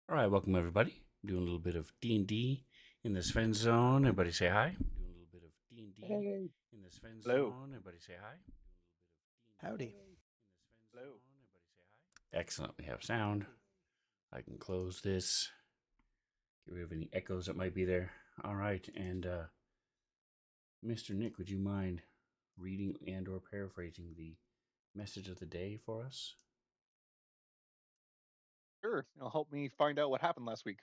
All right, welcome everybody. Doing a little bit of D&D in the Svenzone. Everybody say hi. Doing a little bit of D&D Hey. in the Hello. Svenzone. Everybody say hi. Howdy. Hello. Excellent. We have sound. I can close this. Get rid of any echoes that might be there. All right, and Mr. Nick, would you mind reading and or paraphrasing the message of the day for us? Sure. It'll help me find out what happened last week.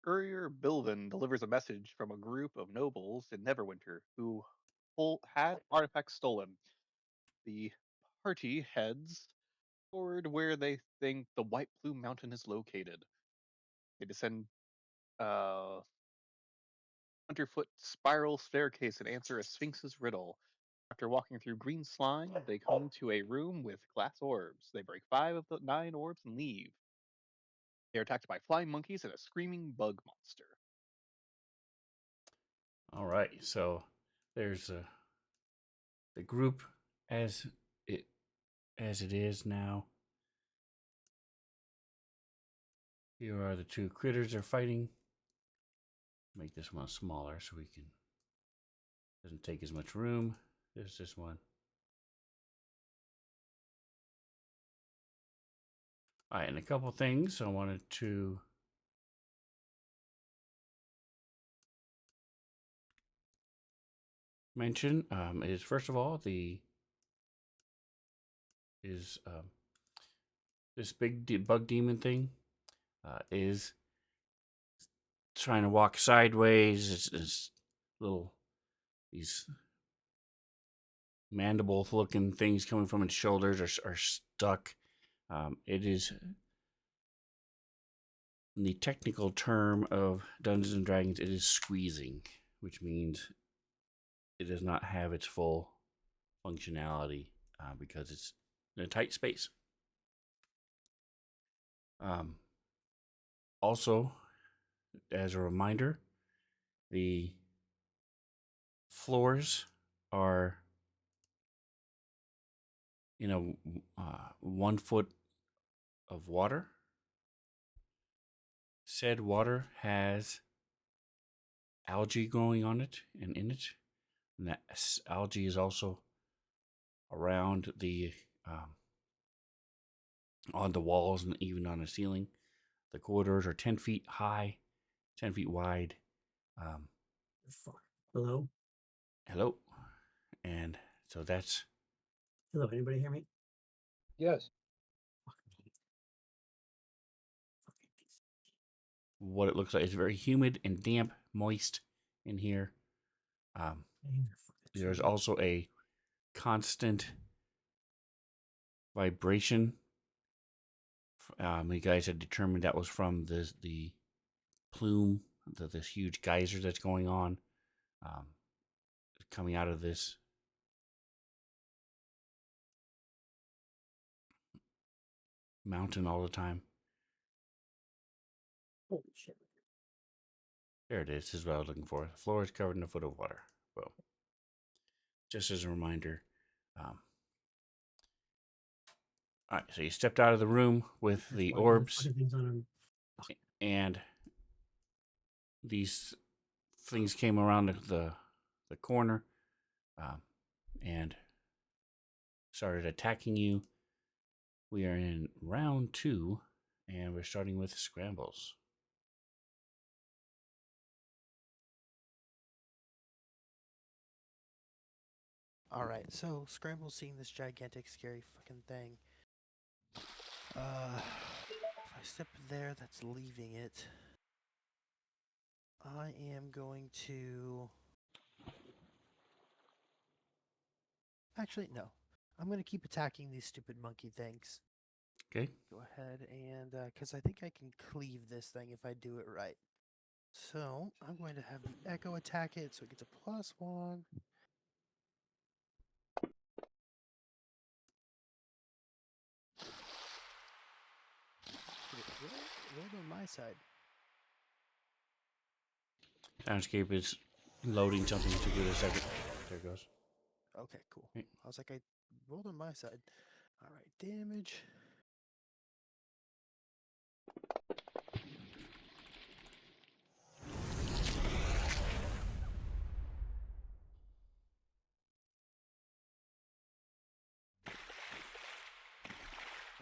Courier Bilvin delivers a message from a group of nobles in Neverwinter who had artifacts stolen. The party heads toward where they think the White Plume Mountain is located. They descend Hunterfoot spiral staircase and answer a Sphinx's riddle. After walking through green slime, they come to a room with glass orbs. They break 5 of the 9 orbs and leave. They are attacked by flying monkeys and a screaming bug monster. All right, so there's the group as it is now. Here are the two critters they're fighting. Make this one smaller so we can doesn't take as much room. There's this one. All right, and a couple things I wanted to mention is first of all this big bug demon thing is trying to walk sideways. It's little these mandible looking things coming from its shoulders are stuck. It is in the technical term of Dungeons and Dragons, it is squeezing, which means it does not have its full functionality because it's in a tight space. Also, as a reminder, the floors are 1 foot of water. Said water has algae growing on it and in it, and that algae is also around the on the walls and even on the ceiling. The corridors are 10 feet high, 10 feet wide. Hello? Hello. And so that's... Hello, anybody hear me? Yes. what it looks like. It's very humid and damp, moist in here. There's also a constant vibration. You guys had determined that was from the plume, this huge geyser that's going on, coming out of this mountain all the time. Holy shit. There it is. This is what I was looking for. The floor is covered in a foot of water. Well, just as a reminder, All right, so you stepped out of the room with That's the why those orbs, fucking things on him. and these things came around the corner and started attacking you. We are in round 2, and we're starting with scrambles. Alright, so Scramble's seeing this gigantic, scary fucking thing. If I step there, that's leaving it. I am going to... Actually, no. I'm going to keep attacking these stupid monkey things. Okay. Go ahead and... because I think I can cleave this thing if I do it right. So, I'm going to have the Echo attack it, so it gets a +1. Did it roll on my side? Soundscape is loading something to give it a second. There it goes. Okay, cool. Hey. I was like, I rolled on my side. Alright, damage.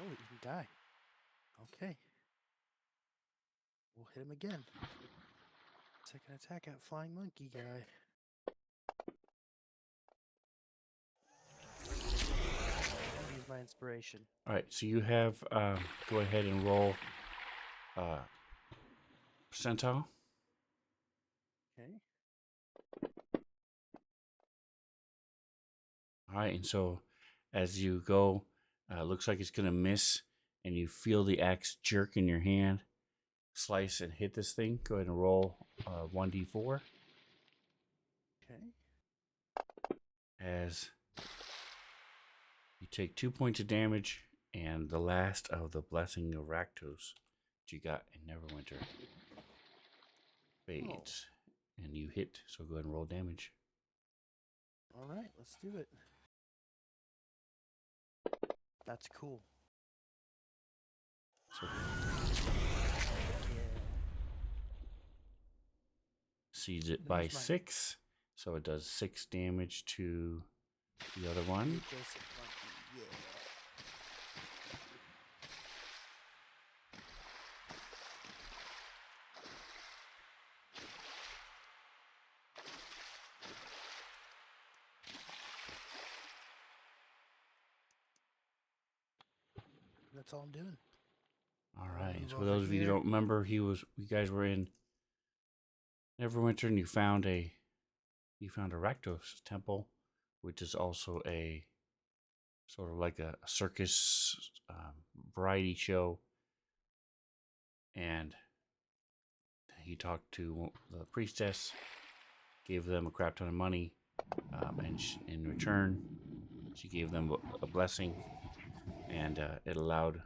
Oh, he didn't die. Okay. We'll hit him again. Second attack at Flying Monkey guy. I'll use my inspiration. All right, so you have go ahead and roll percentile. Okay. All right, and so as you go, looks like it's gonna miss, and you feel the axe jerk in your hand, slice and hit this thing. Go ahead and roll 1d4 Okay. as you take 2 points of damage, and the last of the blessing of Rakdos that you got in Neverwinter fades, and you hit. So go ahead and roll damage. Alright, let's do it. That's cool. So Yeah. seeds it by There's mine. 6, so it does 6 damage to the other one. Adjacent monkey, yeah. That's all I'm doing. All right. Move So for over those of you who here. don't remember, you guys were in Neverwinter, and you found a Rakdos temple, which is also a sort of like a circus variety show. And he talked to the priestess, gave them a crap ton of money, and in return, she gave them a blessing, and it allowed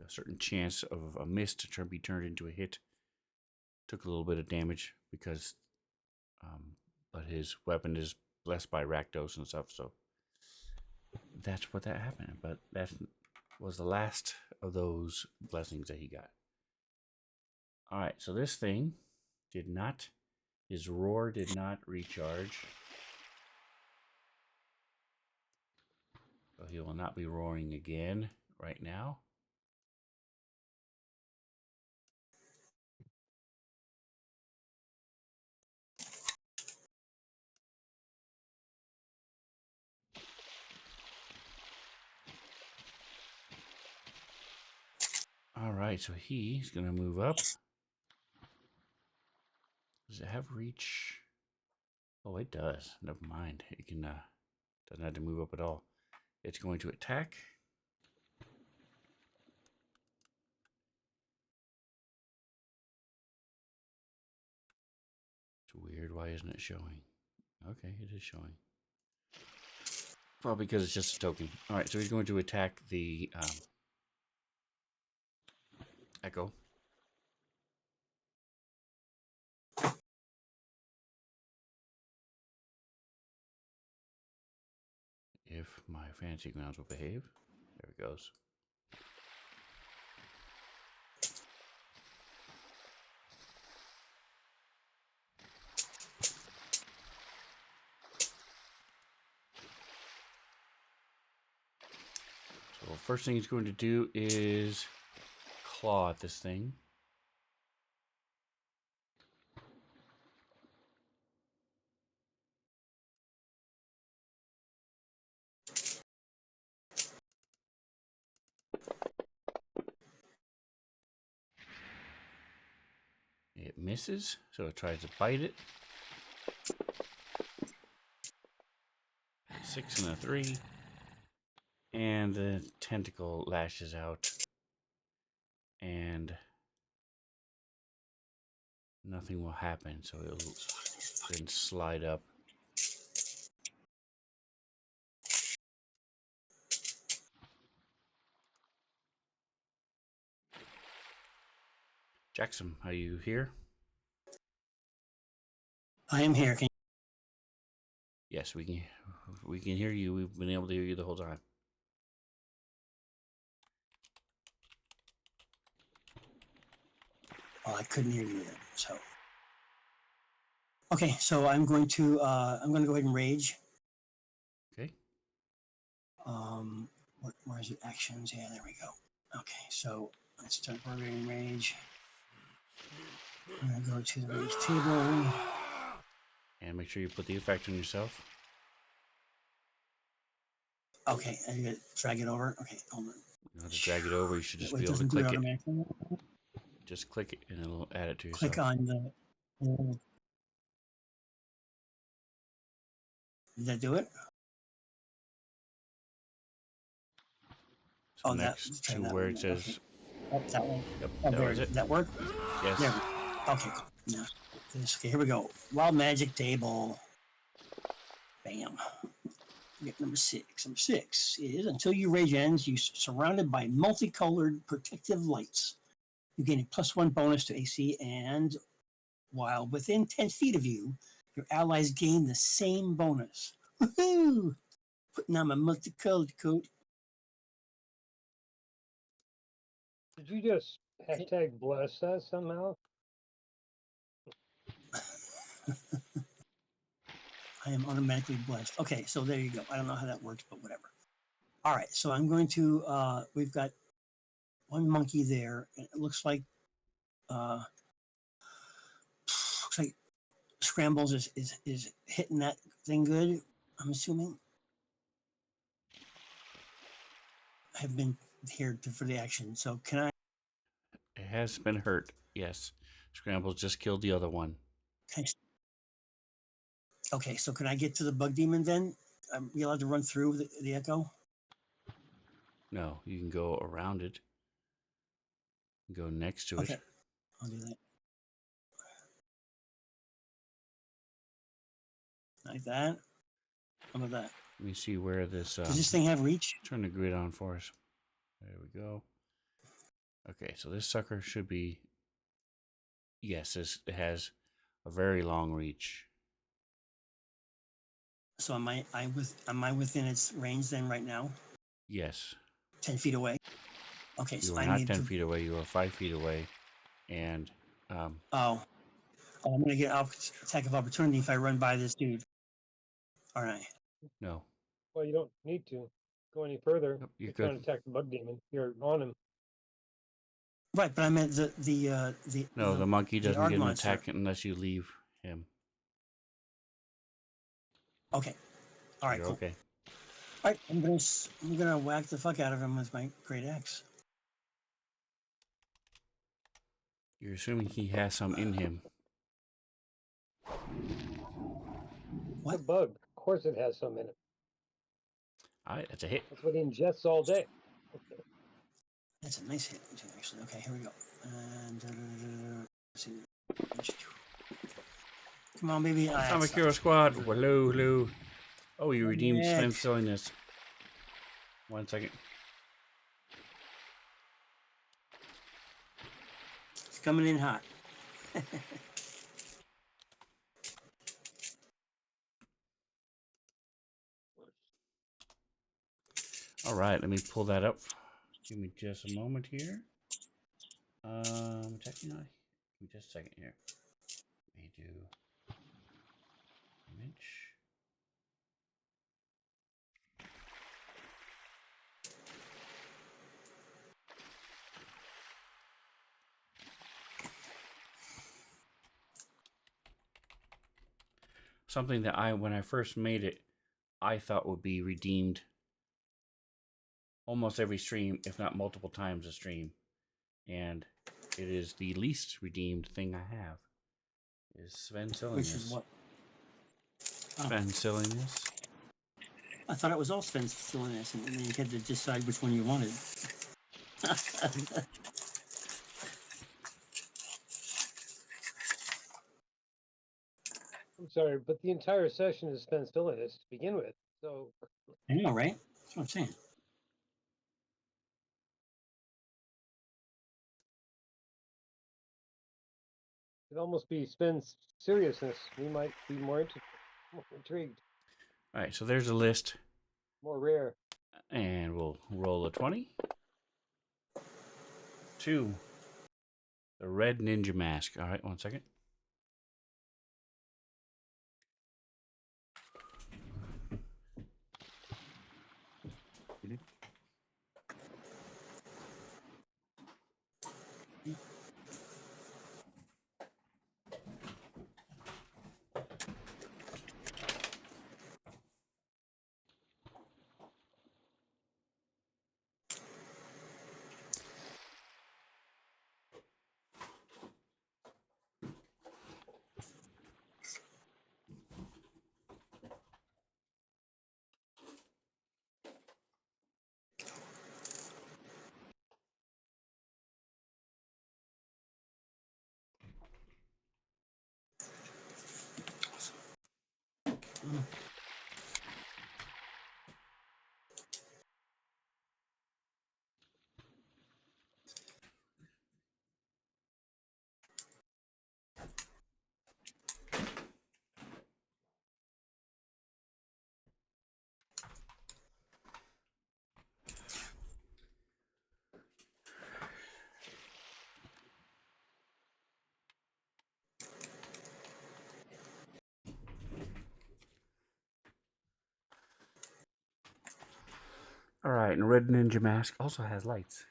a certain chance of a miss to be turned into a hit. Took a little bit of damage because, but his weapon is blessed by Rakdos and stuff, so that's what that happened. But that was the last of those blessings that he got. All right, so this thing his roar did not recharge. So he will not be roaring again right now. All right, so he's going to move up. Does it have reach? Oh, it does. Never mind. It can doesn't have to move up at all. It's going to attack. It's weird. Why isn't it showing? Okay, it is showing. Probably because it's just a token. All right, so he's going to attack the Echo. If my fantasy grounds will behave. There we goes. So first thing he's going to do is claw at this thing. It misses, so it tries to bite it. 6 and a 3. And the tentacle lashes out. And nothing will happen, so it'll then slide up. Jackson, are you here? I am here. Can Yes, we can hear you. We've been able to hear you the whole time. Well, I couldn't hear you then. So, okay. So I'm going to go ahead and rage. Okay. Where's the actions? Yeah, there we go. Okay. So let's start barbarian rage. I'm gonna go to the rage table. And make sure you put the effect on yourself. Okay, I gotta drag it over. Okay, hold on. You know how to drag it over. You should just It be able to doesn't do it click it. automatically. Just click it, and it'll add it to yourself. Click on the. Did that do it? So Oh, next try to that where one it then. says, Okay. Oh, that one. yep, Oh, that there. was it. Did that work? Yes. There. Okay, cool. Now, okay, here we go. Wild magic table. Bam. Get number 6. Number 6 is until your rage ends, you're surrounded by multicolored protective lights. You gain a +1 bonus to AC, and while within 10 feet of you, your allies gain the same bonus. Woohoo! Putting on my multicolored coat. Did you just hashtag bless us somehow? I am automatically blessed. Okay, so there you go. I don't know how that works, but whatever. All right, so I'm going to, we've got one monkey there. And it looks like Scrambles is hitting that thing good. I'm assuming. Have been here for the action. So can I? It has been hurt. Yes. Scrambles just killed the other one. Can I okay, so can I get to the bug demon then? Are we allowed to run through the echo? No, you can go around it. Go next to Okay, it. I'll do that. Like that. How about that? Let me see where this. Does this thing have reach? Turn the grid on for us. There we go. Okay, so this sucker should be. Yes, it has a very long reach. So am I within its range then right now? Yes. 10 feet away. Okay, You so are I not need 10 to. feet away. You are 5 feet away. And Oh, I'm gonna get attack of opportunity if I run by this dude. All right. no. Well, you don't need to go any further. Nope, you're You're trying good. to attack the bug demon. You're on him. Right, but I meant No, the monkey the doesn't Arg get an monster. attack unless you leave him. Okay. All right. You're Cool. okay. All right. I'm gonna whack the fuck out of him with my great axe. You're assuming he has some in him. It's What? a bug. Of course it has some in it. All right, that's a hit. That's what he ingests all day. That's a nice hit, actually. Okay, here we go. And let's see. Come on, baby. Atomic Hero Squad. Hello, hello. Oh, you redeemed Nick. Svenzone. 1 second. It's coming in hot. All right, let me pull that up. Give me just a moment here. Checking out. Give me just a second here. Let me do image. Something that when I first made it, I thought would be redeemed almost every stream, if not multiple times a stream. And it is the least redeemed thing I have. Is Sven Which is silliness. what? Oh, Sven silliness. I thought it was all Sven's silliness, and then you had to decide which one you wanted. I'm sorry, but the entire session is spent silliness to begin with. So I know, right? That's what I'm saying. it'd almost be Sven's seriousness. We might be more intrigued, All right, so there's a list. more rare. And we'll roll a 20. 2. The red ninja mask. All right, one second. All right, and red ninja mask also has lights.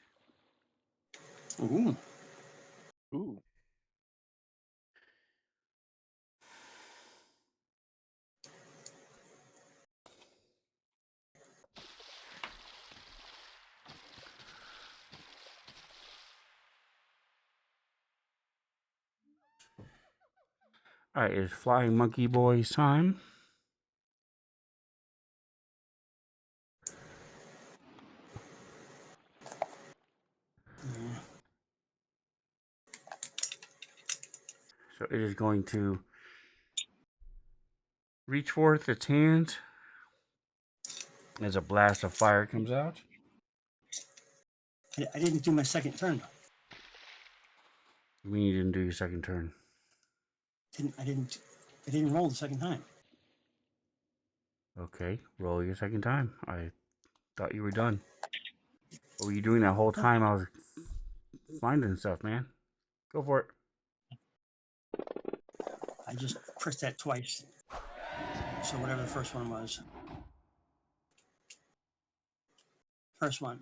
Ooh. Ooh. All right, it's Flying Monkey Boy's time. Yeah. So it is going to reach forth its hand as a blast of fire comes out. I didn't do my second turn. You mean you didn't do your second turn? I didn't roll the second time. Okay, roll your second time. I thought you were done. What were you doing that whole time? I was finding stuff, man. Go for it. I just pressed that twice. So whatever the first one was. First one.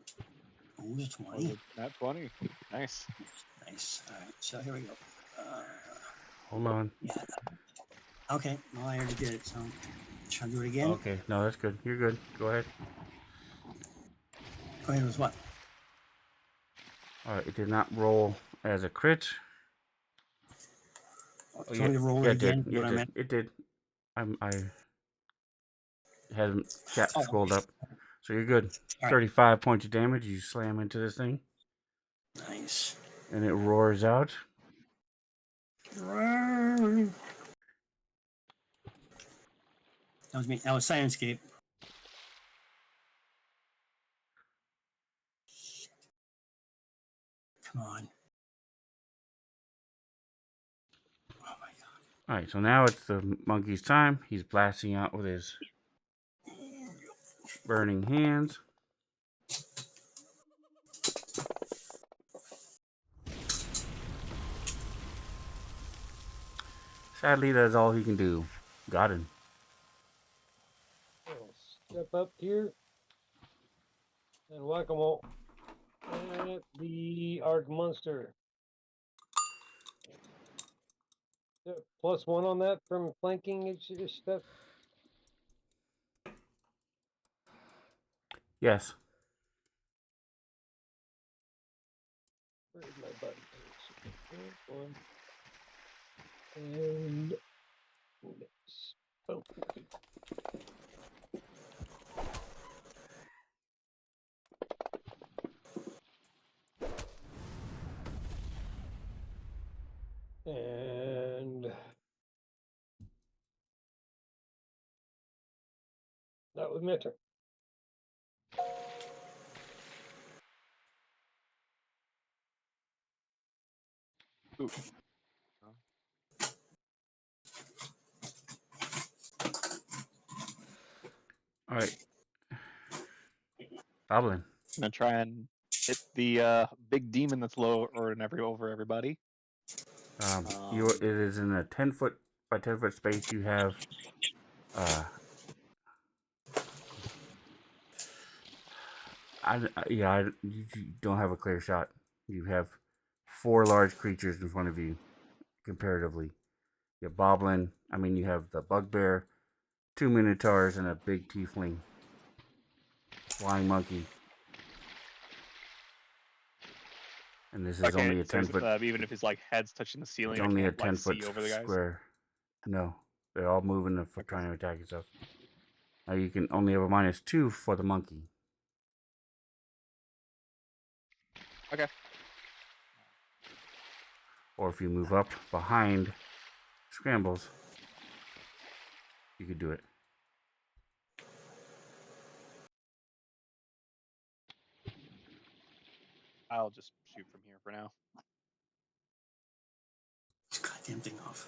Ooh, it's a Was 20. it nat 20? Nice. Nice. All right, so here we go. Hold on. Yeah. Okay, well, I already did it, so should I do it again? Okay, no, that's good. You're good. Go ahead. Go ahead with what? All right, it did not roll as a crit. Oh, do you want me to roll yeah, it again? Yeah, What I meant? it did. I had chat Oh, scrolled up, so you're good. All right. 35 points of damage. You slam into this thing, Nice. and it roars out. That was me. That was Sirenscape. Come on. Oh my god. All right, so now it's the monkey's time. He's blasting out with his burning hands. Sadly, that's all he can do. Got him. I'll step up here and whack-a-mole at the Arc Monster. +1 on that from flanking ish stuff. Yes. Where's my button? One. And this. Oh. And that was my turn. Ooh. All right. Goblin. I'm gonna try and hit the big demon that's low or over everybody. It is in a 10-foot by 10-foot space. You have you don't have a clear shot. You have 4 large creatures in front of you, comparatively. You have Boblin. You have the Bugbear, 2 Minotaurs, and a big Tiefling. Flying Monkey. And this is Okay, only a so 10-foot. even if his like head's touching the ceiling, It's I only a can't like 10-foot see over the guys. square. No, they're all moving and Okay. trying to attack and stuff. Now you can only have a -2 for the monkey. Okay. Or if you move up behind Scrambles, you could do it. I'll just shoot from here for now. This goddamn thing off.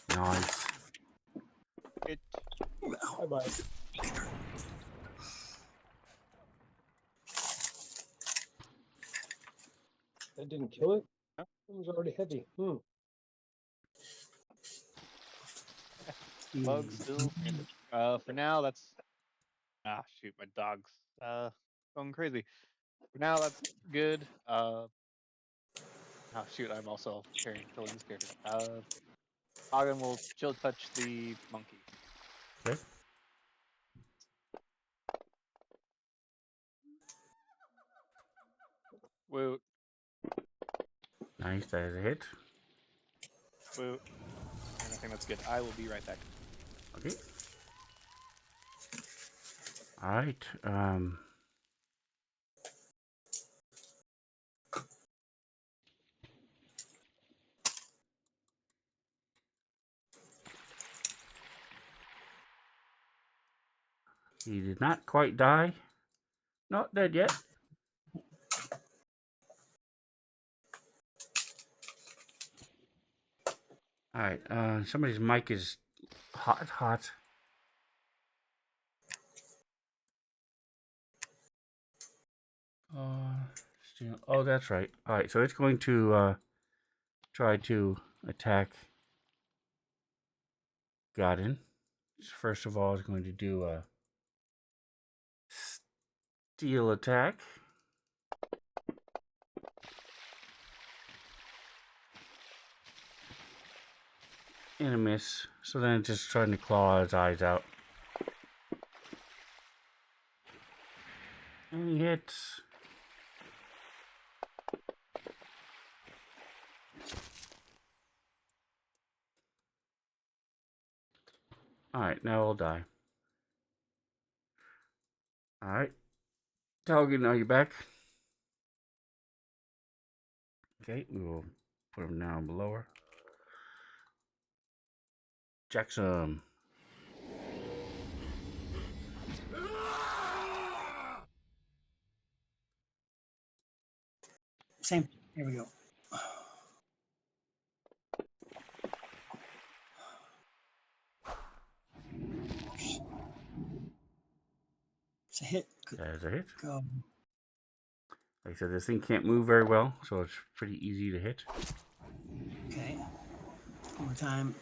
Nice. It. Bye-bye. That didn't kill it? No. It was already heavy. Bug still. For now, that's. Ah, shoot, my dog's going crazy. For now, that's good. Oh shoot, I'm also killing this character. Hagen will chill touch the monkey. Okay. Woot, Nice. That is a hit. woot. And I think that's good. I will be right back. Okay. All right. He did not quite die. Not dead yet. All right. Somebody's mic is hot. Oh, that's right. All right. So it's going to try to attack Godin. First of all, it's going to do a steel attack. And a miss. So then it's just trying to claw his eyes out. And he hits. Alright, now I'll die. Alright. Talgan, are you back? Okay, we will put him down below her. Jackson. Same. Here we go. It's a hit. That is a hit. Go. Like I said, this thing can't move very well, so it's pretty easy to hit. Okay. One more time.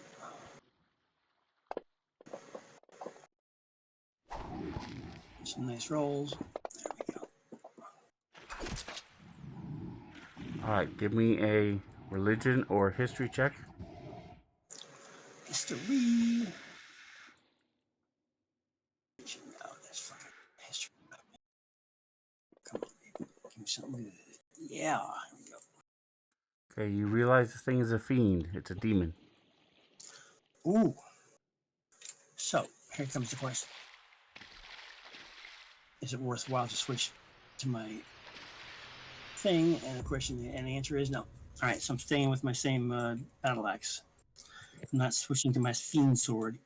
Some nice rolls. There we go. Alright, give me a religion or history check. History. Oh, that's fucking history. Come on, baby. Give me something good. Yeah. Here we go. Okay, you realize this thing is a fiend. It's a demon. Ooh. So, here comes the question. Is it worthwhile to switch to my thing? And the question, and the answer is no. All right, so I'm staying with my same battle axe. I'm not switching to my fiend sword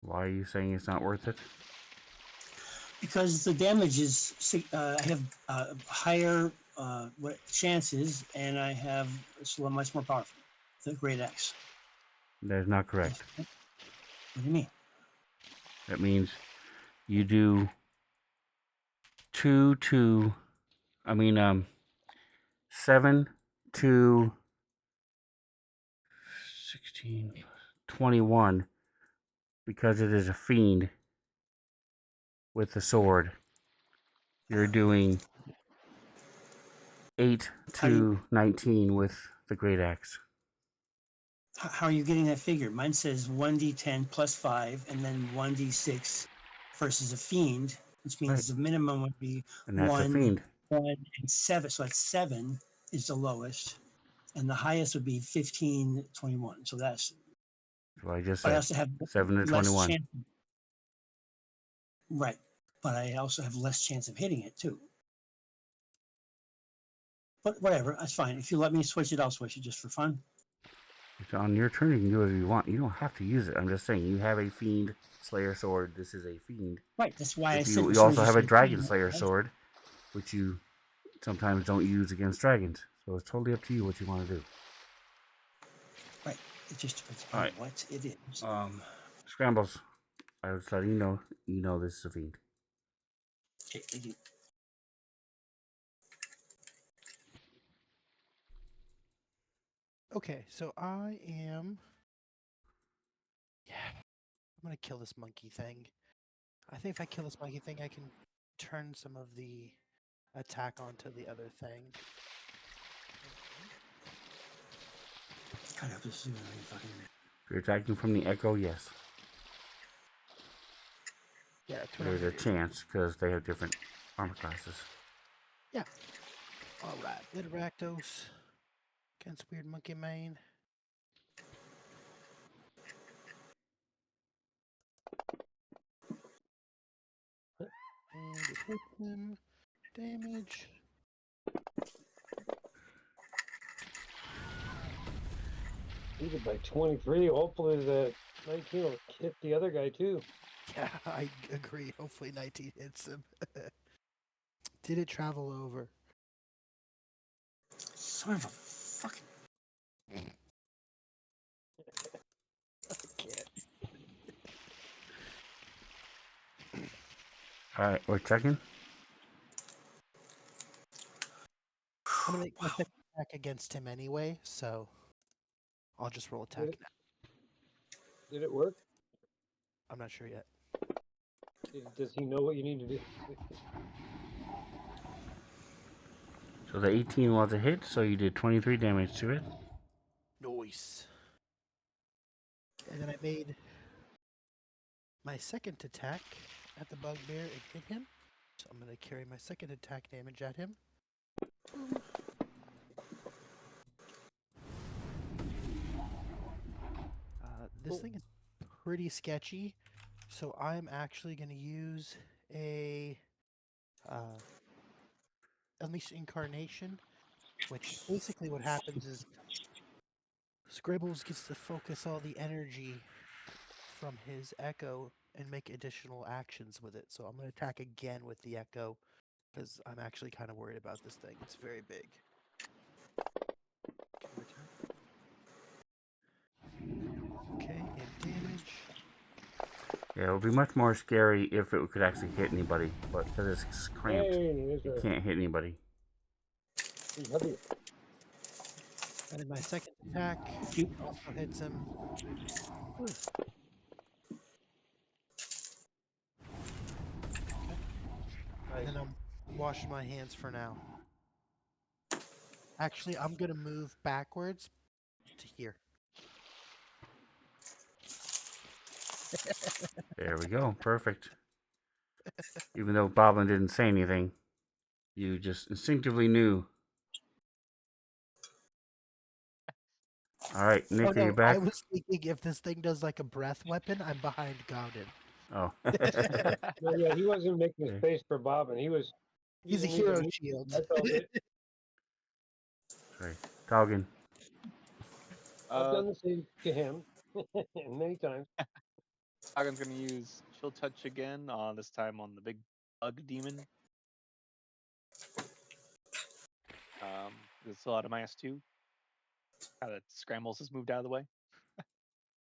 Why are you saying it's not worth it? because the damage is. I have higher chances, and I have it's much more powerful. The great axe. That is not correct. What do you mean? That means you do 7 to 16, 21, because it is a fiend with the sword. You're doing 8 to 19 with the great axe. How are you getting that figure? Mine says 1d10 plus 5, and then 1d6 versus a fiend, which means the minimum would be And that's a 1, fiend. 1, and 7. So that's 7 is the lowest, and the highest would be 15, 21. So that's. So I just But I said also have 7 to less 21. chance. Right, but I also have less chance of hitting it too. But whatever, that's fine. If you let me switch it, I'll switch it just for fun. It's on your turn. You can do whatever you want. You don't have to use it. I'm just saying, you have a fiend slayer sword. This is a fiend. Right, that's why I If said. you also have a dragon slayer sword, which you sometimes don't use against dragons. So it's totally up to you what you want to do. Right, it just depends All on right. what it is. Scrambles. I was letting you know this is a fiend. Okay, thank you. Okay, so I am. Yeah, I'm gonna kill this monkey thing. I think if I kill this monkey thing, I can turn some of the attack onto the other thing. God, this is really fucking. If you're attacking from the echo, yes. Yeah, that's what There's I'm a gonna do. chance because they have different armor classes. Yeah. All right, Little Rakdos against Weird Monkey Mane. And it hits him. Damage. Beat it by 23. Hopefully the 19 will hit the other guy too. Yeah, I agree. Hopefully 19 hits him. Did it travel over? Son of a fucking. Alright, we're checking. I'm gonna make my Wow. second attack against him anyway, so I'll just roll attack now. Did it work? I'm not sure yet. Does he know what you need to do? So the 18 was a hit, so you did 23 damage to it. Nice. And then I made my second attack at the bugbear and hit him. So I'm gonna carry my second attack damage at him. Boom. This thing is pretty sketchy, so I'm actually going to use a Unleashed Incarnation, which basically what happens is Scribbles gets to focus all the energy from his Echo and make additional actions with it. So I'm going to attack again with the Echo because I'm actually kind of worried about this thing. It's very big. Okay, and damage. Yeah, it would be much more scary if it could actually hit anybody, but because it's cramped, Hey, it can't hit anybody. there's heavy. And then my second attack also hits him. And then I'm washing my hands for now. Actually, I'm going to move backwards to here. There we go. Perfect. Even though Boblin didn't say anything, you just instinctively knew. All right, Nick, Oh are you no, back? I was thinking if this thing does like a breath weapon, I'm behind Gowden. Oh. No, yeah, he wasn't making Okay. space for Bob, and he was. He's a using hero me. shield. I felt it. Sorry. Talgan. I've done the same to him many times. Hagen's gonna use Chill Touch again, this time on the big bug demon. It's still out of -2. Now that Scrambles has moved out of the way.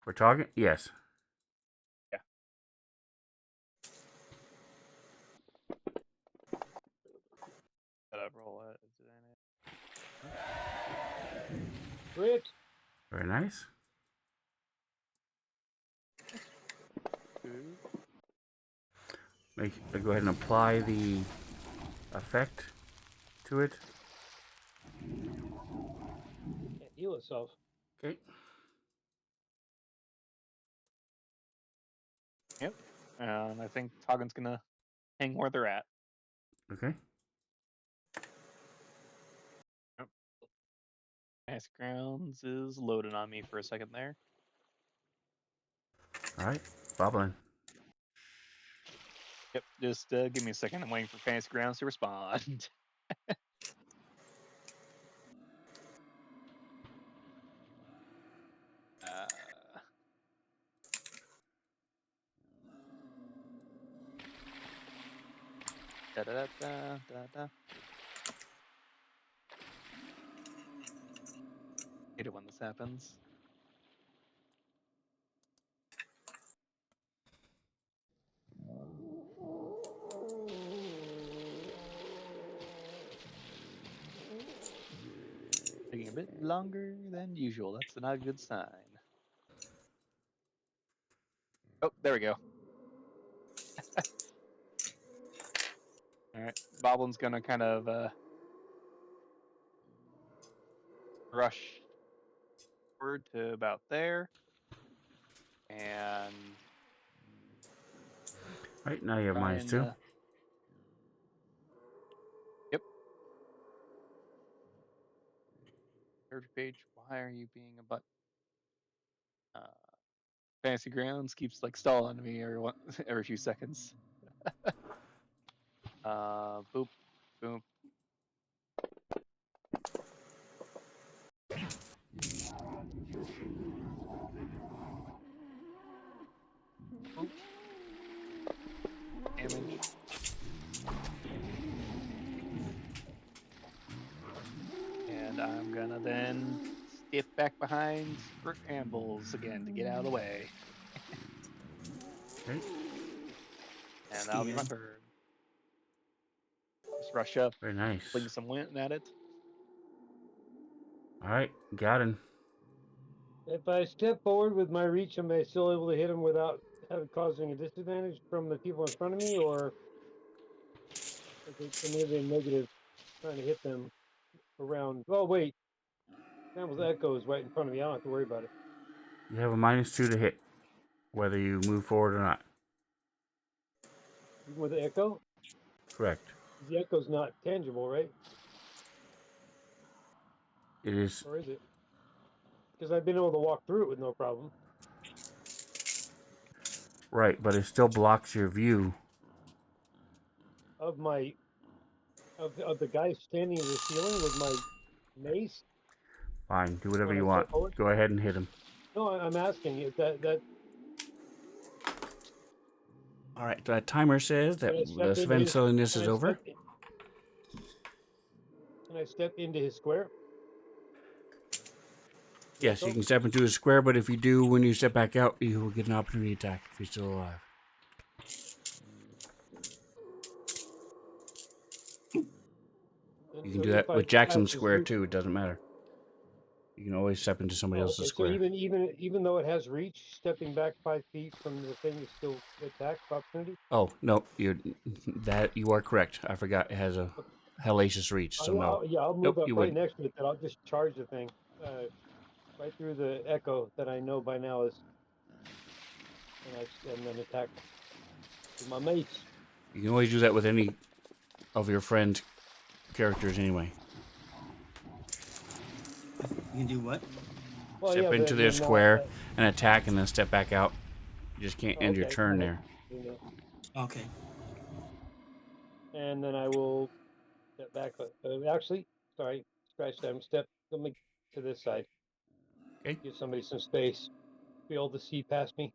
We're talking? Yes. Yeah. Roll it. Crit. Very nice. Go ahead and apply the effect to it. Can't heal itself. Okay. Yep. And I think Toggen's gonna hang where they're at. Okay. Ice Grounds is loading on me for a second there. All right. Boblin. Yep, just give me a second. I'm waiting for Fantasy Grounds to respond. Da da da da da da. Hate it when this happens. Taking a bit longer than usual. That's not a good sign. Oh, there we go. All right, Boblin's gonna kind of rush forward to about there, and All right, now you have try -2. and yep. Third page. Why are you being a butt? Fantasy Grounds keeps like stalling me every few seconds. Boop, boop. Boop. Damage. And I'm gonna then skip back behind Scrambles again to get out of the way. Okay. And that'll be my turn. Just rush up, Very nice. fling some wind at it. All right. Got him. If I step forward with my reach, am I still able to hit him without causing a disadvantage from the people in front of me, or is it maybe a negative trying to hit them around? Oh wait, Campbell's Echo is right in front of me. I don't have to worry about it. You have a -2 to hit, whether you move forward or not. Even with the Echo, Correct. the Echo's not tangible, right? It is. Or is it? Because I've been able to walk through it with no problem. Right, but it still blocks your view. Of my of the guy standing in the ceiling with my mace. Fine, do whatever When you I want. step forward? Go ahead and hit him. No, I'm asking if that All right, the timer says that Can I the step into his- Svenzone is can I over. Can I step into his square? Yes, you Echo? can step into a square, but if you do, when you step back out, you will get an opportunity attack if you're still alive. You can So do if that I with Jackson's pass this square reach, too. It doesn't matter. You can always step into somebody else's okay. So square. even though it has reach, stepping back 5 feet from the thing is still attack opportunity. Oh no, you are correct. I forgot it has a hellacious reach. So no, Yeah, I'll move nope, up you right wouldn't. next to it. Then I'll just charge the thing right through the echo that I know by now is, and then attack with my mace. You can always do that with any of your friend's characters anyway. You can do what? Well, Step yeah, into but their then square and attack, and then step back out. You just can't end your okay, turn there. Okay. and then I will step back. Actually, sorry, scratch that. Let me to this side. Okay. Give somebody some space. Be able to see past me.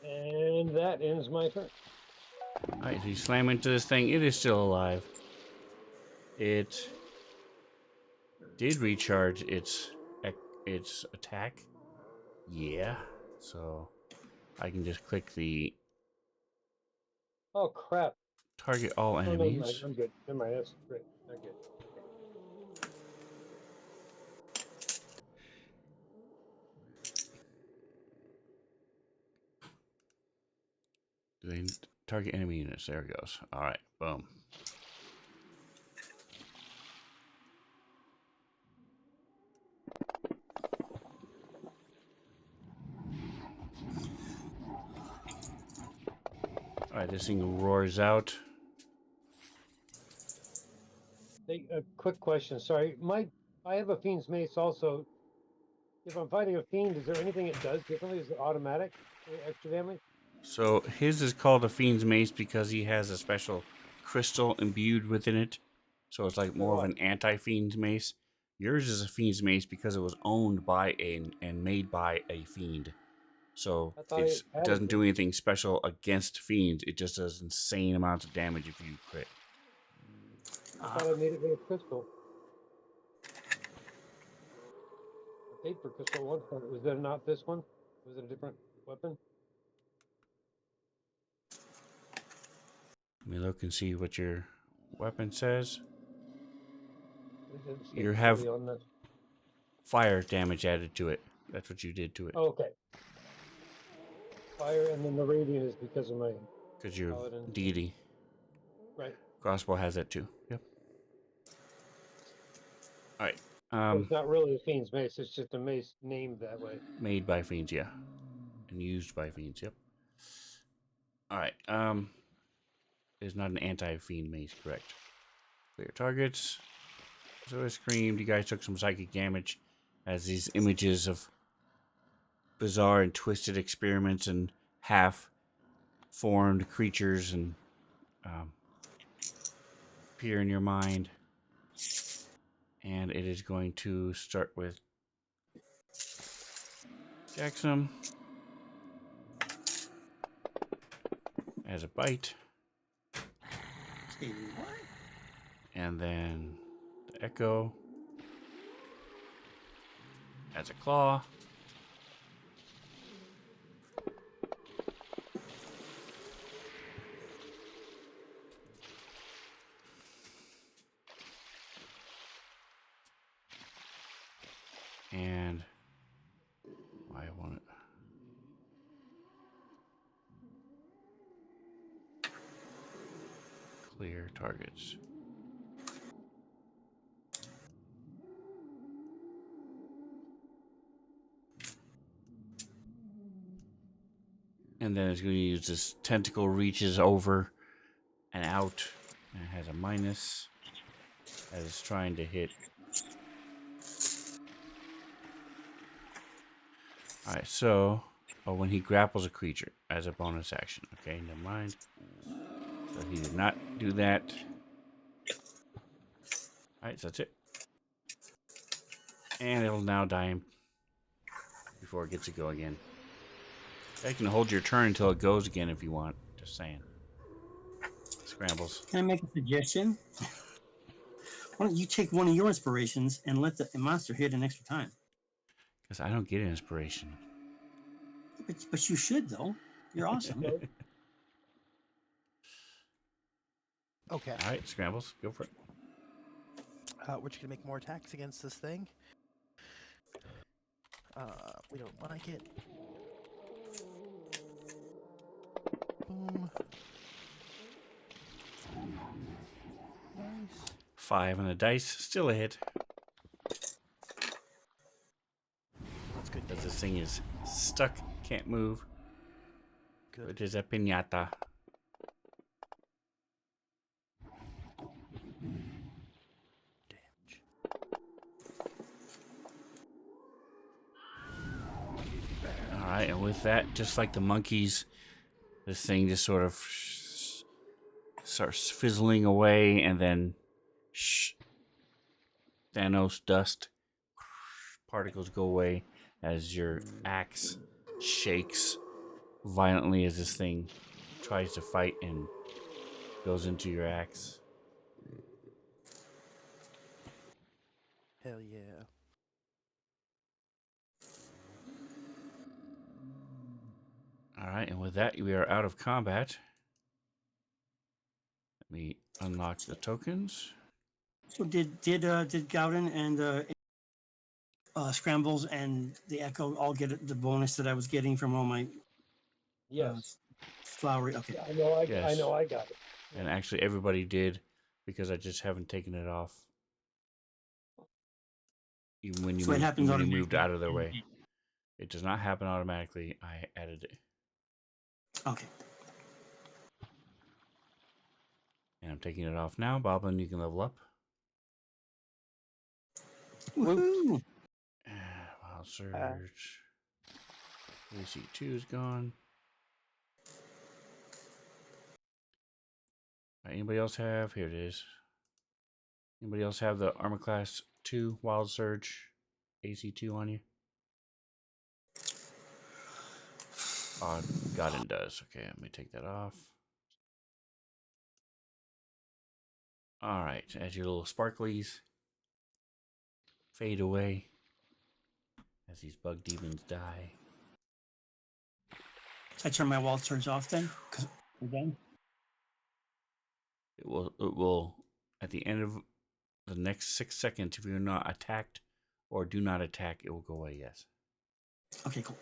And that ends my turn. All right, so you slam into this thing. It is still alive. It did recharge its attack. Yeah. So I can just click the Oh crap! target all Oh, never mind. enemies. I'm good. Never mind. That's great. I'm good. Then target enemy units. There it goes. All right. Boom. All right. This thing roars out. Hey, a quick question. Sorry, I have a fiend's mace also. If I'm fighting a fiend, is there anything it does differently? Is it automatic? Extra damage? So his is called a Fiend's Mace because he has a special crystal imbued within it. So it's like more of an anti-Fiend's Mace. Yours is a Fiend's Mace because it was owned by and made by a Fiend. So I thought it it had a doesn't do fiend. anything special against Fiends. It just does insane amounts of damage if you crit. I thought I made it with a crystal. I paid for crystal at one point. Was there not this one? Was it a different weapon? Let me look and see what your weapon says. It didn't You state have clearly on that. fire damage added to it. That's what you did to it. Oh, okay. Fire, and then the radiant is because of my Because you're paladin. deity. Right. Crossbow has that too. Yep. All right. So it's not really a fiend's mace. It's just a mace named that way. Made by fiends, yeah, and used by fiends. Yep. All right. It's not an anti-fiend mace, correct? Clear targets. So I screamed. You guys took some psychic damage as these images of bizarre and twisted experiments and half-formed creatures and appear in your mind. And it is going to start with Jackson as a bite. And then the Echo as a claw. And I want it. Clear targets. And then it's going to use this tentacle reaches over and out. And it has a minus as it's trying to hit. Alright, so when he grapples a creature as a bonus action. Okay, never mind. So he did not do that. Alright, so that's it. And it'll now die before it gets to go again. You can hold your turn until it goes again if you want. Just saying. Scrambles. Can I make a suggestion? Why don't you take one of your inspirations and let the monster hit an extra time? Because I don't get inspiration. But you should, though. You're awesome. Okay. All right, Scrambles, go for it. We're just gonna make more attacks against this thing. We don't like it. Boom. Nice. 5 on the dice, still a hit. That's good. Because Damage. this thing is stuck, can't move. Good It is a piñata. damage. All right, and with that, just like the monkeys, this thing just sort of starts fizzling away, and then Thanos dust particles go away as your axe shakes violently as this thing tries to fight and goes into your axe. Hell yeah. All right, and with that, we are out of combat. Let me unlock the tokens. So did Gowden and Scrambles and the Echo all get the bonus that I was getting from all my Yes. flowery? Okay. I know. I Yes. know. I got it. And actually, everybody did, because I just haven't taken it off. Even when you So it happens moved automatically. out of their way, it does not happen automatically. I added it, Okay. and I'm taking it off now. Boblin, you can level up. Woohoo! Wild Surge. AC2 is gone. All right, anybody else have? Here it is. Anybody else have the Armor Class 2 Wild Surge AC2 on you? Oh, Godin does. Okay, let me take that off. All right, as your little sparklies fade away, as these bug demons die. I turn my wall surge off then, because we're done. It will, at the end of the next 6 seconds, if you're not attacked or do not attack, it will go away, yes. Okay, cool.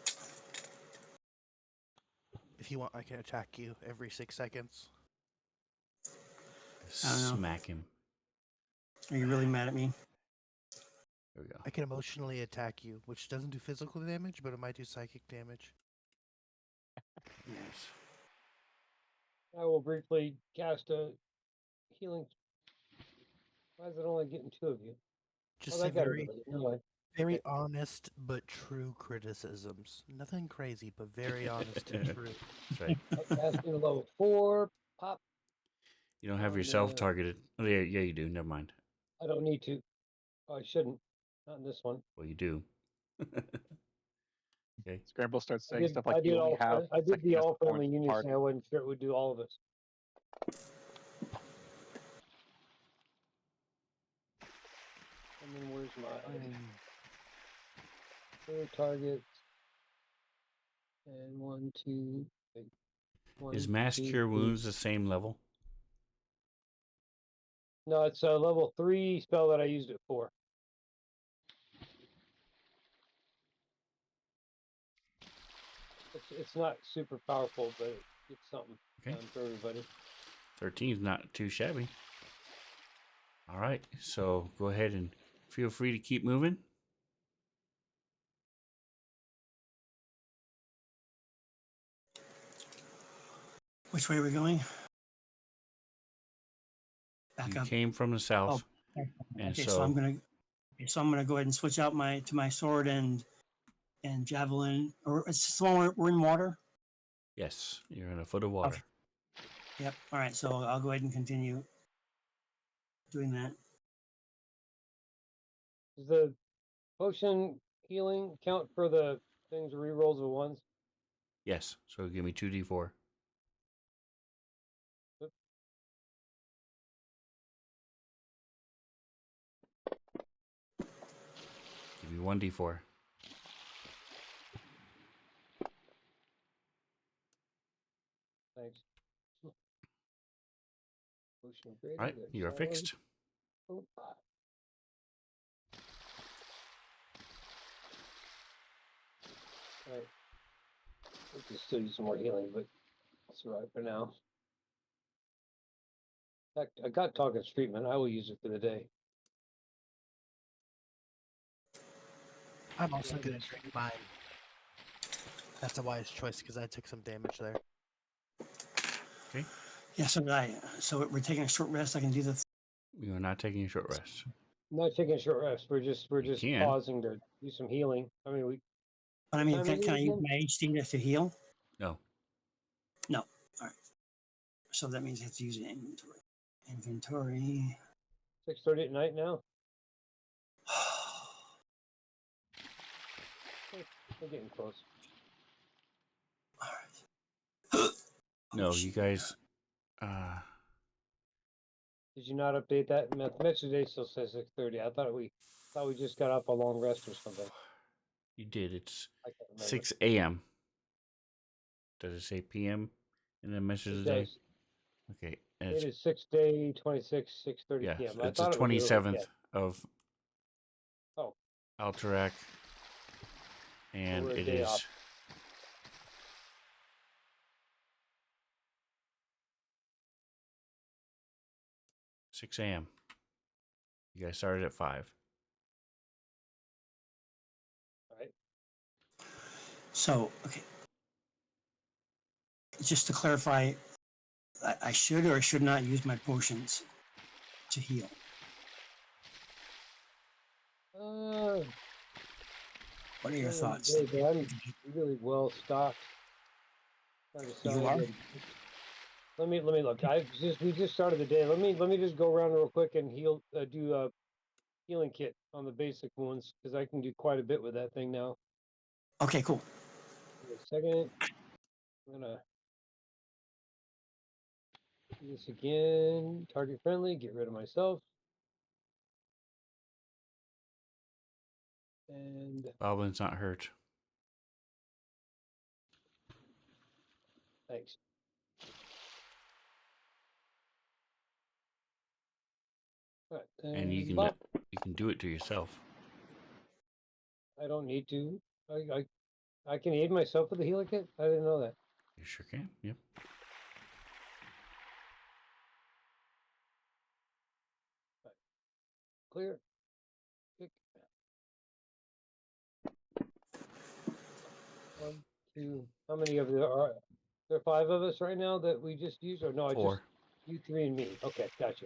If you want, I can attack you every 6 seconds. I don't know. Smack him. Are you really mad at me? There we go. I can emotionally attack you, which doesn't do physical damage, but it might do psychic damage. Yes. I will briefly cast a healing. Why is it only getting 2 of you? Just Oh, say that got very, rid of it. No, very okay. honest but true criticisms. Nothing crazy, but very honest and true. That's right. Casting a level 4. Pop. You don't have On yourself the- targeted. Oh, yeah, you do. Never mind. I don't need to. Oh, I shouldn't. Not in this one. Well, you do. Okay. Scramble starts I saying did, stuff I like did you only all. have I did second the guess all friendly performance unison. I target. wasn't sure it would do all of us. And then where's my third target? And 1, 2. Wait. Is 1, Mass 2, Cure 3. Wounds the same level? No, it's a level 3 spell that I used it for. It's not super powerful, but it's something Okay. for everybody. 13 is not too shabby. All right. So go ahead and feel free to keep moving. Which way are we going? Back You up. came from the south, and Okay, so I'm gonna go ahead and switch out my sword and javelin. Or it's the one where we're in water. yes, you're in a foot of water. Okay. Yep. All right. So I'll go ahead and continue doing that. Does the potion healing count for the things rerolls of ones? Yes. So give me 2d4. Yep. Give me 1d4. Thanks. Potion upgraded. Right, there's you are solid. fixed. Oh. Alright. We can still use some more healing, but that's alright for now. In fact, I got Toggins treatment. I will use it for the day. I'm also Yeah, gonna that's- drink mine. That's a wise choice because I took some damage there. Okay. Yeah, so did I. So we're taking a short rest. I can do the. You are not taking a short rest. I'm not taking a short rest. We're just You can. pausing to do some healing. I mean, we. But I What mean, time can, is it can I use again? my HD to heal? No. No. All right. So that means I have to use an inventory. Inventory. 6:30 at night now. We're getting close. All right. No, Oh, you shit. guys. Did you not update that? Message today still says 6:30. I thought we just got off a long rest or something. You did. It's I can't remember. 6 a.m. Does it say p.m. in the message It today? does. Okay. And It it's, is 6/26, 6:30 yeah, p.m. it's I the thought it was early. 27th of Oh. Alterac. And we're a it day is off. 6 a.m. You guys started at 5. All right. So, okay. Just to clarify, I should or should not use my potions to heal. What are your thoughts? Hey, but I'm really well stocked. I decided You are? Let me look. We just started the day. Let me just go around real quick and do a healing kit on the basic ones because I can do quite a bit with that thing now. Okay, cool. Give me a second. I'm gonna do this again. Target friendly. Get rid of myself. And Goblin's not hurt. thanks. All right, And you bop. can do it to yourself. I don't need to. I can aid myself with the healer kit. I didn't know that. You sure can. Yep. Clear. Pick. 1, 2. How many of there are? There are 5 of us right now that we just used, or no? I 4. just you 3 and me. Okay, gotcha.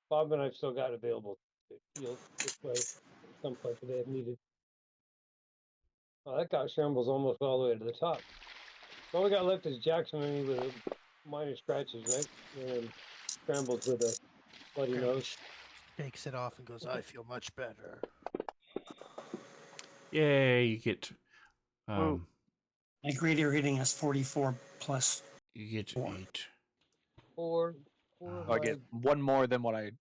Bob and I've still got available to heal this way at some point today if needed. Oh, that guy shambles almost all the way to the top. All we got left is Jackson and me with minor scratches, right? And scrambles with a bloody Grandma nose. shakes it off and goes, "I feel much better." Yay! You get Woo. My greater rating is 44 plus. you get 4. 8. 4 Oh, I get one more than what I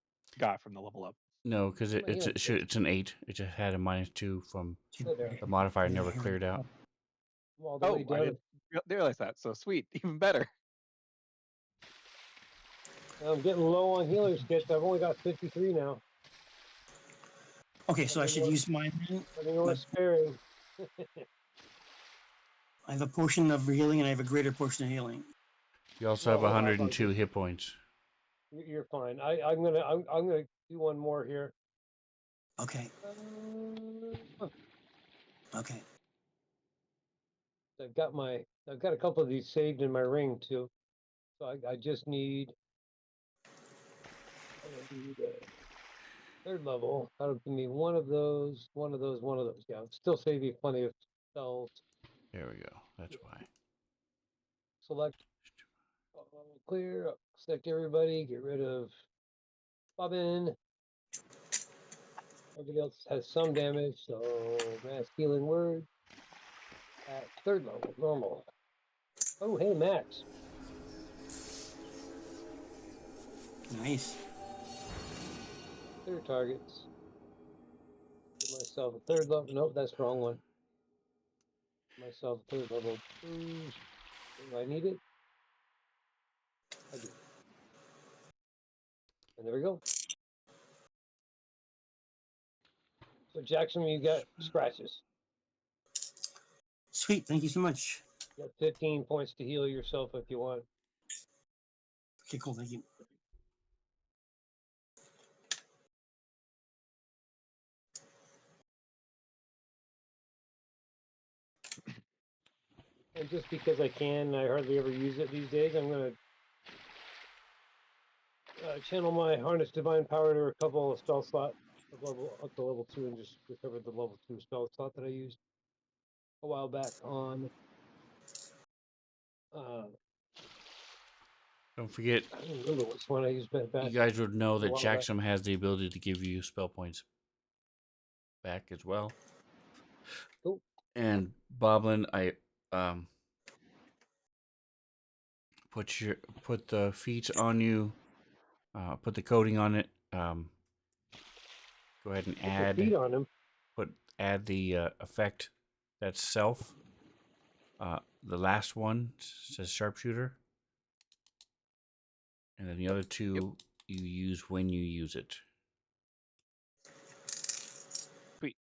got from the level up. No, because My healing kit. it's an 8. It just had a -2 from Oh, there. the modifier never cleared out. All the way Oh, I down. didn't realize that. So sweet, even better. I'm getting low on healer's kits. I've only got 53 now. Okay, so I should Nothing use mine then. more sparing. I have a potion of healing and I have a greater potion of healing. You also No, have hold on, 102 hit points. You're fine. I'm gonna do one more here. Okay, okay. I've got a couple of these saved in my ring too. So I just need. I need a 3rd level. That'll give me one of those. Yeah, it'll still save you plenty of spells. There we go. That's why. Select. Clear. Select everybody. Get rid of Bobbin. Everybody else has some damage, so mass healing word at 3rd level, normal. Oh, hey, Max. Nice. Clear targets. Give myself a 3rd level. Nope, that's the wrong one. Give myself a 3rd level boost. Do I need it? I do. And there we go. So Jackson, you got scratches. Sweet. Thank you so much. You got 15 points to heal yourself if you want. Okay, cool. Thank you. And just because I can, I hardly ever use it these days. I'm going to channel my Harness Divine Power to a couple of spell slots up to level 2 and just recover the level 2 spell slot that I used a while back on. Don't forget, I don't remember which one I used back. you guys would know a that while Jackson has the ability to give you spell points back as well. Cool. And Boblin, I put the feet on you, put the coating on it. Go ahead and Put the feet on him. add the effect that's self. The last one says sharpshooter, and then the other two you use when you use it. Sweet.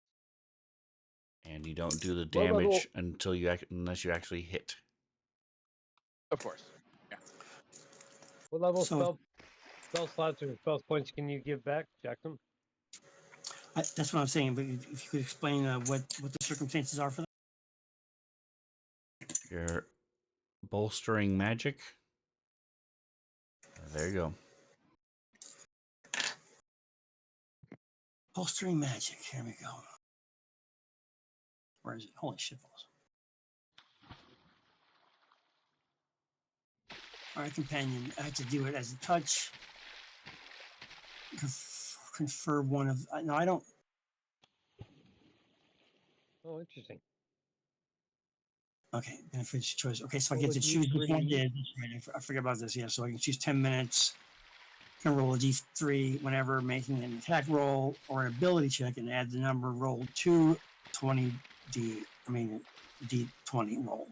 And you don't do the What level- damage unless you actually hit. Of course. Yeah. What level So- spell slots or spell points can you give back, Jackson? That's what I'm saying. But if you could explain what the circumstances are for that. You're bolstering magic. There you go. Bolstering magic. Here we go. Where is it? Holy shit balls. All right, companion. I had to do it as a touch. Confer one of. No, I don't. Oh, interesting. Okay, benefits choice. Okay, so I Roll get a to choose which one D3. it is. Right, I forget about this. Yeah, so I can choose 10 minutes. Can roll a d3 whenever making an attack roll or an ability check and add the number rolled to d20 roll.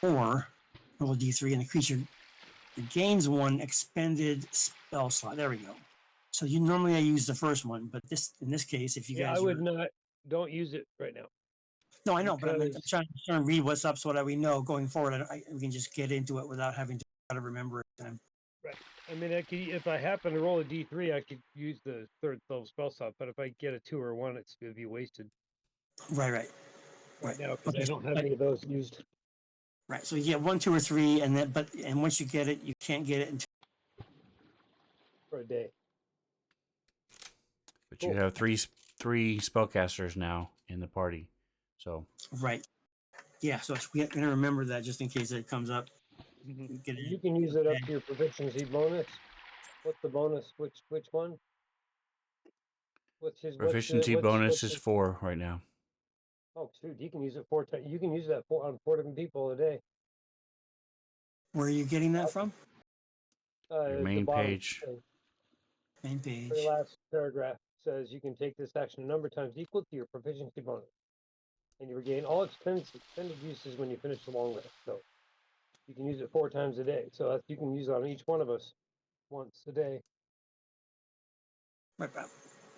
Or roll a d3 and the creature gains one expended spell slot. There we go. So I use the first one, but in this case, if you Yeah, guys I would not. Don't use it right now. No, I know, but I'm because- trying to read what's up so that we know going forward. We can just get into it without having to try to remember it. I mean, if I happen to roll a D3, I could use the third level spell slot. But if I get a 2 or 1, it's going to be wasted Right. right now because Okay, I don't have any of those used. Right. So you get 1, 2, or 3, and once you get it, you can't get it until. For a day. But Cool. you have three spellcasters now in the party, so Right. Yeah. So we're gonna remember that just in case it comes up. Get You can use it up to your proficiency bonus. What's the bonus? Which one? What's his proficiency bonus is 4 right now. Oh, shoot! You can use it 4 times. You can use that on 4 different people a day. Where are you getting that from? Your The main bottom page. thing. Main page. The last paragraph says you can take this action a number of times equal to your proficiency bonus, and you regain all expended uses when you finish the long rest. So you can use it 4 times a day. So you can use it on each one of us once a day. Right.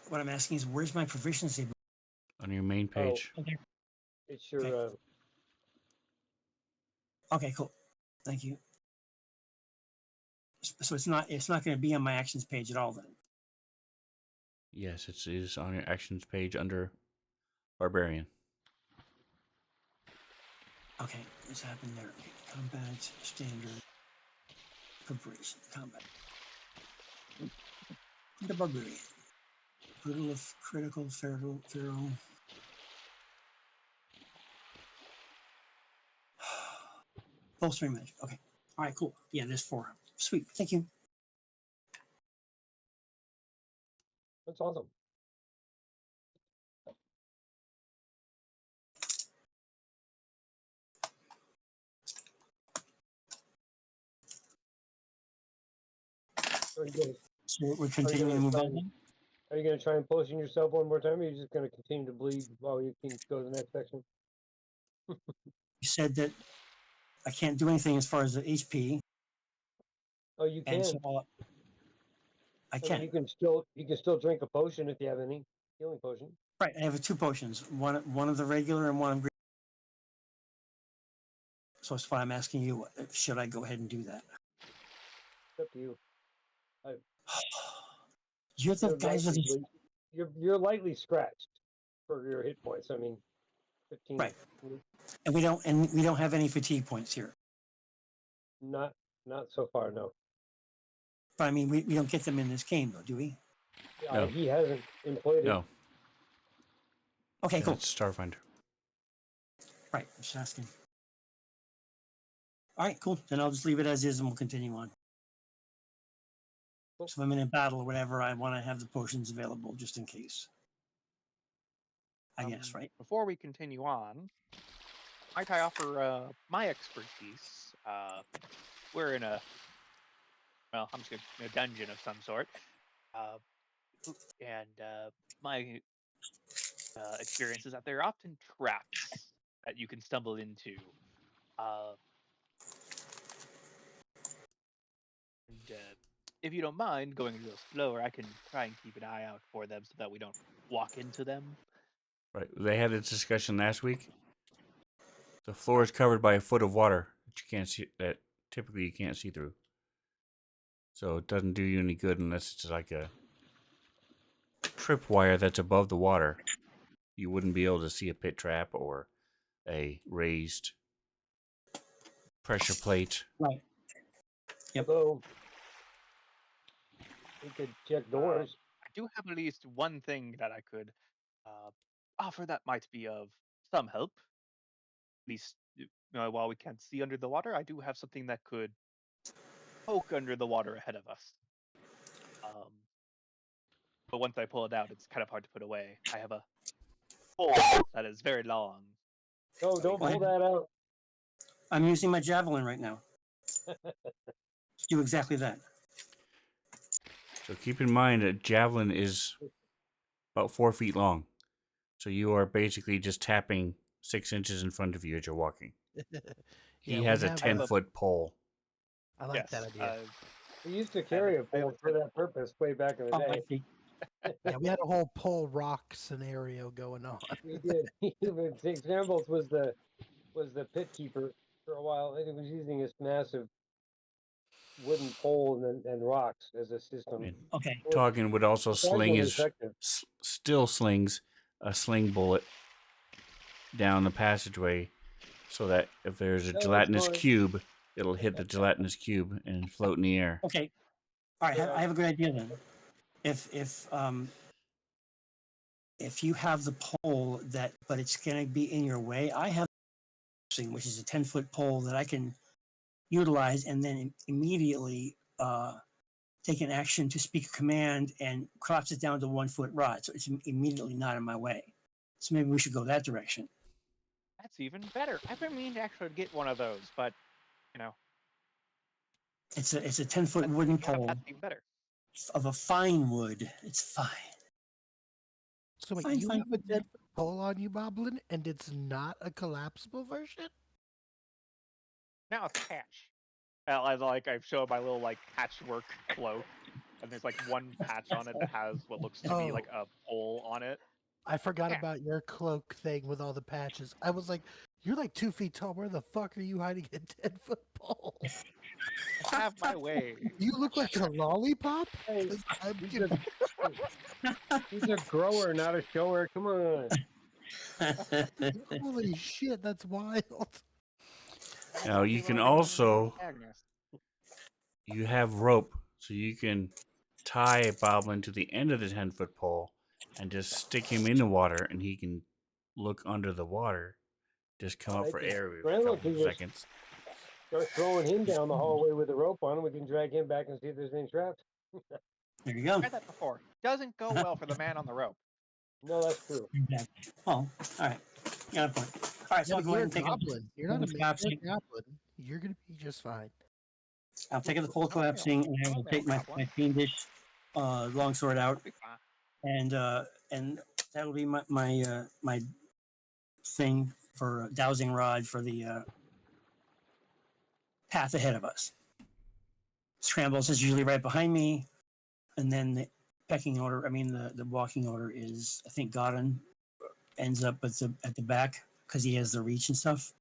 What I'm asking is, where's my proficiency? On your main page. Okay. It's your Okay. Okay. Cool. Thank you. So it's not going to be on my actions page at all then. Yes, it is on your actions page under Barbarian. Okay, what's happened there? Okay, combat, standard, preparation, combat. The barbarian. Brutal of critical, feral. Bolstering magic. Okay. All right, cool. Yeah, there's 4. Sweet. Thank you. That's awesome. So we're continuing to move on. Are you going to try and potion yourself one more time, or are you just going to continue to bleed while you can go to the next section? You said that I can't do anything as far as the HP, Oh, you and can. so I I mean, can't. you can still drink a potion if you have any healing potion. Right, I have 2 potions, one of the regular and one of green. So that's why I'm asking you, should I go ahead and do that? It's up to you. You're the You're guys with lightly, the you're lightly scratched for your hit points. I mean, 15. right, and we don't have any fatigue points here. Not so far, no. But I mean, we don't get them in this game, though, do we? No. He hasn't employed it. No. Okay, Yeah, cool. it's Starfinder. Right, I'm just asking. All right, cool. Then I'll just leave it as is, and we'll continue on. Cool. So if I'm in a battle or whatever, I want to have the potions available just in case. I guess, right? Before we continue on, might I offer my expertise? We're in a I'm just in a dungeon of some sort, and my experience is that there are often traps that you can stumble into. And if you don't mind going a little slower, I can try and keep an eye out for them so that we don't walk into them. Right. They had a discussion last week. The floor is covered by a foot of water that you can't see. That typically you can't see through. So it doesn't do you any good unless it's like a tripwire that's above the water. You wouldn't be able to see a pit trap or a raised pressure plate. Right. Yep. Although we could check doors. I do have at least one thing that I could offer that might be of some help. At least while we can't see under the water, I do have something that could poke under the water ahead of us. But once I pull it out, it's kind of hard to put away. I have a pole that is very long. Oh, don't pull that out. I'm using my javelin right now. Do exactly that. So keep in mind that javelin is about 4 feet long. So you are basically just tapping 6 inches in front of you as you're walking. Yeah, He we has a have 10-foot pole. I like that idea. We used to carry a I have pole for that purpose way back in the Oh, I day. see. Yeah, we had a whole pole rock scenario going on. We did. The examples was the pit keeper for a while, and he was using this massive wooden pole and rocks as a system. And Okay. Toggin would also sling his effective. still slings a sling bullet down the passageway, so that if there's a That was gelatinous fun. cube, it'll hit the gelatinous cube and float in the air. Okay. All right. Yeah. I have a good idea then. If you have the pole but it's going to be in your way, I have which is a 10-foot pole that I can utilize and then immediately take an action to speak a command and collapse it down to 1-foot rod, so it's immediately not in my way. So maybe we should go that direction. That's even better. I've been meaning to actually get one of those, but It's a 10-foot wooden pole that's even better. of a fine wood. It's fine. So wait, Fine, you fine. have a 10-foot pole on you, Boblin, and it's not a collapsible version? Now it's patch. I show my little patchwork cloak, and there's one patch on it that has what looks to be like a pole on it. I forgot Yeah. about your cloak thing with all the patches. I was like, you're like 2 feet tall. Where the fuck are you hiding a 10-foot pole? I have my way. You look like a lollipop? Hey, 'Cause I'm he's a grower, not a shower. Come on. holy shit, that's wild. Now you can also you have rope, so you can tie a boblin to the end of the 10-foot pole and just stick him in the water, and he can look under the water, just come up for air for a Grandma couple can of just seconds. start throwing him down the hallway with a rope on. We can drag him back and see if there's any traps. There you go. Tried that before. Doesn't go well for the man on the rope. No, that's true. Exactly. Well, all right. Got a point. All right, so Yeah, I'll but go you're ahead a and take goblin. You're not a pole man, collapsing. you're a goblin. You're gonna be just fine. I'll take the pole collapsing, and I will take my fiendish longsword out, Be fine. and that'll be my thing for dowsing rod for the path ahead of us. Scrambles is usually right behind me, and then the pecking order. I mean, the walking order is, I think, Godin ends up at the back because he has the reach and stuff.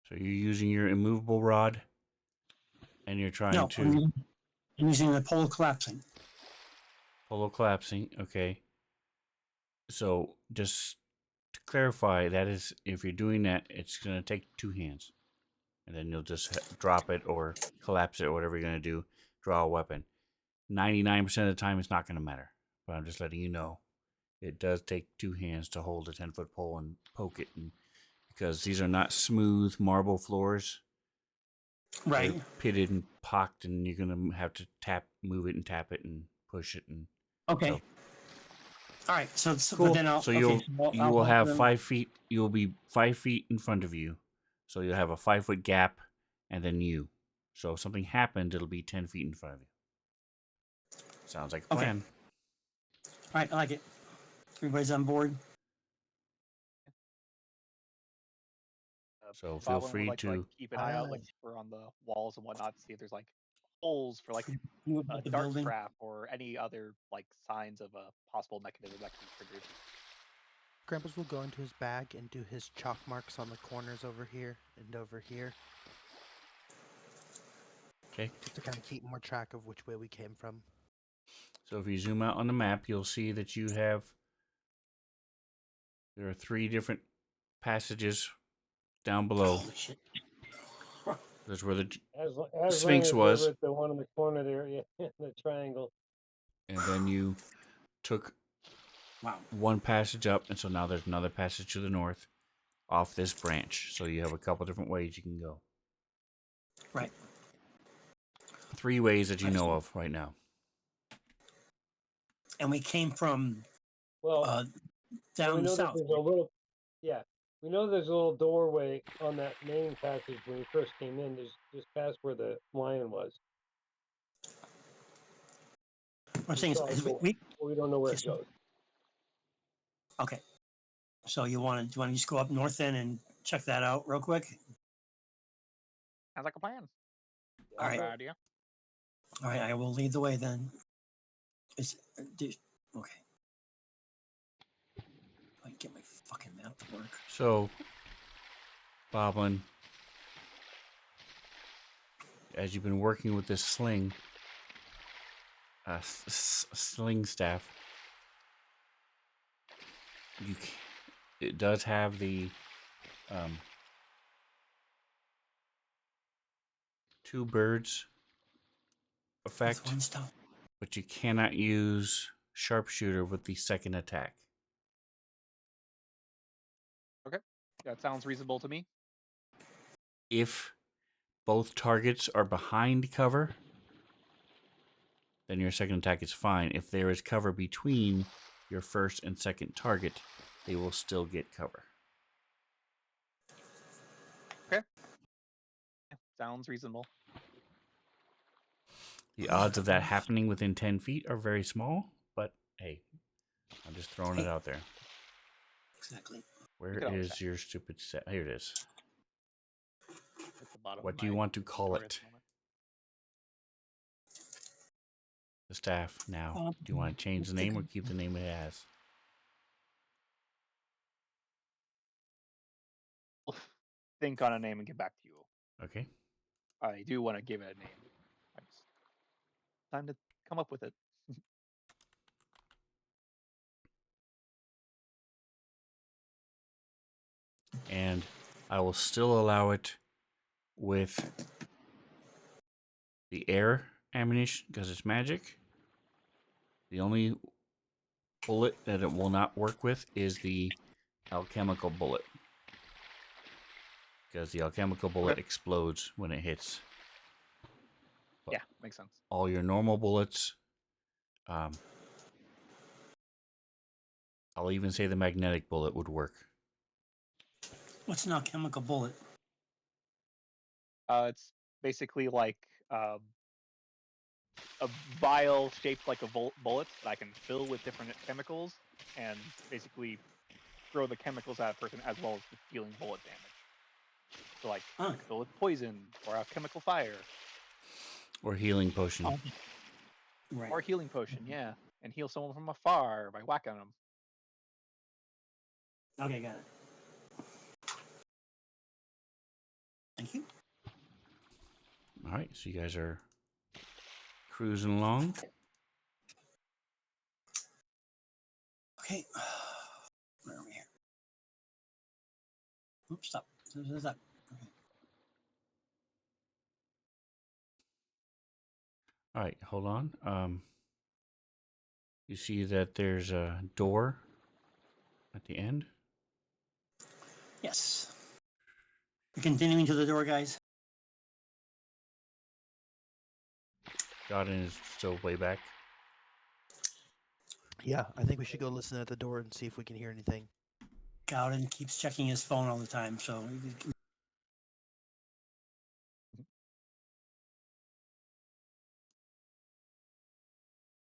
So you're using your immovable rod, and you're trying No, to I'm using the pole collapsing. polo collapsing. Okay. So just to clarify, that is, if you're doing that, it's going to take 2 hands. And then you'll just drop it or collapse it or whatever you're going to do. Draw a weapon. 99% of the time, it's not going to matter. But I'm just letting you know. It does take 2 hands to hold a 10-foot pole and poke it. And because these are not smooth marble floors. Right. They're pitted and pocked, and you're going to have to move it and tap it and push it. And Okay. so, All right. So cool. but then I'll, So okay, you will have 5 feet. You'll be 5 feet in front of you. So you'll have a 5-foot gap, and then you. So if something happened, it'll be 10 feet in front of you. Sounds like a Okay. plan. All right, I like it. Everybody's on board. So feel Boblin would free like to. keep an eye out, like Aye. for on the walls and whatnot, to see if there's like holes for like You would a hit the dart building. trap or any other like signs of a possible mechanism that can be triggered. Scrambles will go into his bag and do his chalk marks on the corners over here and over here, Okay. just to kind of keep more track of which way we came from. So if you zoom out on the map, you'll see that there are 3 different passages down below. Holy shit. There's where the As Sphinx long as was. we're at the one in the corner there, yeah, the triangle. And then you took Wow. one passage up, and so now there's another passage to the north off this branch. So you have a couple different ways you can go. Right. 3 ways that you know of right now. And we came from Well, uh, we down know that south. there's a little, yeah, we know there's a little doorway on that main passage when we first came in. There's just past where the lion was. What I'm We saying saw a is door. we We don't know where it yes, goes. okay. So do you want to just go up north then and check that out real quick? Sounds like a plan. All right. Good idea. All right, I will lead the way then. Okay. I can get my fucking map to work. So, Boblin, as you've been working with this sling staff, it does have the 2 birds effect, One stuff. but you cannot use sharpshooter with the second attack. Okay, that sounds reasonable to me. If both targets are behind cover, then your second attack is fine. If there is cover between your first and second target, they will still get cover. Okay, sounds reasonable. The odds of that happening within 10 feet are very small, but hey, I'm just throwing it out there. Exactly. Where could always is your stupid set? Here it is. At the bottom What of do you my want to call inventory at it? the moment. The staff now. Do you want to change the name or keep the name it has? Think on a name and get back to you. Okay. I do want to give it a name. Time to come up with it. And I will still allow it with the air ammunition because it's magic. The only bullet that it will not work with is the alchemical bullet, because the alchemical bullet explodes when it hits. But yeah, makes sense. all your normal bullets, I'll even say the magnetic bullet would work. What's an alchemical bullet? It's basically like a vial shaped like a bullet that I can fill with different chemicals and basically throw the chemicals at a person as well as dealing bullet damage. So like Oh, fill with poison or a chemical fire Or healing potion. oh, right. or a healing potion, yeah, and heal someone from afar by whacking them. Okay, got it. Thank you. All right, so you guys are cruising along. Okay. Where are we here? Oops, stop. Stop. Okay. All right, hold on. You see that there's a door at the end. Yes. We're continuing to the door, guys. Godin is still way back. Yeah, I think we should go listen at the door and see if we can hear anything. Gowden keeps checking his phone all the time, so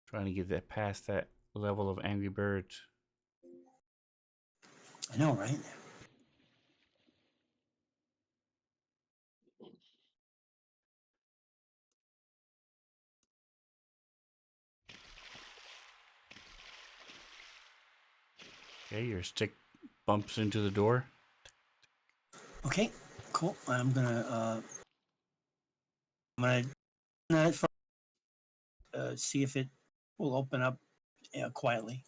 Trying to get that past that level of Angry Birds. I know, right? Okay, your stick bumps into the door. Okay, cool. I'm gonna for, see if it will open up quietly.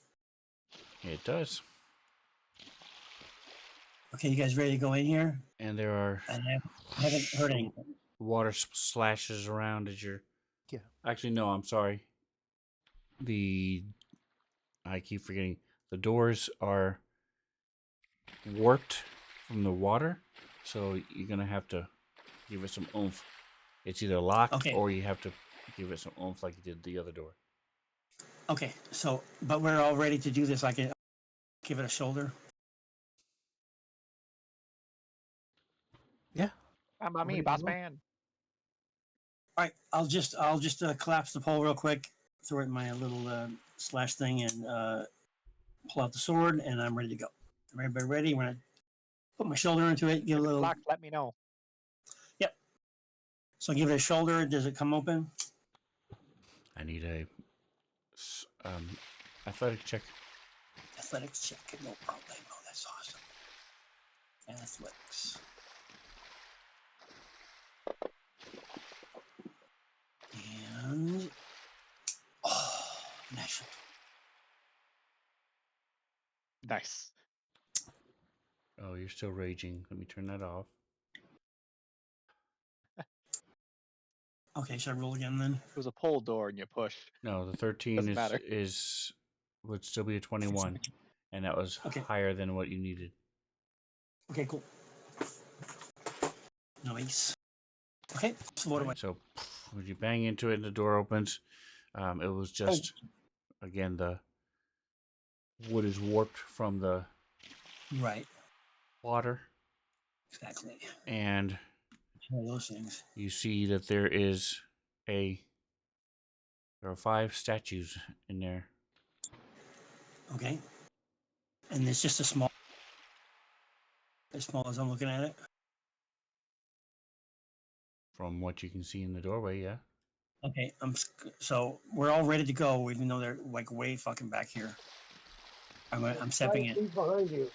It does. Okay, you guys ready to go in here? And there are And I haven't heard anything. water slashes around as you're. Yeah. Actually, no, I'm sorry. I keep forgetting. The doors are warped from the water, so you're gonna have to give it some oomph. It's either locked Okay. or you have to give it some oomph like you did the other door. Okay, so but we're all ready to do this. I can give it a shoulder. Yeah. How about me, Ready to boss go? man? All right, I'll just collapse the pole real quick, throw it in my little slash thing, and pull out the sword, and I'm ready to go. Everybody ready? When I put my shoulder into it, give a If it's little. locked, let me know. Yep. So give it a shoulder. Does it come open? I need a athletic check. Athletics check. No problem. Oh, that's awesome. Athletics. And national. Nice. Oh, you're still raging. Let me turn that off. Okay, should I roll again then? It was a pole door and you push. No, the 13 Doesn't matter. would still be a 21, and that was Okay. higher than what you needed. Okay, cool. Nice. Okay, so what do I? Right, so when you bang into it and the door opens, it was just again the wood is warped from the Right. water, Exactly. and One of those things. you see that there are 5 statues in there. Okay. And it's just as small as I'm looking at it. From what you can see in the doorway, yeah. Okay, so we're all ready to go, even though they're like way fucking back here. I'm stepping 5 in. feet behind you.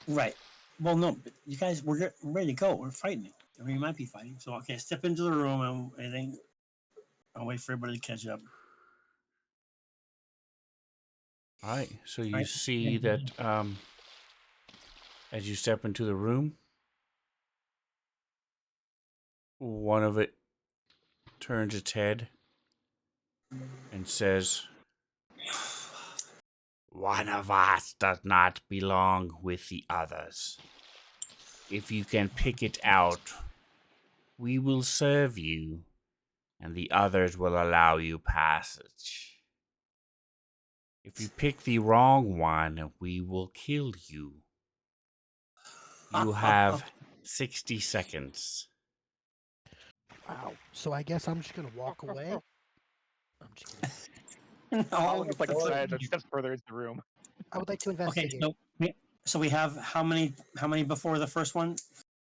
Right. Well, no, but you guys, we're ready to go. We're fighting. I mean, we might be fighting. So okay, step into the room, and I think I'll wait for everybody to catch up. All right, so you Right. see that as you step into the room, one of it turns its head and says, "One of us does not belong with the others. If you can pick it out, we will serve you, and the others will allow you passage. If you pick the wrong one, we will kill you. You have 60 seconds. Wow. So I guess I'm just gonna walk away. I'm just kidding. No. It's like inside and steps further into the room. I would like to Okay, investigate. so we have how many before the first one?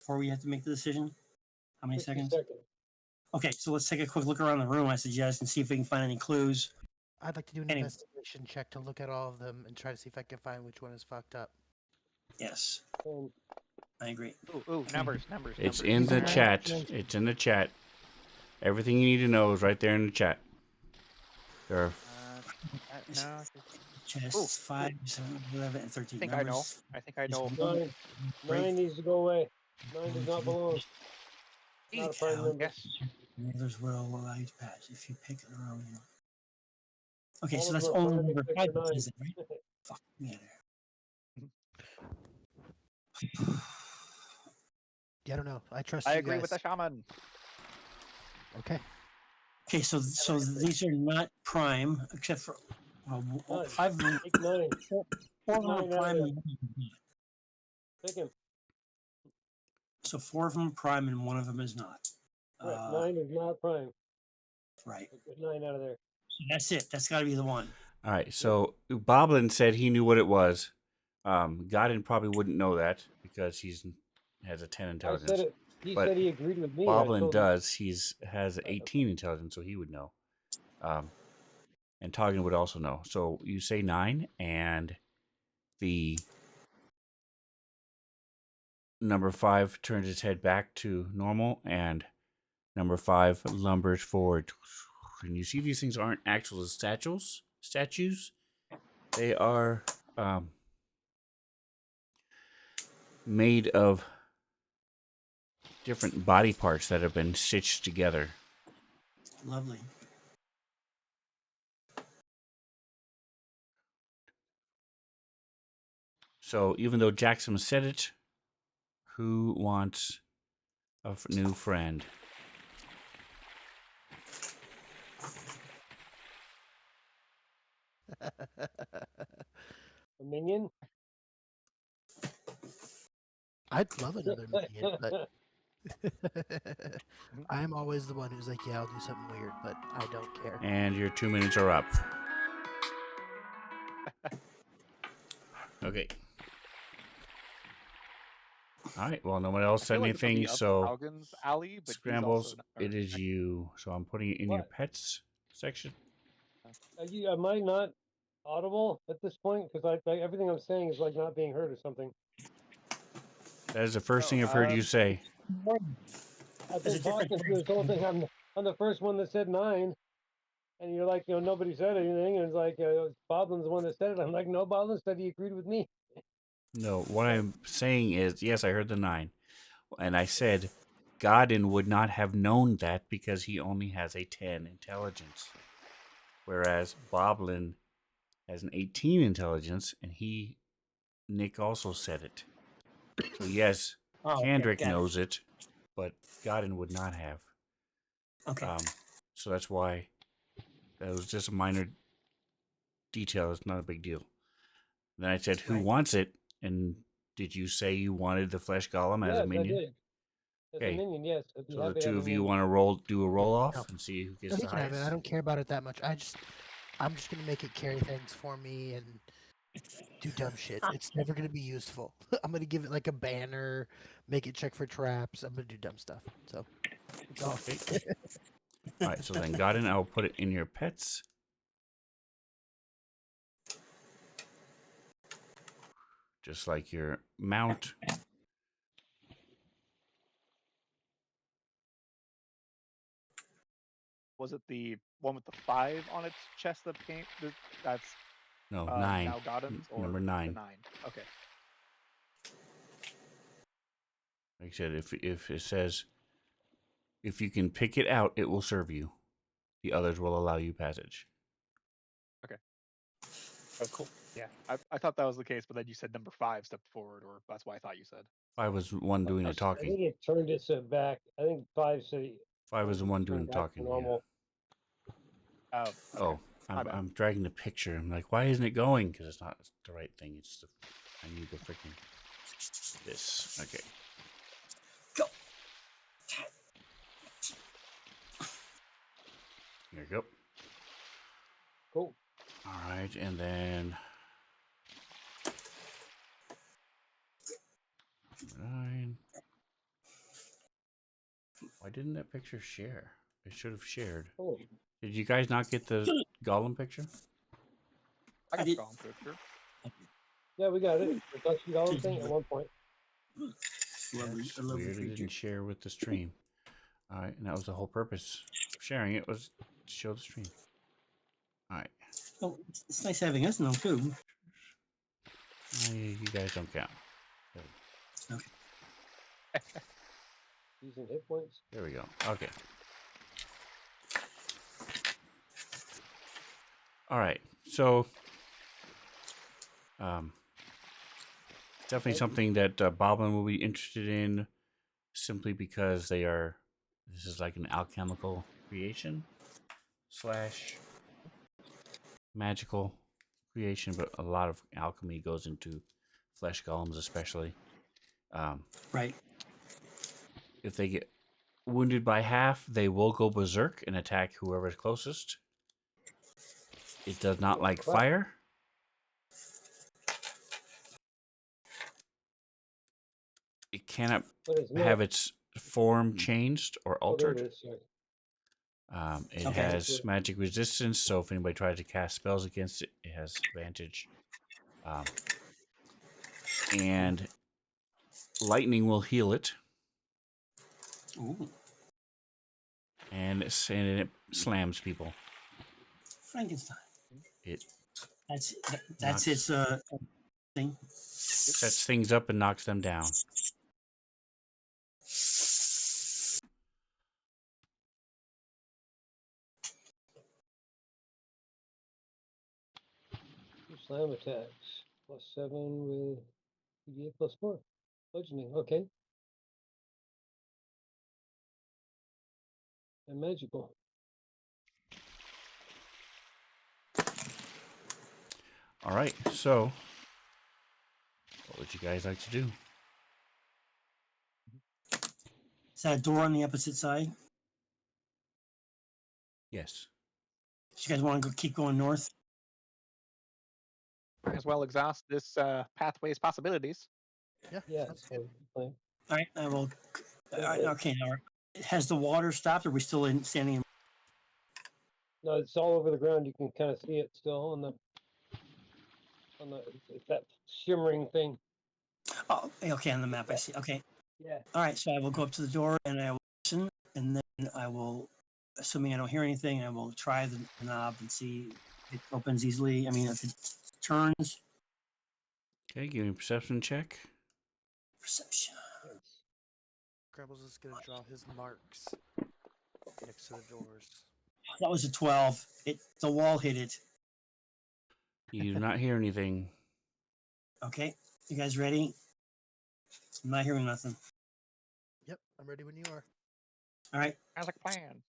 before we have to make the decision? How many 60 seconds? seconds. Okay, so let's take a quick look around the room, I suggest, and see if we can find any clues. I'd like to do an Any- investigation check to look at all of them and try to see if I can find which one is fucked up. Yes, Um, I agree. Ooh, numbers. It's numbers. in the Is it chat. imagination? It's in the chat. Everything you need to know is right there in the chat. There are No, Chests 5, 7, 11, and 13 I think numbers. I know. I Just know. one, 9. break, 9 needs to go away. 9 does not belong. Not a prime count. number. Yes. Others will allow you to pass if you pick it around here. Okay, All so of that's them are only prime number except 5 for that 9. says it, right? Fuck me there. Yeah, I don't know. I trust I you agree guys. with the shaman. Okay. Okay, so these are not prime, except for None. 5 of them. Take 9. 4 of them are 9 out of prime, there. and 1 of them is not. Take him. So 4 of them are prime, and 1 of them is not. Right. 9 is not prime. Right. Get 9 out of there. So that's it. That's got to be the one. all right. So Boblin said he knew what it was. Godin probably wouldn't know that because has a 10 I intelligence. said it. He But said he agreed with me. I Boblin told him. does. Has 18 intelligence, so he would know. And Toggin would also know. So you say 9, and the number 5 turns its head back to normal, and number 5 lumbers forward. And you see these things aren't actual statues. They are made of different body parts that have been stitched together. Lovely. So even though Jackson said it, who wants a new friend? A minion? I'd love another minion, but I'm always the one who's like, yeah, I'll do something weird, but I don't care. And your 2 minutes are up. Okay. All right. Well, no one else I said feel like this would anything, be up so Algin's alley, but Scrambles, he's also it is you. So I'm putting it in your What? pets section. Am I not audible at this point? Because everything I'm saying is like not being heard or something. That is the first Oh, thing I've heard you say. I've There's been a different talking through this whole thing. I'm the first one that said 9. And you're like, nobody said anything. And it's like, Boblin's the one that said it. I'm like, no, Boblin said he agreed with me. No, what I'm saying is, yes, I heard the 9. And I said Godin would not have known that because he only has a 10 intelligence. Whereas Boblin has an 18 intelligence, and Nick also said it. So yes, Oh, okay, Kendrick got it. knows it, but Godin would not have. Okay. So that's why that was just a minor detail. It's not a big deal. Then I said, "Who Right. wants it?" And did you say you wanted the flesh golem as Yes, a minion? I did. As Okay. a minion, yes. I'd be So the happy to have two a of you minion. want to do a roll off No. and see who No, gets he the can have it. I highest. don't care about it that much. I'm just gonna make it carry things for me and do dumb shit. It's never gonna be useful. I'm gonna give it like a banner, make it check for traps. I'm gonna do dumb stuff. So it's all. Okay. All right. So then, Godin, I'll put it in your pets. Just like your mount. Was it the one with the 5 on its chest that came? That's No, 9. now Godin's or Number the 9. 9? Okay. Like I said, if it says, if you can pick it out, it will serve you. The others will allow you passage. Oh, cool. Yeah, I thought that was the case, but then you said number 5 stepped forward, or that's why I thought you said. 5 was the one doing the I talking. think it turned its back. I think 5 said 5 was the one doing turned the back to talking. Yeah. normal. Oh, okay. Oh, My bad. I'm dragging the picture. I'm like, why isn't it going? Because it's not the right thing. It's I need the freaking this. Okay. Go. Here we go. Cool. All right, and then 9. Why didn't that picture share? It should have shared. Oh, Did you guys not get the golem picture? I got did- the golem picture. yeah, we got it. The Dusty Golem thing at one point. That's I love the weird. It creature. didn't share with the stream. All right, and that was the whole purpose of sharing it, was to show the stream. All right. Oh, it's nice having us know too. You guys don't count. Using hit points. There we go. Okay. All right. So, definitely something that Boblin will be interested in, simply because they are. This is like an alchemical creation / magical creation, but a lot of alchemy goes into flesh golems, especially. Right. If they get wounded by half, they will go berserk and attack whoever's closest. It does not like Crap. fire. It cannot But it's not. have its form changed or Oh, there it altered. is. Sorry. It Okay. has magic resistance, so if anybody tries to cast spells against it, it has advantage. And lightning will heal it, Ooh, and it slams people. Frankenstein. It That's Knocks- its thing. sets things up and knocks them down. Two slam attacks. +7 with PDA +4. Bludgeoning. Okay. And magical. All right, so what would you guys like to do? Is that a door on the opposite side? Yes. Do you guys want to keep going north? Might as well exhaust this pathway's possibilities. Yeah. Yeah. sounds So, good. fine. All right, I will. Yeah, but- Okay, now has the water stopped? Or are we still standing in? No, it's all over the ground. You can kind of see it still on the. It's that shimmering thing. Oh, okay, on the map I see. Okay, Yeah. all right. So I will go up to the door and I will listen, and then I will, assuming I don't hear anything, I will try the knob and see if it opens easily. I mean, if it turns. Okay, give me a perception check. Perception. Grubbles is gonna draw his marks next to the doors. That was a 12. The wall hit it. You do not hear anything. Okay, you guys ready? I'm not hearing nothing. Yep, I'm ready when you are. All right, Sounds like a plan.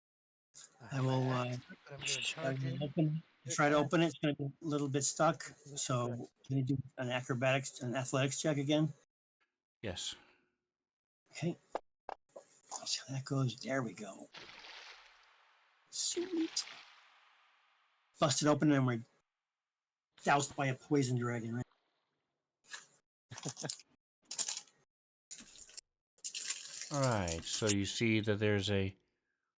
I I have my will, axe, but I'm gonna I charge will in. open. Good Try to axe. open it. It's going to be a little bit stuck. Let's So progress. can you do an athletics check again? Yes. Okay. Let's see how that goes. There we go. Sweet. Busted open and we're doused by a poison dragon, right? All right, so you see that there's a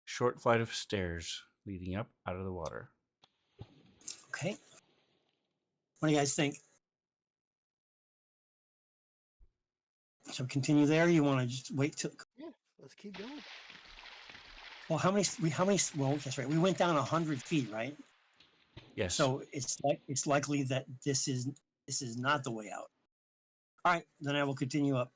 short flight of stairs leading up out of the water. Okay. What do you guys think? So continue there. You want to just wait till? Yeah, let's keep going. Well, how many? Well, that's right. We went down 100 feet, right? Yes. So it's likely that this is not the way out. All right, then I will continue up.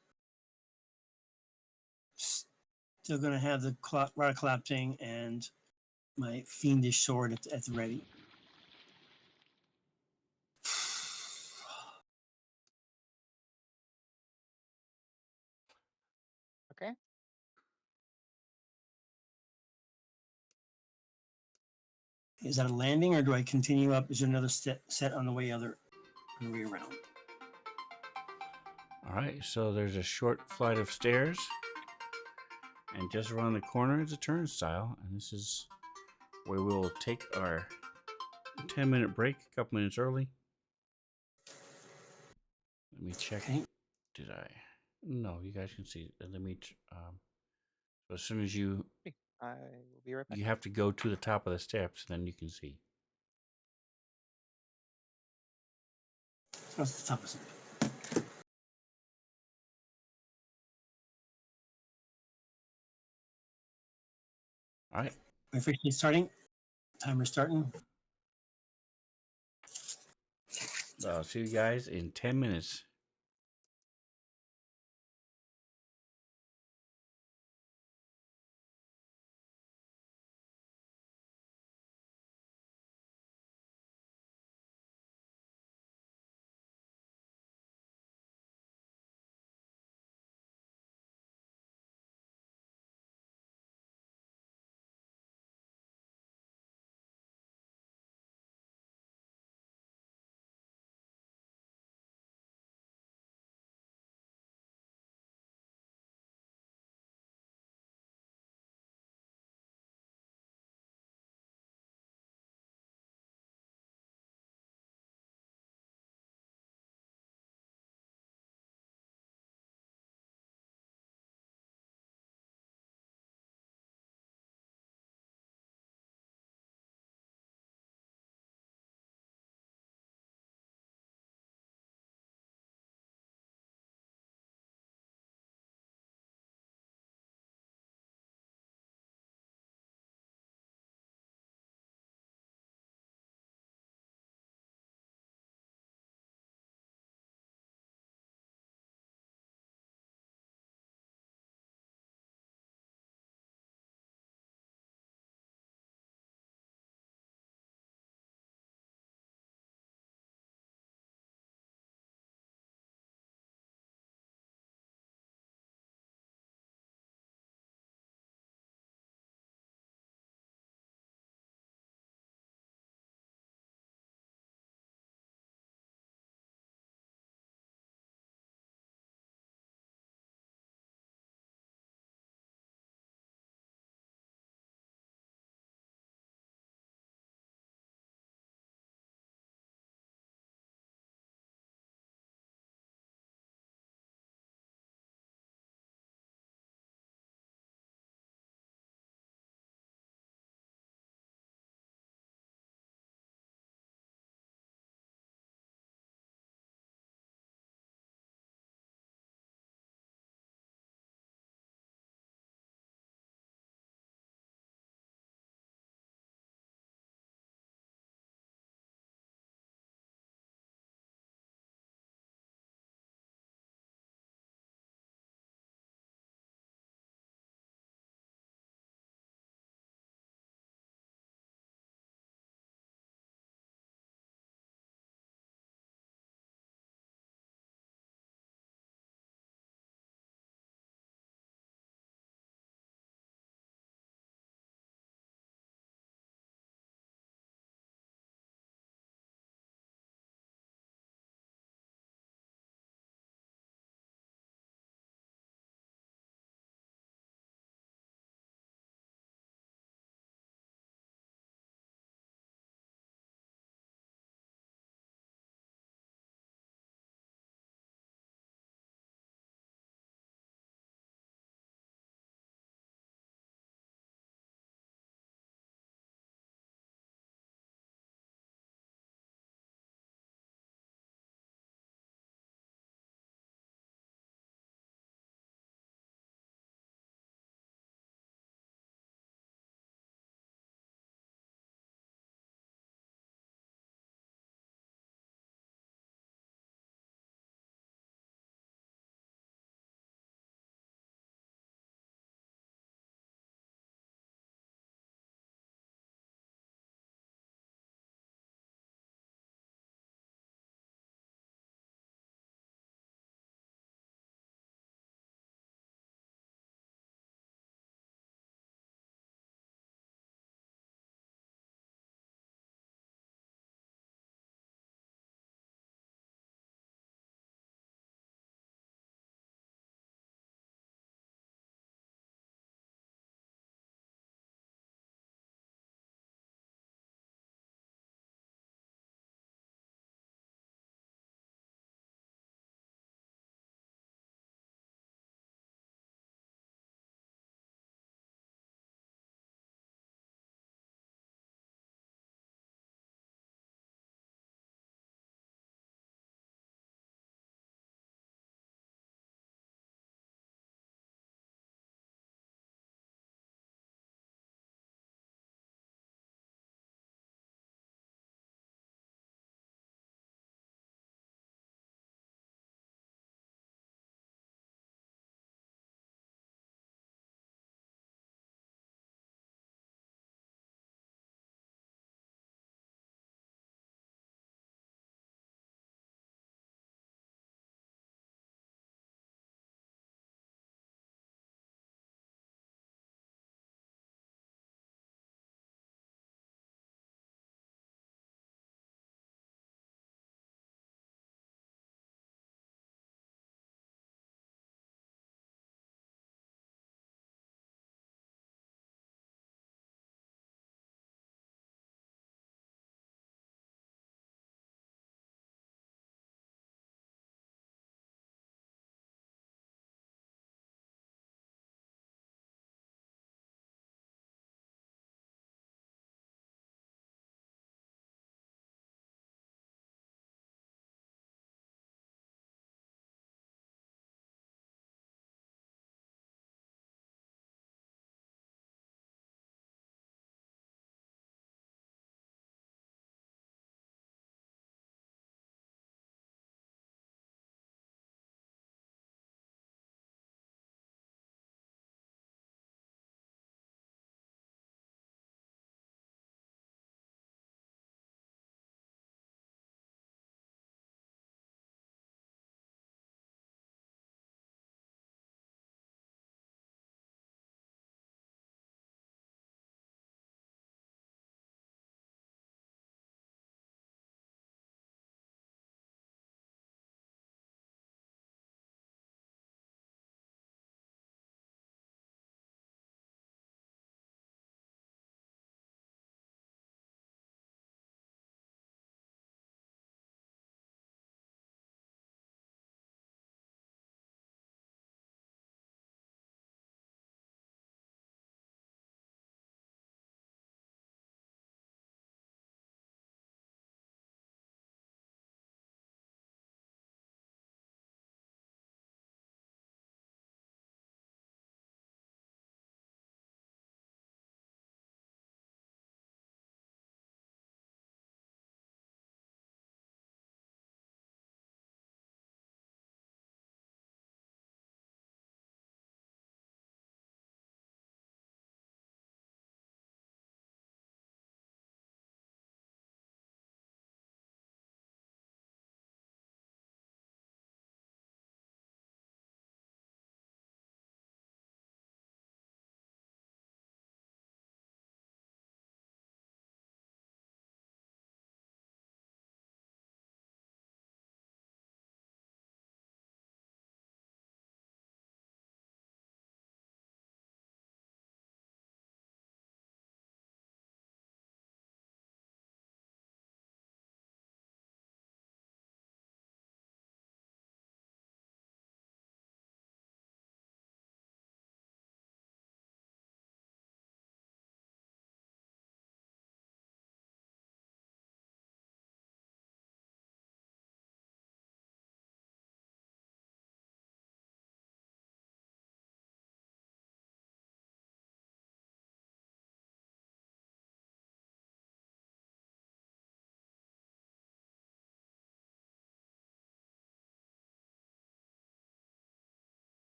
Still going to have the rod collapsing and my fiendish sword at the ready. Okay. Is that a landing, or do I continue up? Is there another set on the way around? All right, so there's a short flight of stairs, and just around the corner is a turnstile, and this is where we'll take our 10-minute break, a couple minutes early. Let me check. Okay. Did I? No, you guys can see. Let me So as soon as you I will be right back. have to go to the top of the steps, then you can see. What's the top of it? All right. We're officially starting. Timer starting. I'll see you guys in 10 minutes.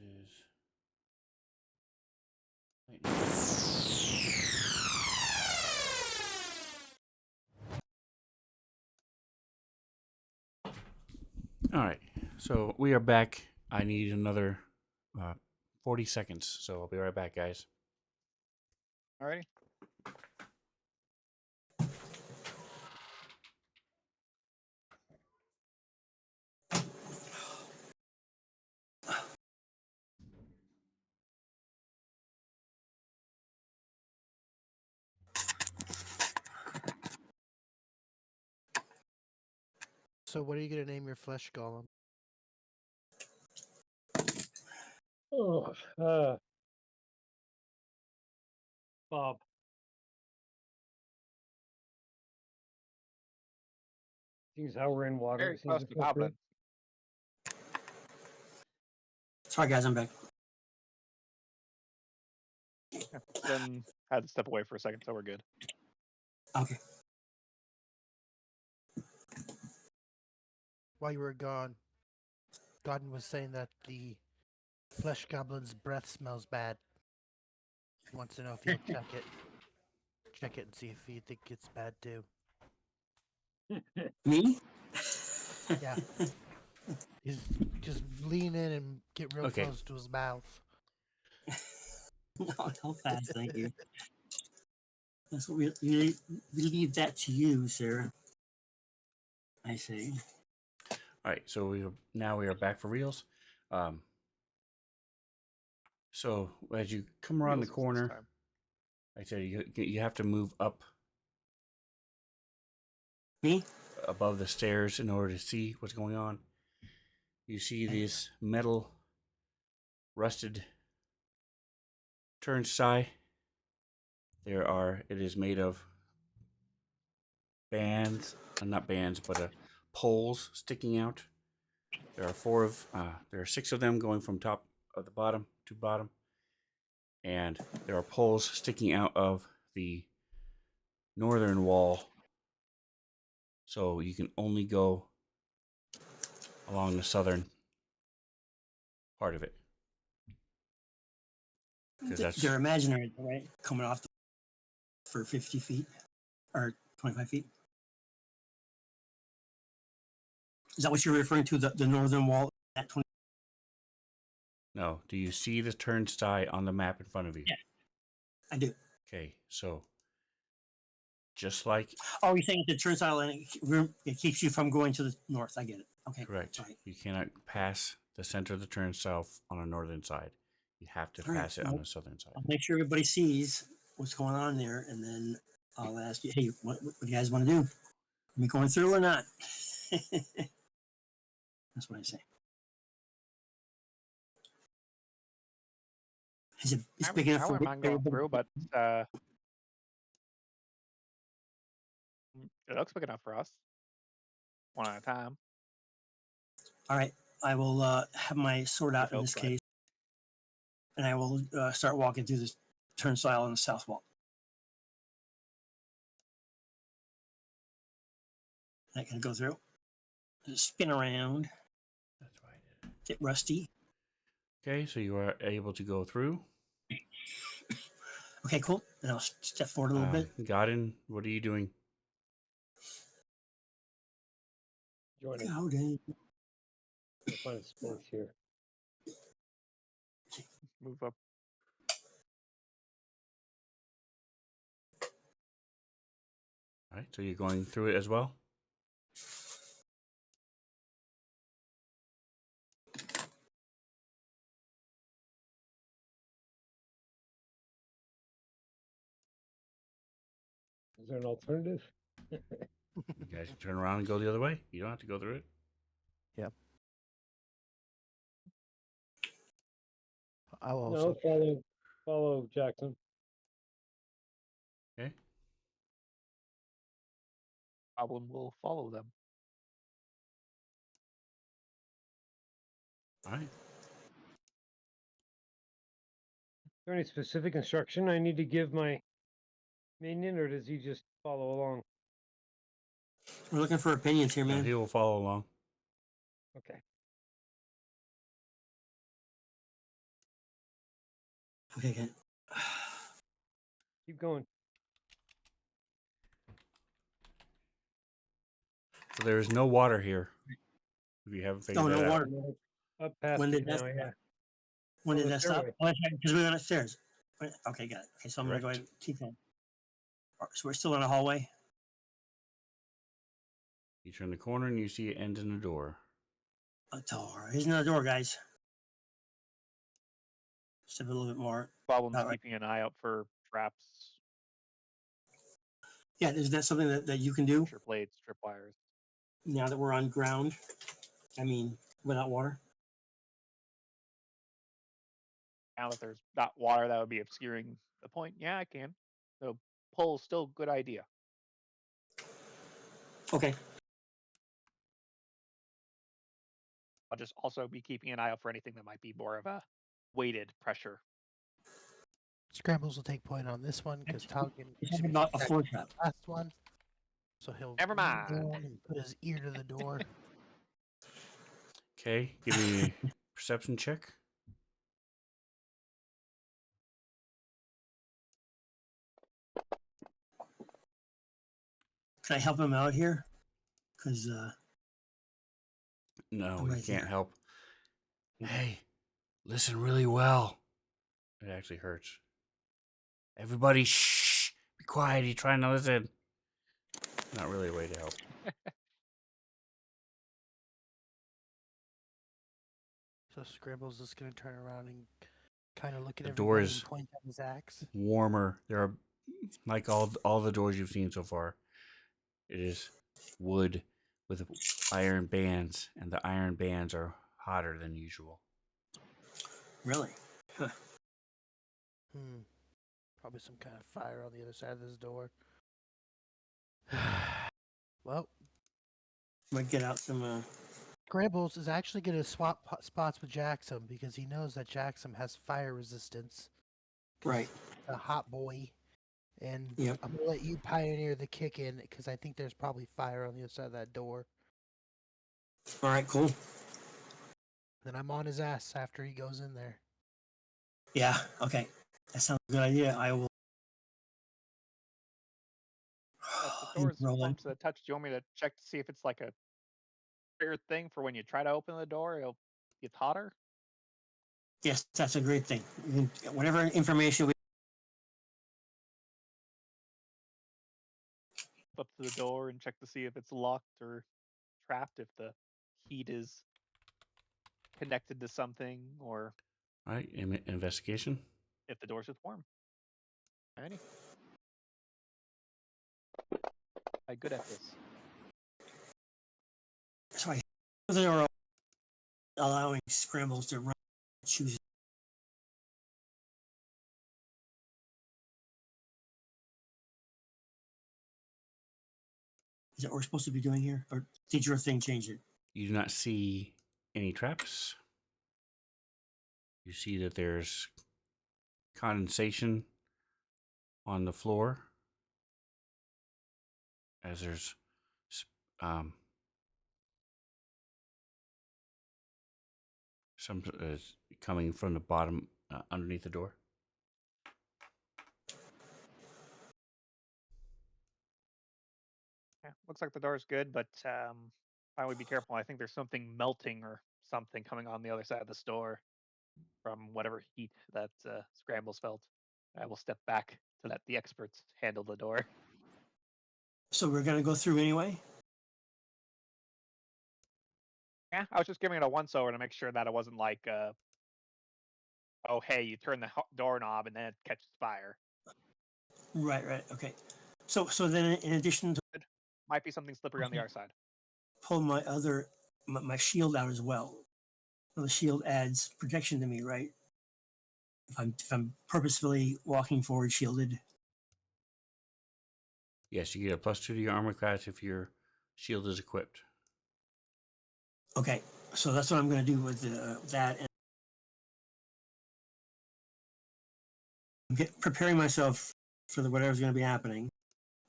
is lightning. All right, so we are back. I need another 40 seconds, so I'll be right back, guys. Alrighty. So, what are you gonna name your flesh golem? Oh, Bob. Seems how we're in water. Very Seems close to to fit Goblin. Sorry, guys, I'm back. Then had to step away for a second, so we're good. Okay. While you were gone, Godden was saying that the flesh goblin's breath smells bad. He wants to know if you'll check it. Check it and see if you think it's bad too. Me? Yeah. He's just lean in and get real Okay. close to his mouth. No, fast, thank you. That's what we leave that to you, sir. I see. All right, so we are back for reals. So as you come around the Reels this corner, time. like I said, you have to move up Me? above the stairs in order to see what's going on. You see this metal rusted turnstile. It is made of not bands, but poles sticking out. There are 6 of them going from top of the bottom to bottom, and there are poles sticking out of the northern wall, so you can only go along the southern part of it. They're imaginary, right? Coming off for 50 feet or 25 feet. Is that what you're referring to? The northern wall at 20? No, do you see the turnstile on the map in front of you? Yeah, I do. Okay, so just like Oh, you're saying the turnstile and it keeps you from going to the north. I get it. Okay. correct, Sorry. you cannot pass the center of the turnstile on the northern side. You have to All right, pass it on the southern side. I'll make sure everybody sees what's going on there, and then I'll ask you, hey, what do you guys want to do? Are we going through or not? That's what I say. It's big enough I for wouldn't mind going through, but it looks big enough for us. One at a time. All right, I will have my sword out in this case, and I will start walking through this turnstile on the south wall. I can go through, just spin around, That's why I did it. get rusty. Okay, so you are able to go through. Okay, cool. And I'll step forward a little bit. Godin, what are you doing? Joining. Godin. I'll find a space here. Move up. All right, so you're going through it as well? Is there an alternative? You guys can turn around and go the other way. You don't have to go through it. Yep. I'll No, also. follow Jackson. Okay. Goblin will follow them. All right. Is there any specific instruction I need to give my minion, or does he just follow along? We're looking for opinions here, No, man. he will follow along. Okay. Okay, good. Keep going. So there is no water here. If you haven't figured Oh, that no out. water. Up past When it did that now, stop? yeah. When On did the that stop? stairway. Oh, because we went upstairs. Okay, got it. Okay, so I'm gonna go Correct. ahead and keep that. So we're still in a hallway. You turn the corner and you see it ends in a door. A door. Here's another door, guys. Step a little bit more. Problems All right. keeping an eye out for traps, Yeah, is that something that you can do pressure plates, tripwires. now that we're on ground? I mean, without water. Now that there's not water that would be obscuring the point, yeah, I can. So pull's still a good idea. Okay. I'll just also be keeping an eye out for anything that might be more of a weighted pressure. Scrambles will take point on this one because Talgan You're talking about a floor trap. last one. So he'll Never lean mind. down and put his ear to the door. Okay, give me a perception check. Can I help him out here? Because No, I'm you right can't there. help. Hey, listen really well. It actually hurts. Everybody, shh! Be quiet. He's trying to listen. Not really a way to help. So Scrambles is going to turn around and kind of look at The door everybody is and point at his axe. warmer. There are like all the doors you've seen so far. It is wood with iron bands, and the iron bands are hotter than usual. Really? Huh. Probably some kind of fire on the other side of this door. Well, Might get out some. Scrambles is actually going to swap spots with Jackson because he knows that Jackson has fire resistance. 'Cause Right. he's a hot boy. And Yep. I'm going to let you pioneer the kick in because I think there's probably fire on the other side of that door. All right. Cool. Then I'm on his ass after he goes in there. Yeah. Okay. That sounds like a good idea. I will. If the Keep door's rolling. warm to the touch, do you want me to check to see if it's like a trigger thing for when you try to open the door, it'll get hotter? Yes, that's a great thing. Whatever information we. Up to the door and check to see if it's locked or trapped, if the heat is connected to something, or All right, investigation. if the door's just warm. Alrighty. I'm good at this. Sorry. They are allowing scrambles to run. Choose. Is that what we're supposed to be doing here, or did your thing change it? You do not see any traps. You see that there's condensation on the floor as there's some coming from the bottom underneath the door. Yeah, looks like the door's good, but I would be careful. I think there's something melting or something coming on the other side of this door from whatever heat that Scrambles felt. I will step back to let the experts handle the door. So we're gonna go through anyway. Yeah, I was just giving it a once over to make sure that it wasn't like, oh hey, you turn the doorknob and then it catches fire. Right. Right. Okay. So then, in addition to Might be something slippery on the other side. pull my shield out as well. So the shield adds protection to me, right? If I'm purposefully walking forward shielded. Yes, you get a +2 to your armor class if your shield is equipped. Okay, so that's what I'm going to do with that. And I'm preparing myself for whatever's going to be happening,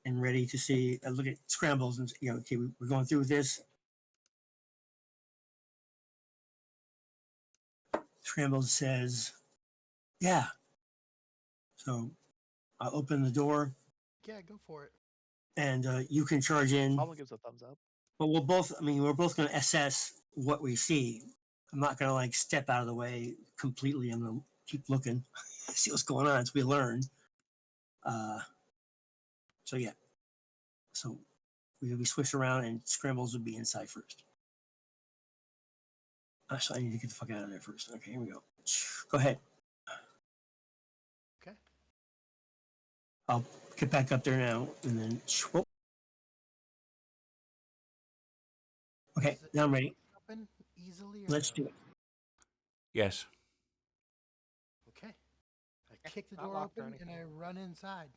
and ready to see. Look at scrambles and okay, we're going through with this. Scrambles says, "Yeah, So I'll open the door, Yeah, go for it. and you can charge in. Goblin gives a thumbs up. But we're both going to assess what we see. I'm not going to like step out of the way completely. I'm going to keep looking, see what's going on as we learn. So yeah. So we switch around, and Scrambles would be inside first. So I need to get the fuck out of there first. Okay, here we go. Go ahead. Okay. I'll get back up there now, and then. Whoop. Okay, Does it now I'm ready. open easily or Let's no? do it. Yes. Okay. I kick the not door locked or open and I run inside.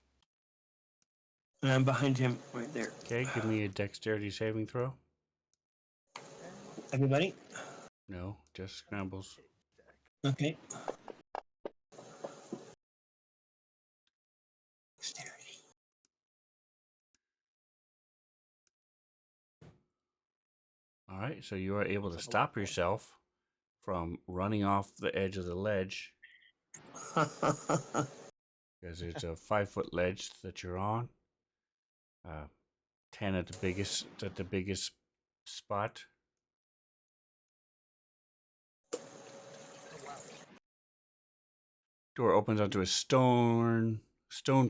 And I'm behind him right there. Okay, give me a dexterity saving throw. Okay. Everybody? No, just Scrambles. Okay. Dexterity. All right, so you are able to Looks like a stop lot more. yourself from running off the edge of the ledge because it's a 5-foot ledge that you're on. 10 at the biggest spot. Oh wow. Door opens onto a stone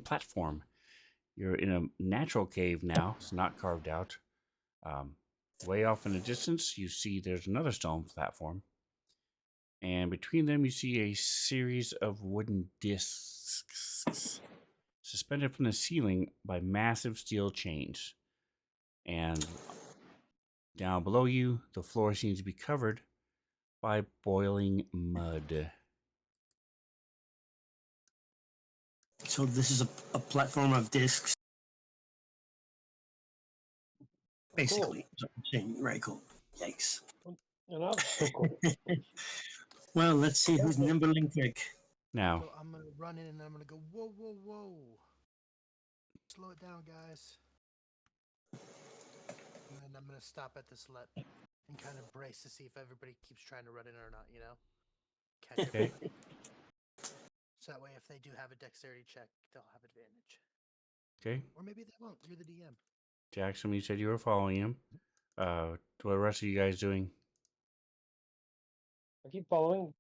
platform. You're in a natural cave now. It's not carved out. Way off in the distance, you see there's another stone platform. And between them, you see a series of wooden discs suspended from the ceiling by massive steel chains. And down below you, the floor seems to be covered by boiling mud. So this is a platform of discs, basically. Cool. Right, cool. Yikes. An obstacle. Well, let's see who's nimble and quick. Now, So I'm gonna run in and I'm gonna go, whoa, whoa, whoa. Slow it down, guys. And then I'm gonna stop at this let and kind of brace to see if everybody keeps trying to run in or not, you know? Catch okay, everybody. So that way if they do have a dexterity check, they'll have advantage. okay. Or maybe they won't. You're the DM. Jackson, you said you were following him. What are the rest of you guys doing? I keep following,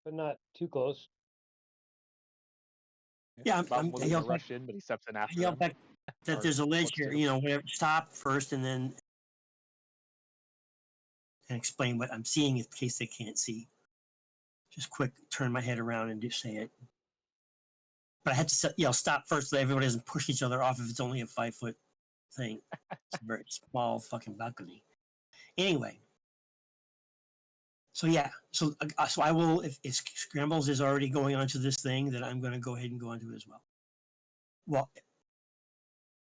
but not too close. Yeah, Goblin I wasn't yell gonna back, rush in, but he steps in I after yell them. back that Or there's a ledge looks here. to. You know, whatever. Stop first, and then and explain what I'm seeing in case they can't see. Just quick, turn my head around and just say it. But I had to yell stop first so everybody doesn't push each other off if it's only a 5-foot thing. It's a very small fucking balcony. Anyway. So yeah, so I will, if Scrambles is already going onto this thing, then I'm going to go ahead and go onto it as well. Well,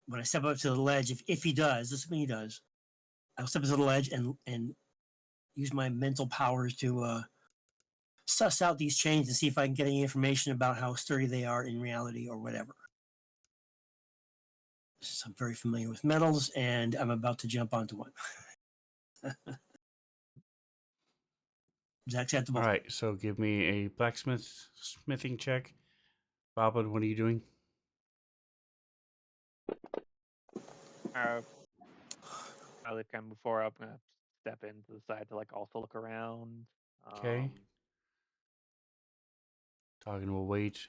when I step up to the ledge, if he does, this is when he does, I'll step up to the ledge and use my mental powers to suss out these chains and see if I can get any information about how sturdy they are in reality or whatever. So I'm very familiar with metals, and I'm about to jump onto one. Is that acceptable? All right, so give me a smithing check. Bobbin, what are you doing? I kind of move forward. I'm gonna step into the side to like also look around. Okay. Talking will wait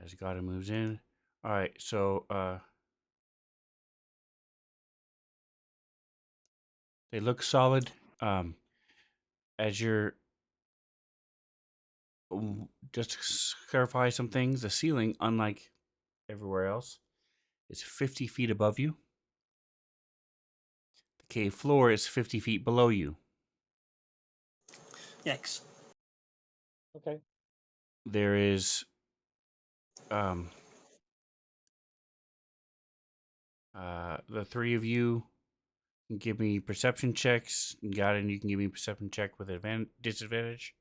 as Gotta moves in. All right, so they look solid. As you're just to clarify some things, the ceiling, unlike everywhere else, is 50 feet above you. The cave floor is 50 feet below you. Yikes. Okay. There is the three of you can give me perception checks. Got it, and you can give me a perception check with disadvantage.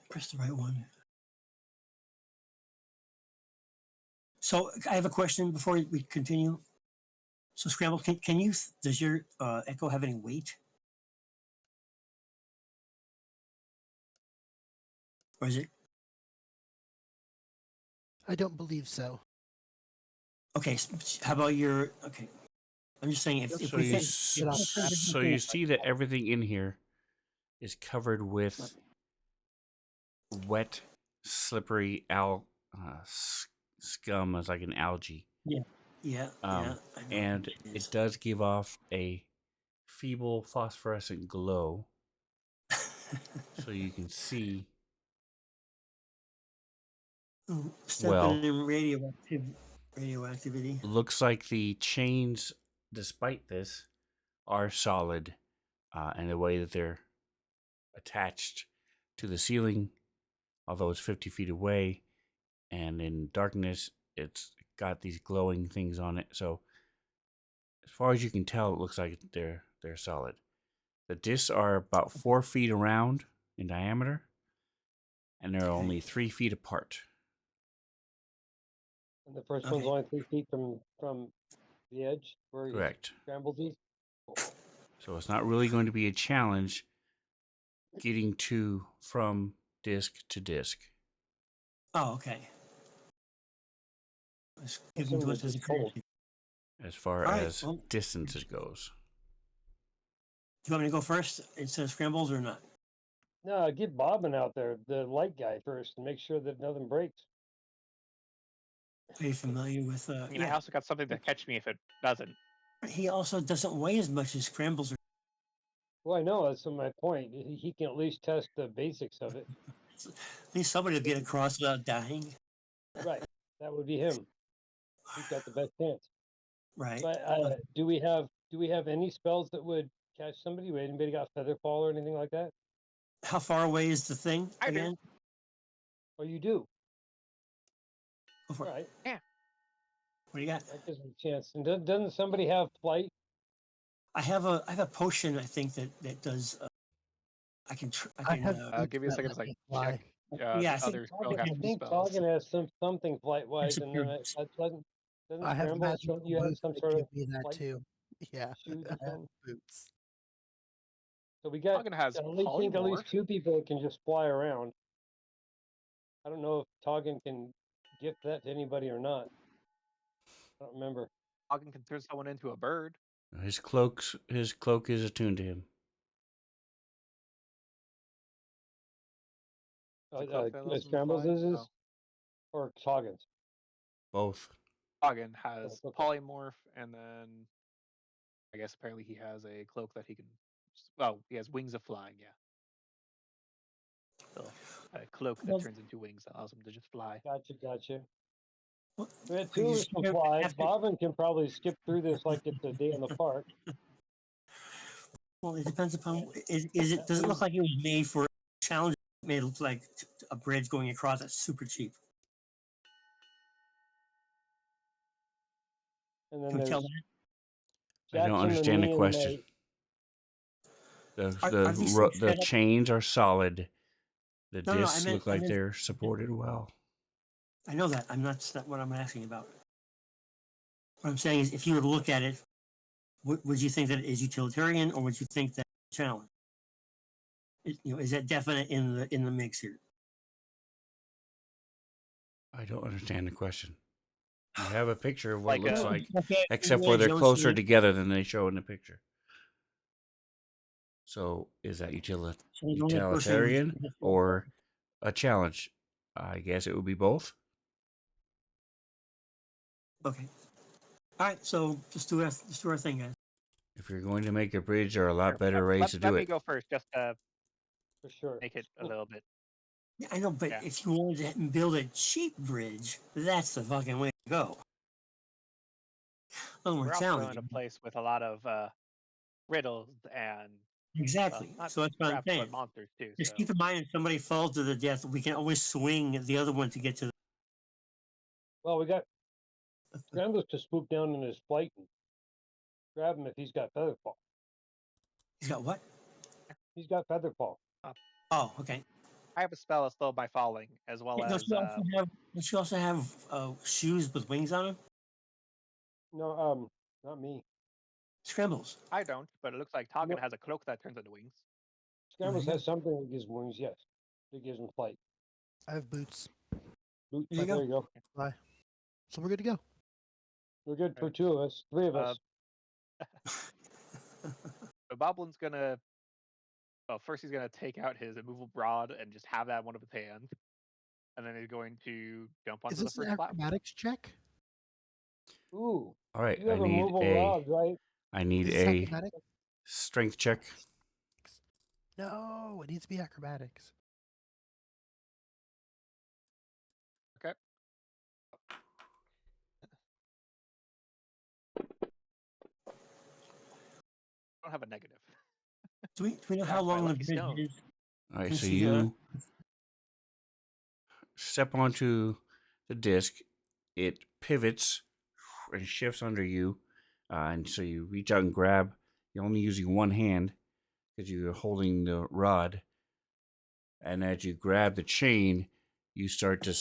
Press the right one. So I have a question before we continue. So Scramble, can you? Does your echo have any weight, or is it I don't believe so. okay? How about your? Okay, I'm just saying if So we you think Get off. so you see that everything in here is covered with wet, slippery scum, as like an algae. yeah, yeah, yeah, I know And what it does give off a feeble phosphorescent glow, so you can see Stepping well. in radioactivity. Looks like the chains, despite this, are solid, and the way that they're attached to the ceiling, although it's 50 feet away, and in darkness, it's got these glowing things on it. So, as far as you can tell, it looks like they're solid. The discs are about 4 feet around in diameter, and they're only 3 feet apart. And the first Okay. one's only 3 feet from the edge where you Correct. scrambled these. So it's not really going to be a challenge getting from disc to disc. Oh, okay. Give Some them of to it us as a just cold. courtesy. As far All right, as well, distance it goes. do you want me to go first instead of Scrambles or not? No, get Bobbin out there, the light guy, first, and make sure that nothing breaks. Are you familiar with? I mean, I Yeah. also got something to catch me if it doesn't. He also doesn't weigh as much as Scrambles. Well, I know that's my point. He can at least test the basics of it. At least somebody will get across without dying. Right, that would be him. He's got the best chance. Right. But do we have any spells that would catch somebody? Anybody got feather fall or anything like that? How far away is the thing I do. again? Oh, you do. Go for All it. right, What do you got? that gives me a chance. And doesn't somebody have flight? I have a potion. I think that does. I can. I have boots Give me a that second let to like me fly. check Yeah, I the think other I spellcasting think spells. Toggin has something flight wise, and then disappearance. doesn't I have Scramble magical you have boots some that sort give of me that flight too. Yeah, shoes I or have something? boots. So we got Toggin has I think at least polymorph. 2 people that can just fly around. I don't know if Toggin can gift that to anybody or not. I don't remember. Toggin can turn someone into a bird. His cloak is attuned to him. It's a cloak that lets him Scrambles fly. is or Toggin's. Both. Toggin has Okay. polymorph, and then I guess apparently he has a cloak that he can. Well, he has wings of flying. Yeah. So a cloak that Well, turns into wings that allows him to just fly. Gotcha. well, We had we two of us just can fly. have to- Bobbin can probably skip through this like it's a day in the park. Well, it depends upon. Is it? Does it look like it was made for a challenge? It made it look like a bridge going across. That's super cheap. And then Can we tell there's that? I don't Jackson and understand the me and question. Are these things The set up? chains are solid. The No, discs look I like meant. they're supported well. I know that. I'm not. That's not what I'm asking about. What I'm saying is, if you were to look at it, would you think that it is utilitarian, or would you think that challenge? Is that definite in the mix here? I don't understand the question. You have a picture of what Like it looks a- like, Okay, except for Indiana they're Jones closer scene. together than they show in the picture. So is that So the only person utilitarian or a challenge? I guess it would be both. okay. All right, so just do our thing, guys. If you're going to make a bridge, there are a lot Sure, better ways to let do me it. go first, just to for sure. make it a little bit. Yeah, I know, but Yeah. if you wanted to build a cheap bridge, that's the fucking way to go. A little more We're also in a challenging. place with a lot of riddles and Exactly. not So that's what I'm traps, saying. but monsters too. Just So keep in mind, if somebody falls to the death, we can always swing the other one to get to the. Well, we got Scrambles to swoop down in his flight and grab him if he's got feather fall. He's got what? He's got feather fall. Oh, okay. I have a spell that slowed my falling, as well Don't as you also have shoes with wings on them? No, Not me. Scrambles. I don't, but it looks like Toggin No. has a cloak that turns into wings. Scrambles you has go. something that gives wings, yes. That gives him flight. I have boots. Boots, There you there go. you go. Bye. So we're good to go. We're good for Right. 2 of us, 3 of Uh, us. So Boblin's gonna. Well, first he's gonna take out his immovable rod and just have that in one of his hands, and then he's going to jump Is onto the this an first platform. acrobatics check? Ooh, All right, you have a mobile rod, right? I need Is this a acrobatics? strength check. No, it needs to be acrobatics. Okay. I don't have a negative. Do we know how That's my long the lucky bridge stone. is? All right, Can so see, you step onto the disc, it pivots and shifts under you, and so you reach out and grab. You're only using one hand because you're holding the rod, and as you grab the chain, you start to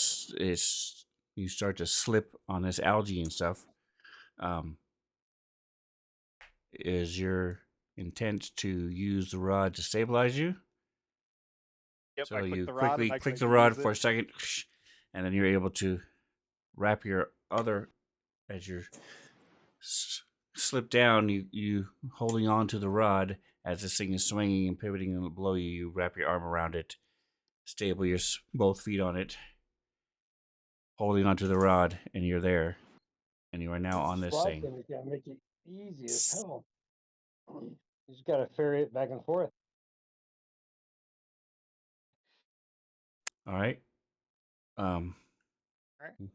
you start to slip on this algae and stuff. Is your intent to use the rod to stabilize you? Yep, So I click you the rod and quickly I click can the rod use for it. a second, and then you're able to wrap your other as you're slip down. You holding on to the rod as this thing is swinging and pivoting below you. You wrap your arm around it, stable your both feet on it, holding onto the rod, and you're there. And you are now on this Rod thing. thing is gonna make it easy as hell. You just gotta ferry it back and forth. All right. Um. All right.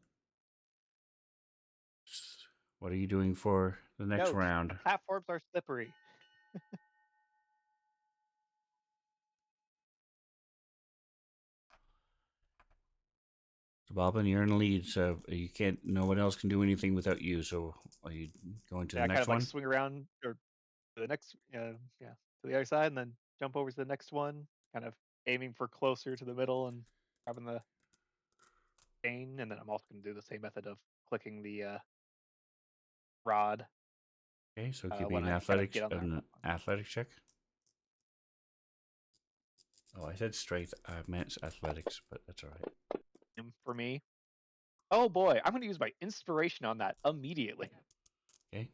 What are you doing for the next Note: round? the platforms are slippery. So Boblin, you're in the lead, so you can't. No one else can do anything without you. So are you going to Yeah, the I kind next of like one? swing around or to the next, yeah, to the other side, and then jump over to the next one, kind of aiming for closer to the middle and grabbing the chain. And then I'm also going to do the same method of clicking the rod Okay, so give me when an I kind of get on that platform. athletic check. Oh, I said strength. I meant athletics, but that's all right. For me, oh boy, I'm going to use my inspiration on that immediately. Okay.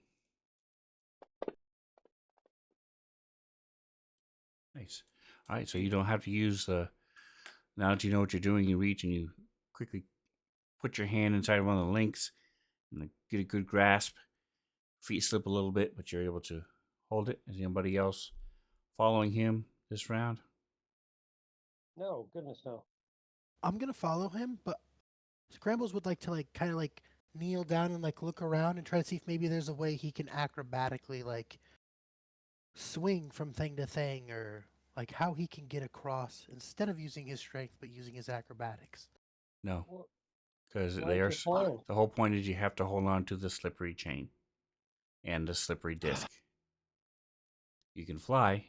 Nice. All right, so you don't have to use the. Now that you know what you're doing, you reach and you quickly put your hand inside one of the links and get a good grasp. Feet slip a little bit, but you're able to hold it. Is anybody else following him this round? No, goodness no. I'm gonna follow him, but Scrambles would like to kind of kneel down and look around and try to see if maybe there's a way he can acrobatically swing from thing to thing, or how he can get across instead of using his strength but using his acrobatics. No, Well, because why they aren't are. you flying? The whole point is you have to hold on to the slippery chain and the slippery disc. You can fly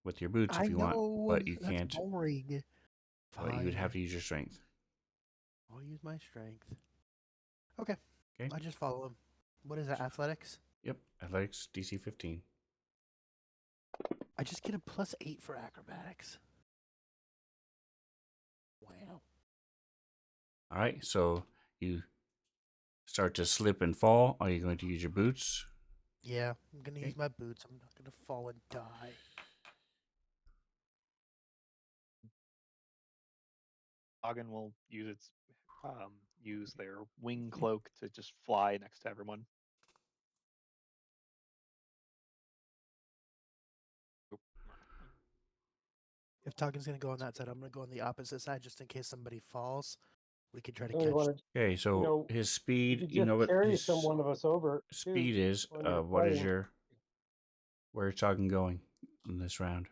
with your boots if I you want, know but you that's can't. boring. But you would have Fine, to use your strength. I'll use my strength. Okay, Okay. I just follow him. What is that? Athletics? Yep. Athletics DC 15. I just get a +8 for acrobatics. Wow. All right. So you start to slip and fall. Are you going to use your boots? Yeah, I'm gonna Okay. use my boots. I'm not gonna fall and die. Hagen will use their wing cloak to just fly next to everyone. Oop, wrong one. If Toggen's gonna go on that side, I'm gonna go on the opposite side just in case somebody falls. We can try to So we catch. wanted, Okay. So his you speed. could You just know what carry some his one of us over too speed is. when you're What is fighting. your? Where is Talking going in this round?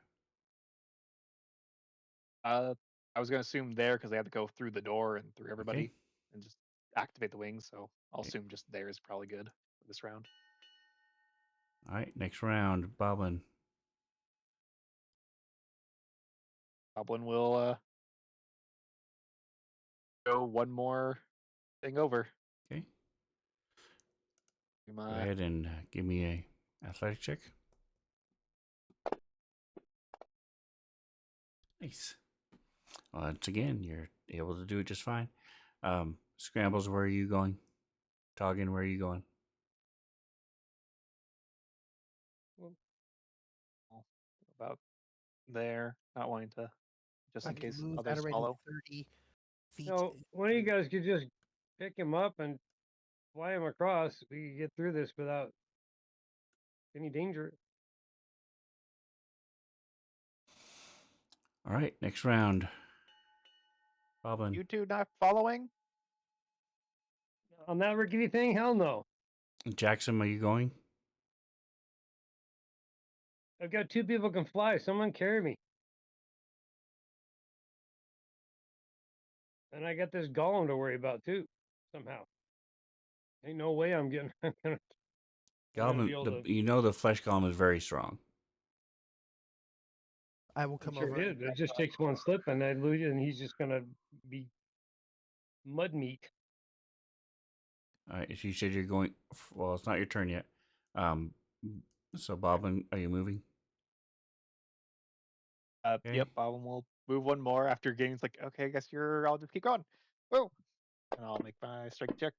I was going to assume there because they have to go through the door and through everybody Okay. and just activate the wings. So I'll Okay. assume just there is probably good for this round. All right. Next round, Boblin. Goblin will go one more thing over. Okay. Go ahead and give me a athletic check. Nice. Well, once again, you're able to do it just fine. Scrambles, where are you going? Toggin, where are you going? About there, not wanting to, just I in can case move at a others rate of follow. 30 feet. So one of you guys could just pick him up and fly him across. We could get through this without any danger. All right, next round. Boblin. You two not following? On that rickety thing? Hell no. Jackson, are you going? I've got 2 people can fly. Someone carry me. And I got this golem to worry about too, somehow. Ain't no way I'm getting. I'm gonna be Goblin, able to. you know the flesh golem is very strong. I will I'm come sure over. it is. It just takes one slip, and I lose, and he's just gonna be mud meat. All right, if you said you're going, well, it's not your turn yet. So Boblin, are you moving? Okay. Yep, I will move one more after getting like, okay, I guess I'll just keep going. Whoa. And I'll make my strike check.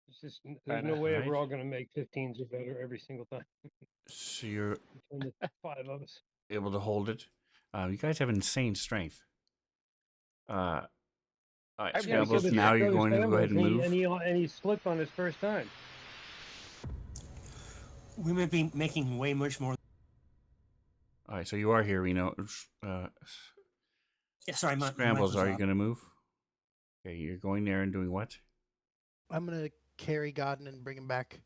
It's just there's no Kinda. way Right. we're all gonna make 15s or better every single time So you're between the 5 of us. able to hold it. You guys have insane strength. All right, I'm Yeah, weak Scrambles. as Now shit. you're going to go ahead and move. And he slipped on his first time. We might be making way much more. All right, so you are here, Reno. Yeah, sorry, my mic Scrambles, was are you off. going to move? Okay, you're going there and doing what? I'm gonna carry Godden and bring him back.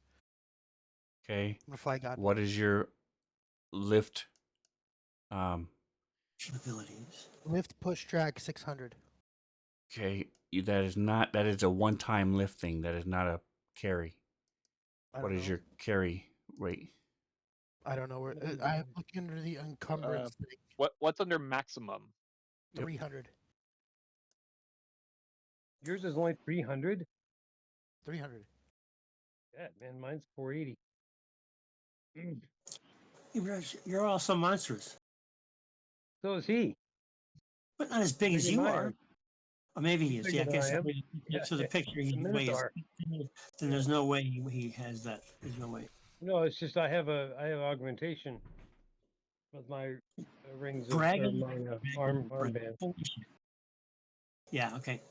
Okay. I'm gonna fly Godden. What is your lift? Abilities. Lift, push, drag 600. Okay, that is a one-time lift thing. That is not a carry. I What don't is know. your carry rate? I don't know where. I'm looking under the encumbrance thing. What's under maximum? 300. Yours is only 300. 300. Yeah, man, mine's 480. You're also monstrous, So is he. but not as big as Bigger you than I are. am. Or maybe he He's is. Yeah, I bigger than guess I am. so. The picture he The weighs. Minotaur. Then there's no way he has that. There's no way. No, it's just I have augmentation with my rings of or Dragon. my armband. Holy shit. Yeah. Okay.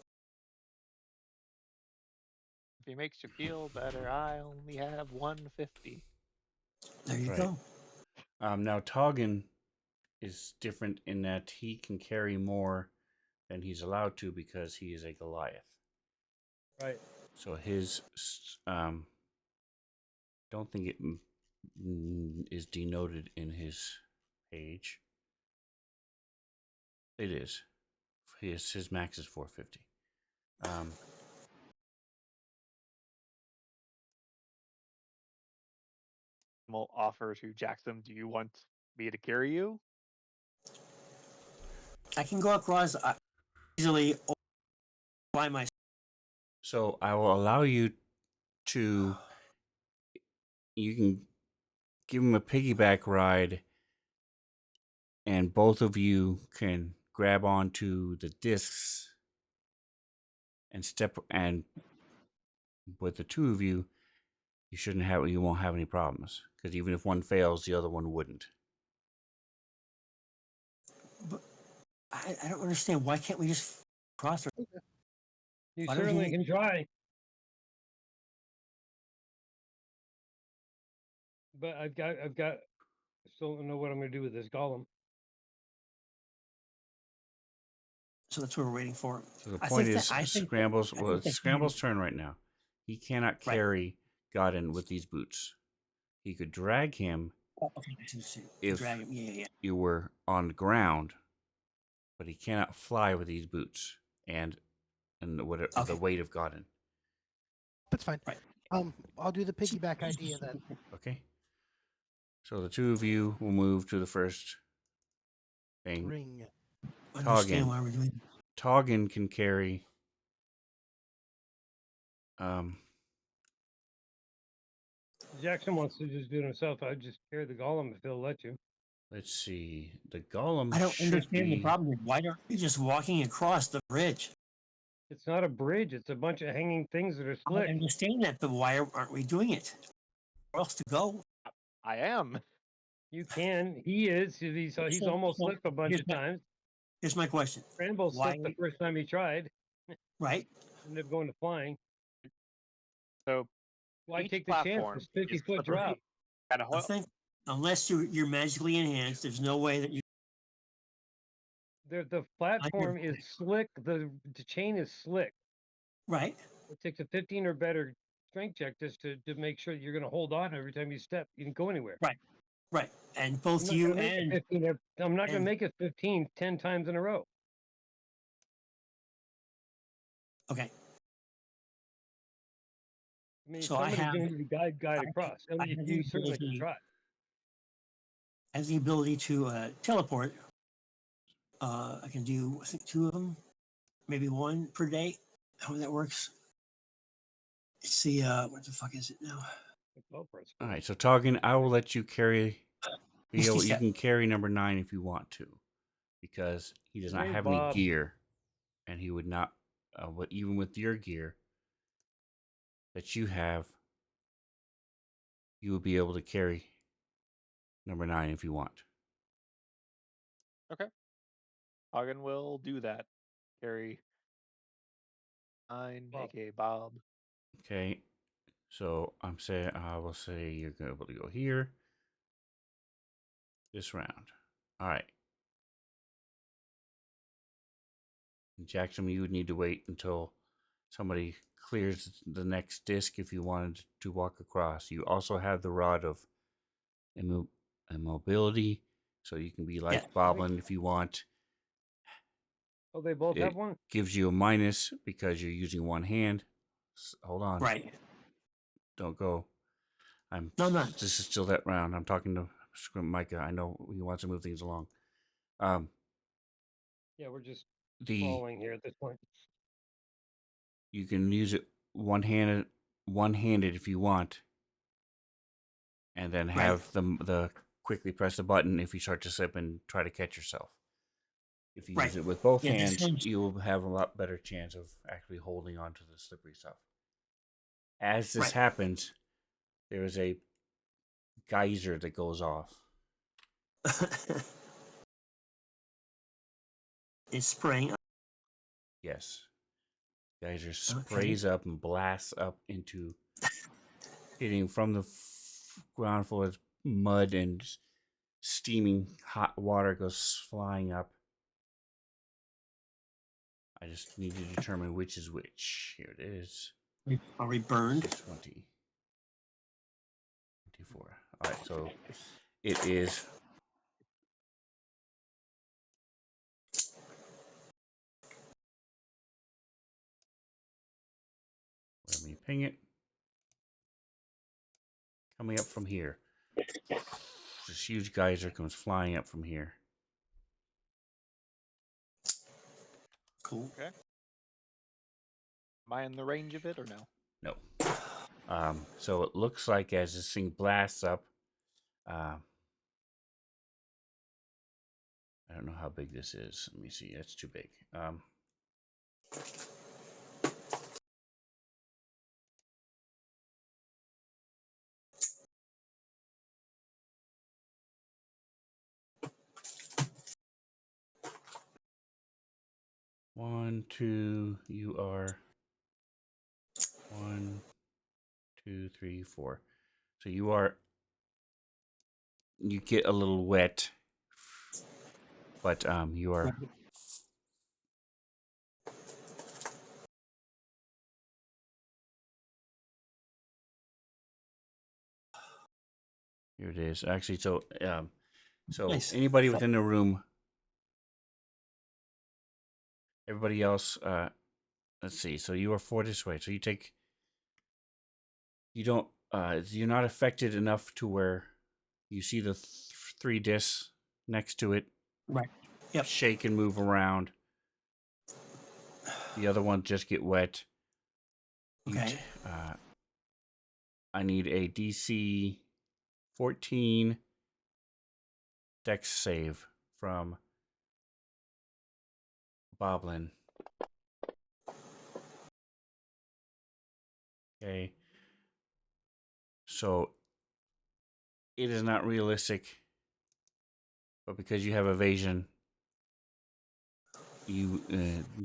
If he makes you feel better, I only have 150. There you Right. go. Now Toggin is different in that he can carry more than he's allowed to because he is a Goliath. Right. So his don't think it is denoted in his page. It is. His max is 450. We'll offer to Jackson, do you want me to carry you? I can go across easily by myself. So I will allow you to. You can give him a piggyback ride, and both of you can grab onto the discs and step. And with the two of you, you won't have any problems because even if one fails, the other one wouldn't. But I don't understand. Why can't we just cross? You Why don't certainly he- can try. But I still don't know what I'm gonna do with this golem. So that's what we're waiting for. So the I point think is, that- I think- Scrambles. I Well, think it's that he- Scrambles' turn right now. He cannot Right. carry Godin with these boots. He could drag him Oh, okay, I see. if Drag him. Yeah. you were on the ground, but he cannot fly with these boots and whatever the Okay. weight of Godin. That's fine. Right. I'll do the piggyback idea then. Okay. So the two of you will move to the first thing. Ring. Understand why we're doing. Toggin can carry Jackson wants to just do it himself. I'd just carry the golem if he'll let you. Let's see. The golem I don't should understand the be. problem. Why aren't you just walking across the bridge? It's not a bridge. It's a bunch of hanging things that are I slick. understand that, but why aren't we doing it? Where else to go? I am. You can. He is. He's So- almost so slipped a bunch here's of my- times. Here's my question. Rambo Why- slipped the first time he tried. Right? Ended up going to flying. So Why each take the chance? platform It's 50 is foot slippery. drop. And a I whole, think unless you're magically enhanced, there's no way that you. The platform is slick. The chain is slick. Right? It takes a 15 or better strength check just to make sure that you're going to hold on every time you step. You didn't go anywhere. Right. And I'm both not you gonna make it and 15. I'm not going and- to make it 15 10 times in a row. okay. I mean, So I somebody's have- going to need to guide across. I mean, have you the certainly can ability- try. has the ability to teleport. I can do, I think, 2 of them, maybe 1 per day. How that works. It's the what the fuck is it now? Well, for a All sport. right. So, Toggin, I will let you carry. What's You he said? can carry number 9 if you want to, because he does not Hey, have Bob. any gear, and he would not. Even with your gear that you have, you will be able to carry number 9 if you want. Hagen will do that. Carry 9, Bob. aka Bob. Okay. So I will say you're going to be able to go here this round. All right. Jackson, you would need to wait until somebody clears the next disc if you wanted to walk across. You also have the rod of immobility, so you can be like Yeah. Boblin if you want. Oh, they both It have one? gives you a minus because you're using one hand. Hold on. Right. Don't go. No, I'm not. This is still that round. I'm talking to Micah. I know he wants to move things along. Yeah, we're just The following here at this point. you can use it one-handed if you want, and then Right. have the quickly press the button if you start to slip and try to catch yourself. If you Right. use it with both Yeah, this hands, one's- you'll have a lot better chance of actually holding on to the slippery stuff. As this Right. happens, there is a geyser that goes off. It's spraying. Yes. Geyser sprays up and blasts up into hitting from the ground full of mud and steaming hot water goes flying up. I just need to determine which is which. Here it is. Are we burned? 20. 24. All right, so it is. Let me ping it. Coming up from here. This huge geyser comes flying up from here. Cool. Am I in the range of it or no? No. So it looks like as this thing blasts up, I don't know how big this is. Let me see. That's too big. One, two, you are 1, 2, 3, 4. So you get a little wet, but you are. Here it is. Actually, so Nice. anybody within the room, everybody else. Let's see. So you are 4 this way. So you take. You don't. You're not affected enough to where you see the 3 discs next to it. Right. Yep. Shake and move around. The other ones just get wet. Okay. I need a DC 14 Dex save from Boblin. Okay. So it is not realistic, but because you have evasion, you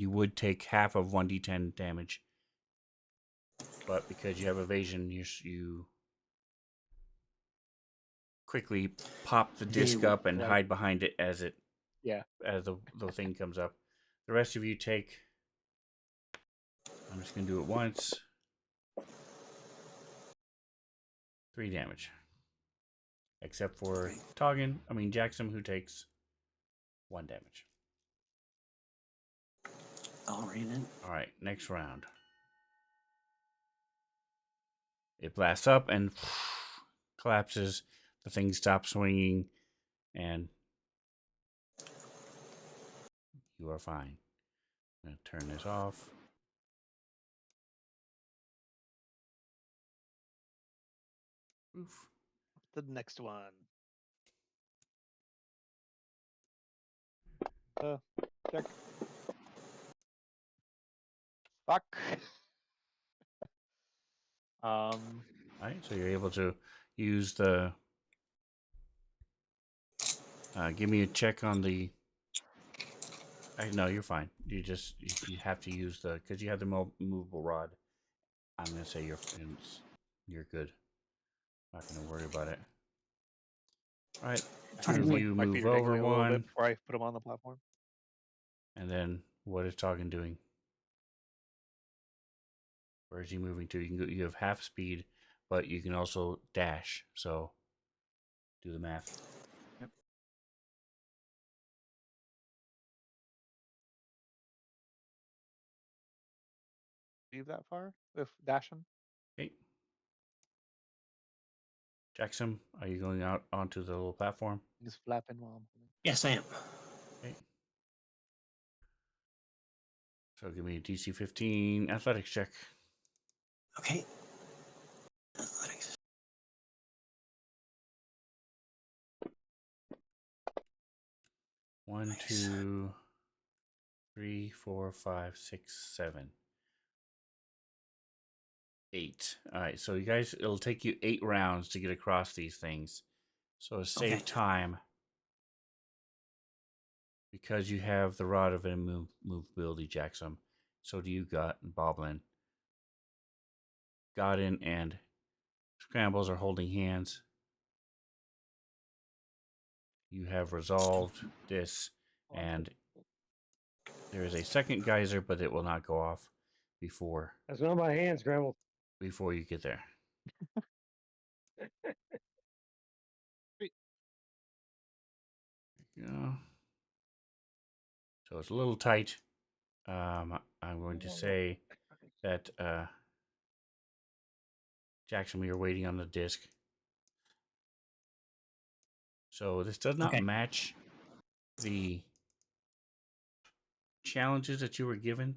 would take half of 1d10 damage. But because you have evasion, you quickly pop the disc up and Right. hide behind it as the thing comes up. The rest of you take. I'm just gonna do it once. 3 damage. Except for Jackson, who takes 1 damage. Alright then. Alright, next round. It blasts up and collapses. The thing stops swinging, and you are fine. I'm going to turn this off. Oof. The next one. Check. Fuck. Alright, so you're able to use the. Give me a check on the. No, you're fine. You have to use because you have the movable rod. I'm gonna say you're good. Not gonna worry about it. All right, two of you My move feet are over dangling a little bit one, before I put them on the platform. and then what is Toggin doing? Where is he moving to? You can go. You have half speed, but you can also dash. So do the math. Yep. Leave that far with dashing. Okay. Jackson, are you going out onto the little platform? Just flapping while I'm holding. Yes, I am. Okay. So give me a DC 15 athletics check. Okay. Athletics. One, Nice. 2, 3, 4, 5, 6, 7, 8. All right, so you guys, it'll take you 8 rounds to get across these things. So to save Okay. time, because you have the rod of immovability, Jackson, so do you, Boblin. Godin and Scrambles are holding hands. You have resolved this, and there is a second geyser, but it will not go off before That's not my hand, Scramble. you get there. Sweet. There you go. So it's a little tight. I'm going to say that Jackson, we are waiting on the disc. So this does not Okay. match the challenges that you were given,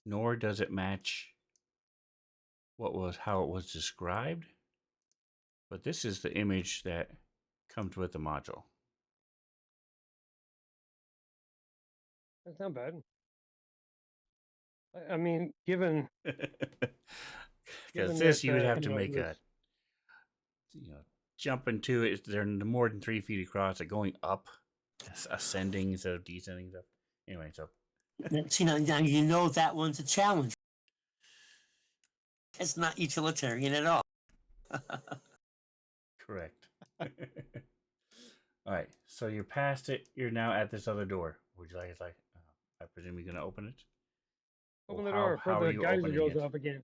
nor does it match how it was described. But this is the image that comes with the module. That's not bad. I mean, given Because this, you would have you to know, make this- jump into it. They're more than 3 feet across. They're going up, ascending instead of descending stuff. Anyway, so See, now you know that one's a challenge. It's not utilitarian at all. correct. All right, so you're past it. You're now at this other door. Would you like? I presume you're gonna open it. open Well, the door how before are the you geyser opening goes it? off again.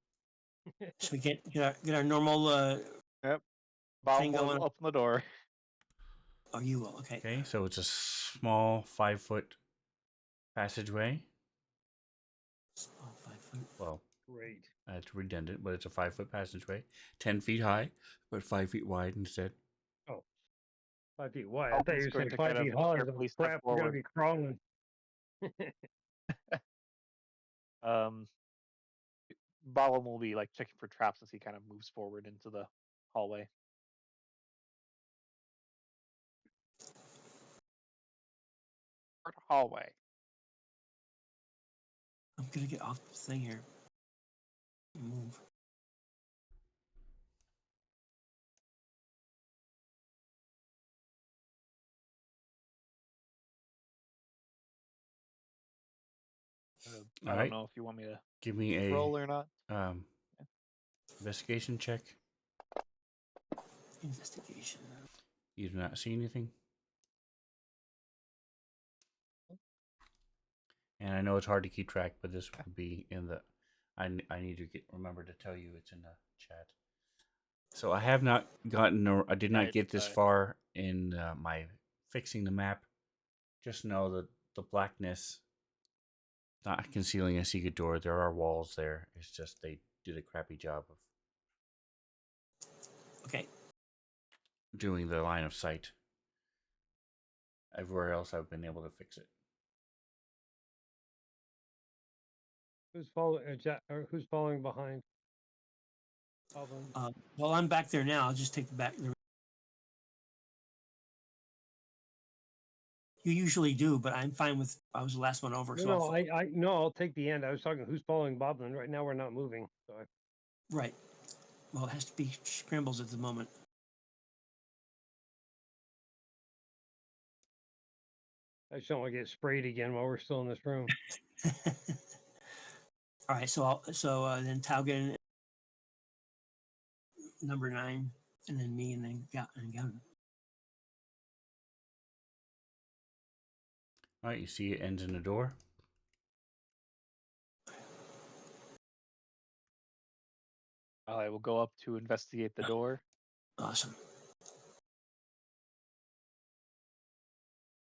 So we get our normal Yep. Bob Thing will going- open the door. Oh, you will. Okay. Okay, so it's a small 5-foot passageway. Small 5 foot. Well, Great. it's redundant, but it's a 5-foot passageway, 10 feet high, but 5 feet wide instead. 5 feet wide. I Bob thought is you going said to 5 kind of feet high. carefully The step crap, we're gonna forward. be crawling. Ballum will be like checking for traps as he kind of moves forward into the hallway. Hallway. I'm gonna get off the thing here. Move. I don't Alright. know if you want me to Give me a roll or not. investigation check. Investigation. You do not see anything. And I know it's hard to keep track, but this would be in the. I need to remember to tell you it's in the chat. So I have not gotten, or I did not get this far in my fixing the map. Just know that the blackness not concealing a secret door. There are walls there. It's just they did a crappy job of Okay. doing the line of sight. Everywhere else, I've been able to fix it. Who's following? Or who's following behind? Goblin. Well, I'm back there now. I'll just take the back. You usually do, but I'm fine with. I was the last one over. No, I'll take the end. I was talking who's following Boblin. Right now we're not moving. So Right. Well, it has to be scrambles at the moment. I just don't want to get sprayed again while we're still in this room. All right. So then Taugen, number 9, and then me, and then Gavin. All right, you see it ends in a door. I will go up to investigate the door. Awesome.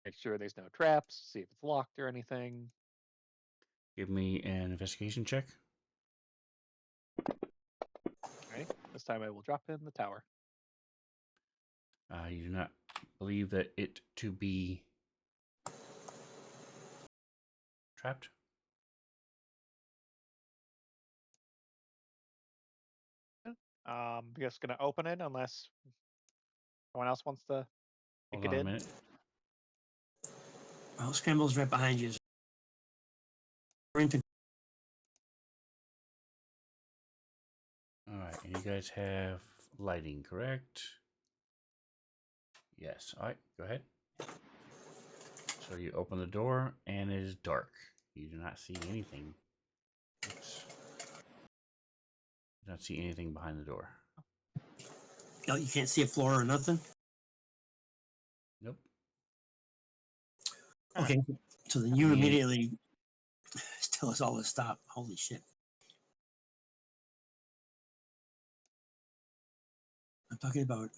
Make sure there's no traps. See if it's locked or anything. Give me an investigation check. Right. This time I will drop in the tower. You do not believe that it to be trapped. I'm just gonna open it unless someone else wants to kick Hold it on a in. minute. Well, scrambles right behind you. We're into. All right, and you guys have lighting, correct? Yes. All right, go ahead. So you open the door, and it is dark. You do not see anything. Oops. You don't see anything behind the door. Oh, you can't see a floor or nothing. Nope. Okay. So then you Yeah. immediately tell us all to stop. Holy shit. I'm talking about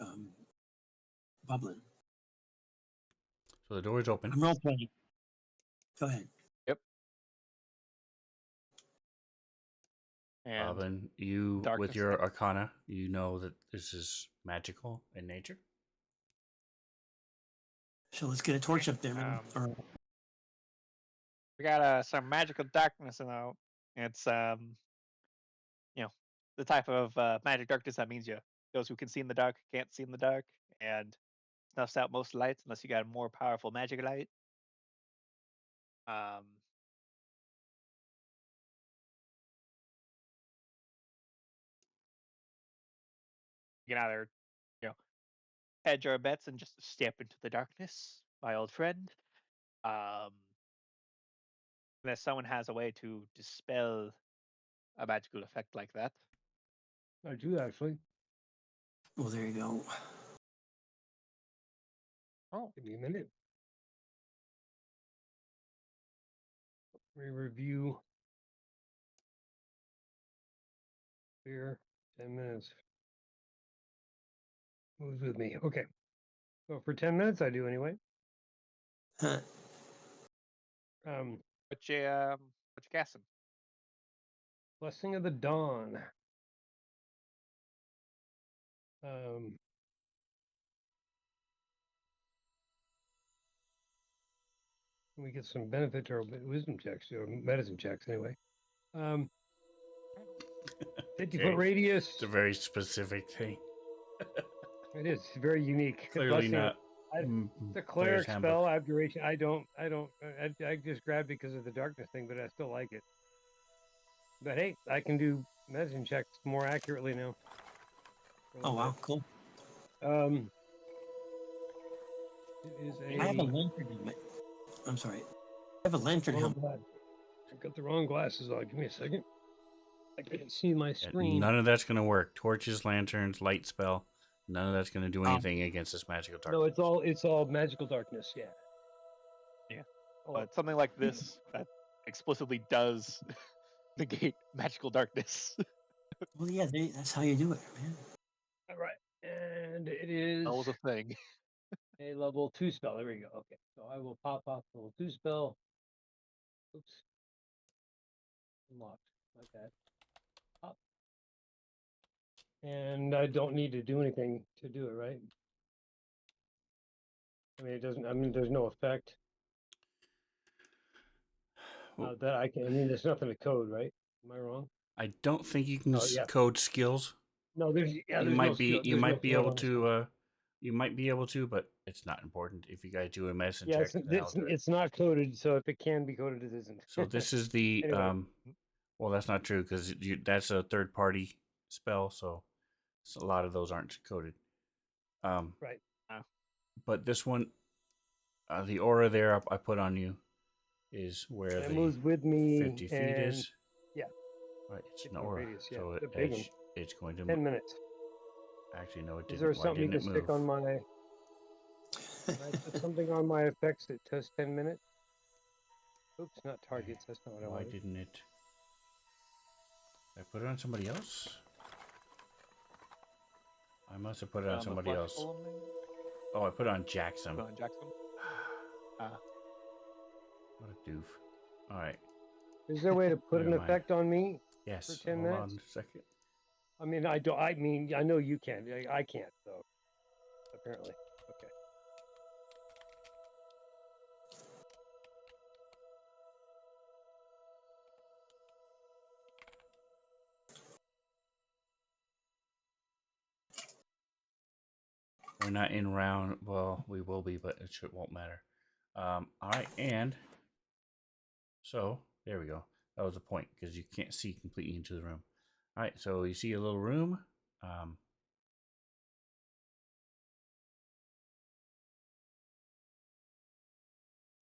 bubbling. So the door is open. I'm role playing. Go ahead. Yep. And Robin, you darkness with your hits. arcana, you know that this is magical in nature. So let's get a torch up there, man. We got some magical darkness now. It's the type of magic darkness that means those who can see in the dark can't see in the dark, and snuffs out most lights unless you got a more powerful magic light. You can either, hedge our bets and just step into the darkness, my old friend. Unless someone has a way to dispel a magical effect like that. I do actually. Well, there you go. Oh, Give me a minute. Let me review. Here, 10 minutes. Moves with me. Okay. So for 10 minutes, I do anyway. Huh. what you guessing? Blessing of the Dawn. We get some benefit to our wisdom checks or medicine checks anyway. 50 Okay. foot radius. It's a very specific thing. It is very unique. Clearly Blessing. not. It's a Player's cleric handbook. spell. Abjuration. I just grabbed it because of the darkness thing, but I still like it. But hey, I can do medicine checks more accurately now. Oh wow, cool. It is a. I have a lantern in my. I'm sorry. I have a lantern wrong helmet. glass. I got the wrong glasses on. Give me a second. I can't see my Yeah, screen. none of that's going to work. Torches, lanterns, light spell. None of that's going to do anything against this magical darkness. No, it's all magical darkness. Yeah. Yeah. Oh, But something like this that explicitly does negate magical darkness. Well, yeah, that's how you do it, man. all right. And it is That was a thing. a level 2 spell. There we go. Okay. So I will pop off level 2 spell. Oops. Unlocked. Like that. Pop. And I don't need to do anything to do it, right? I mean, it doesn't. I mean, there's no effect. That I can. I mean, there's nothing to code, right? Am I wrong? I don't think you can yeah. code skills. No, there's You there's might no be skill, you there's no might be code able on this. to you might be able to, but it's not important. If you guys do a medicine Yeah, check, then I'll do it. it's not coded, so if it can be coded, it isn't. So this is the Anyway. well, that's not true because that's a third party spell, so a lot of those aren't coded. Right. But this one, the aura there I put on you is where It the moves with me 50 feet and is. yeah. Right, it's 50 an aura, radius, yeah, so it's a big one. it's going to 10 minutes. actually no, it Is didn't. there Why something you didn't can it move? stick on my? Can I put something on my effects that does 10 minutes? Oops, not targets. That's not what I Why wanted. didn't it? Did I put it on somebody else? I must have put it on the somebody flesh else. golem maybe? Oh, I put it on Jackson. Put on Jackson. What a doof. All right. Is there a way to put an Never mind. effect on me? Yes. For 10 hold minutes? on a second. I mean, I don't. I mean, I know you can. I can't, though. Apparently. Okay. We're not in round. Well, we will be, but it won't matter. All right, and so there we go. That was the point because you can't see completely into the room. All right, so you see a little room.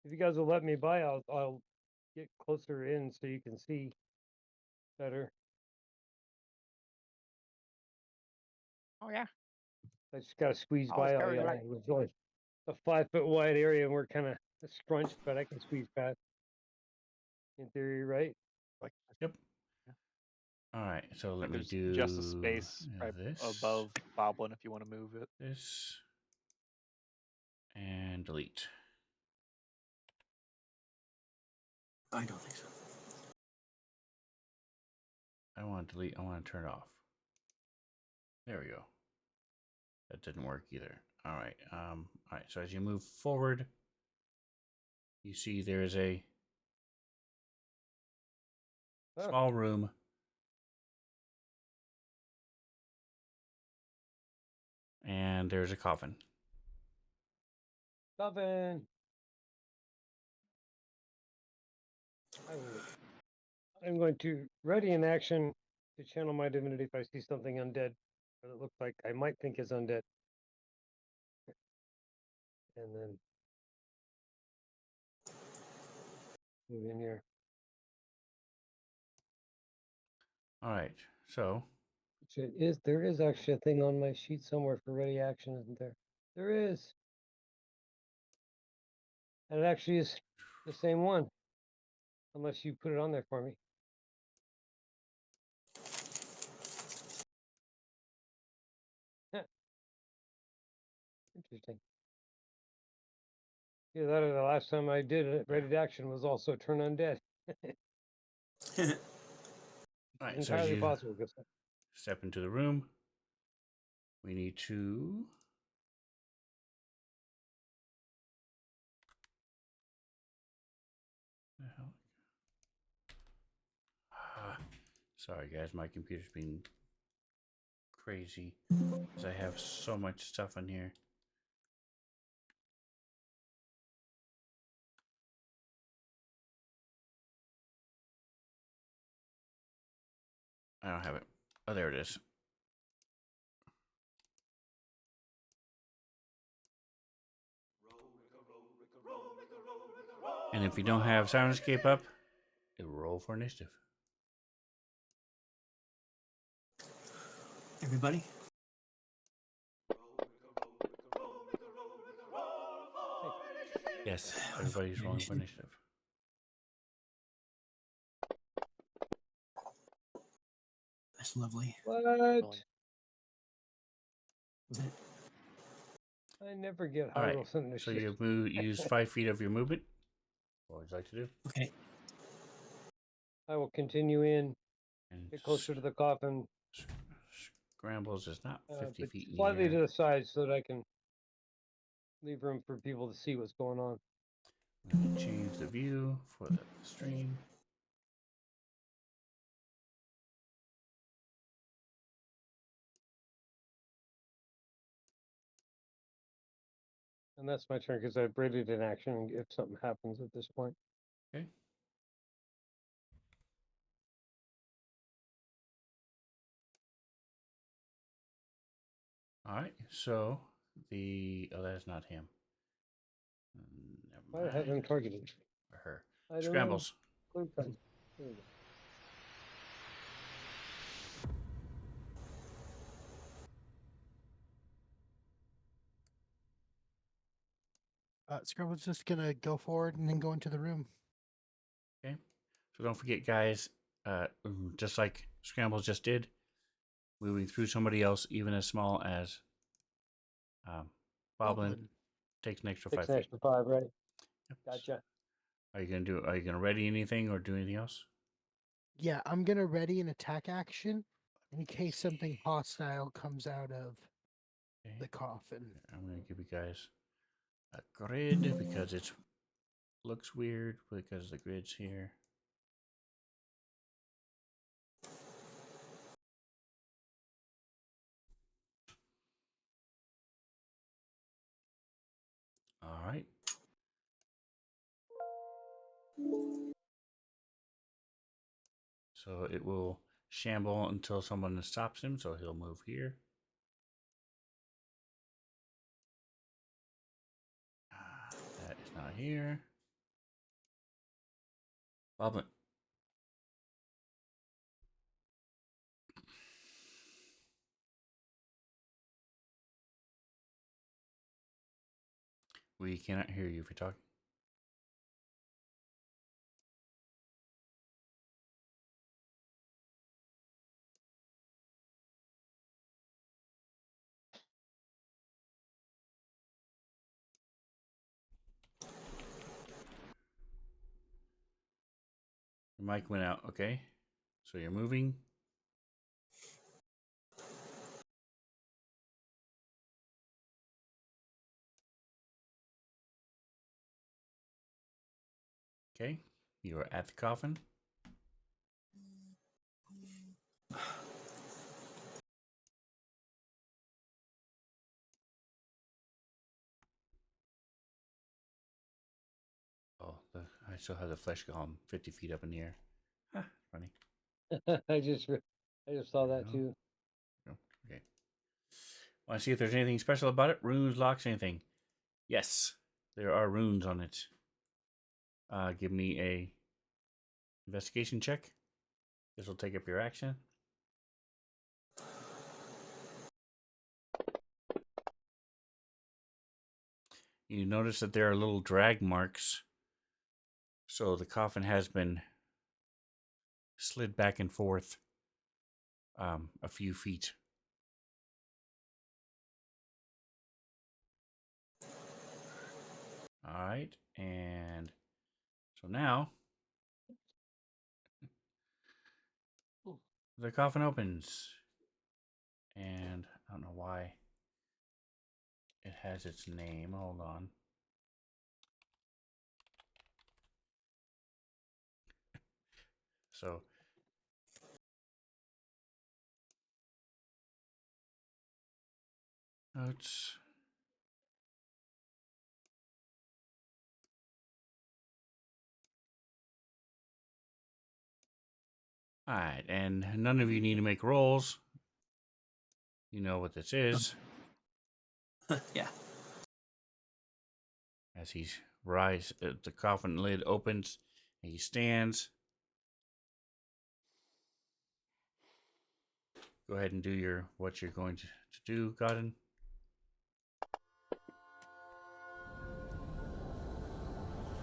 If you guys will let me by, I'll get closer in so you can see better. Oh yeah. I just gotta squeeze Oh, by. it's It very right. was only a 5 foot wide area, and we're kind of scrunched, but I can squeeze past. In theory, right? Like Yep. All right, so let me there's do just a space right this above Boblin if you want to move it. this and delete. I don't think so. I want to delete. I want to turn it off. There we go. That didn't work either. All right. All right. So as you move forward, you see there's a small room. And there's a coffin. Coffin. I'm going to ready in action to channel my divinity if I see something undead that it looks like I might think is undead. And then move in here. All right. So There is actually a thing on my sheet somewhere for ready action, isn't there? There is. And it actually is the same one. Unless you put it on there for me. Interesting. Yeah, that the last time I did it, ready to action was also turn undead. all right. So as Entirely you possible. step into the room, we need to. Sorry, guys, my computer's being crazy because I have so much stuff in here. I don't have it. Oh, there it is. And if you don't have Sound Escape up, it will roll for initiative. Everybody? Yes, everybody's rolling for initiative. That's lovely. What? Rolling. Was it? I never get All high right. rolls on this So shit. you use 5 feet of your movement. What would you like to do? Okay. I will continue in, And get closer to the coffin, Scrambles is not 50 but feet in the slightly to air. the side so that I can leave room for people to see what's going on. I'm going to change the view for the stream. And that's my turn because I've braided in action if something happens at this point. Okay. All right. So that is not him. I Never have him mind. targeted. Or her. I don't Scrambles. know. Clear cut. There we go. Scrubble's just gonna go forward and then go into the room. Okay. So don't forget, guys. Just like Scrambles just did, moving through somebody else, even as small as Boblin, takes an extra 5 Takes an feet. extra 5, right? Yep. Gotcha. Are you gonna ready anything or do anything else? Yeah, I'm gonna ready an attack action in case something hostile comes out of Okay. the coffin. I'm gonna give you guys a grid because it looks weird because the grid's here. All right. So it will shamble until someone stops him. So he'll move here. That is not here. Boblin. We cannot hear you if you're talking. Your mic went out. Okay. So you're moving. Okay. You are at the coffin. Oh, I still have the flesh golem 50 feet up in the air. Huh, funny. I just saw that too. Oh, okay. Want to see if there's anything special about it? Runes, locks, anything? Yes, there are runes on it. Give me a investigation check. This will take up your action. You notice that there are little drag marks. So the coffin has been slid back and forth a few feet. All right, and so now the coffin opens, and I don't know why it has its name. Hold on. So Notes. All right, and none of you need to make rolls. You know what this is. Yeah. As he's the coffin lid opens, and he stands. Go ahead and do what you're going to do, Godden.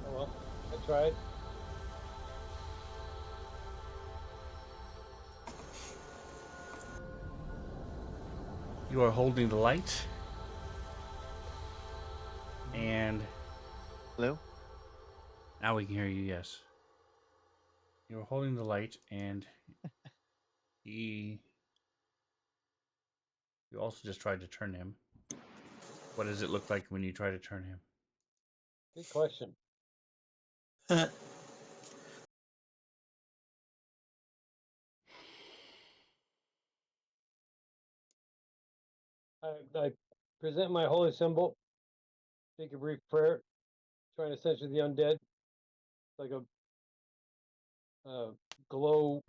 Oh well, I tried. You are holding the light, and Hello? now we can hear you. Yes, you are holding the light, and you also just tried to turn him. What does it look like when you try to turn him? Good question. I present my holy symbol, take a brief prayer, trying to censor the undead. Like a glow,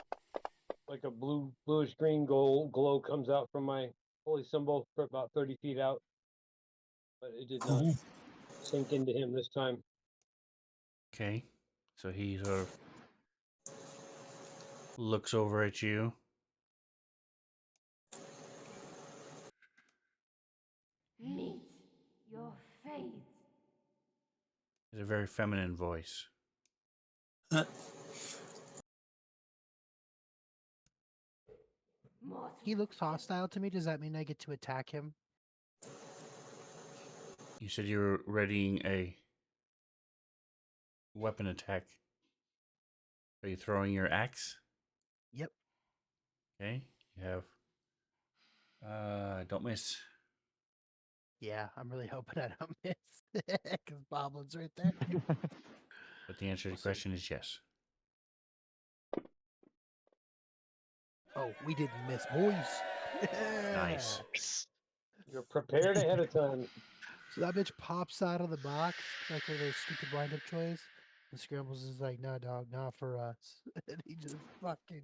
like a bluish green glow comes out from my holy symbol for about 30 feet out, but it did not Mhm. sink into him this time. Okay, so he sort of looks over at you. Meet your fate. It's a very feminine voice. He looks hostile to me. Does that mean I get to attack him? You said you were readying a weapon attack. Are you throwing your axe? Yep. Okay, you have. Don't miss. Yeah, I'm really hoping I don't miss because Boblin's right there. But the answer to We'll the see. question is yes. Oh, we didn't miss, boys. Nice. You're prepared ahead of time. So that bitch pops out of the box like one of those stupid wind-up toys. And Scrambles is like, "Nah, dog, not for us." And he just fucking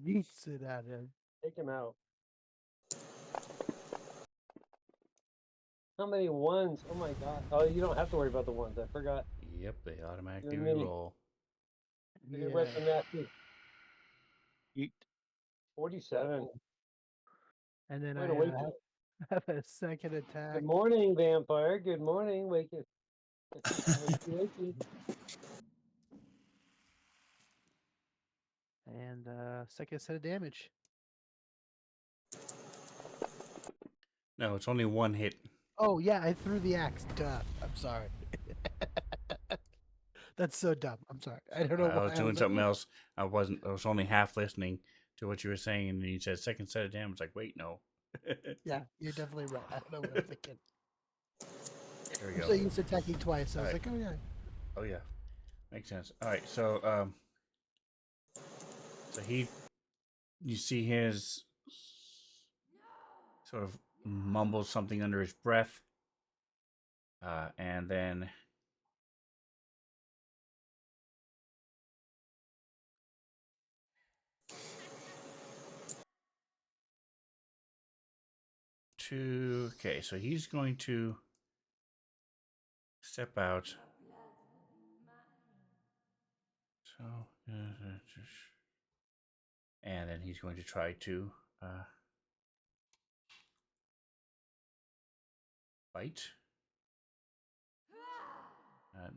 yeets it at him. Take him out. How many ones? Oh my god. Oh, you don't have to worry about the ones. I forgot. Yep, they automatically You and me. reroll. I get right from that too. Yeet. 47. And then Way I to wake have, up. have a second attack. Good morning, vampire. Good morning. Wake you. Wakey. And second set of damage. No, it's only one hit. Oh yeah, I threw the axe. Duh. I'm sorry. That's so dumb. I'm sorry. I don't know I why was doing like, something else. I was only half listening to what you were saying, and you said second set of damage. Like, wait, no. Yeah, you're definitely right. I don't know what I'm thinking. There we I'm go. so used to attacking twice. So I was Alright. like, oh yeah. Oh yeah, makes sense. All right, so you see his sort of mumbles something under his breath, and then okay, so he's going to step out. So, and then he's going to try to bite. And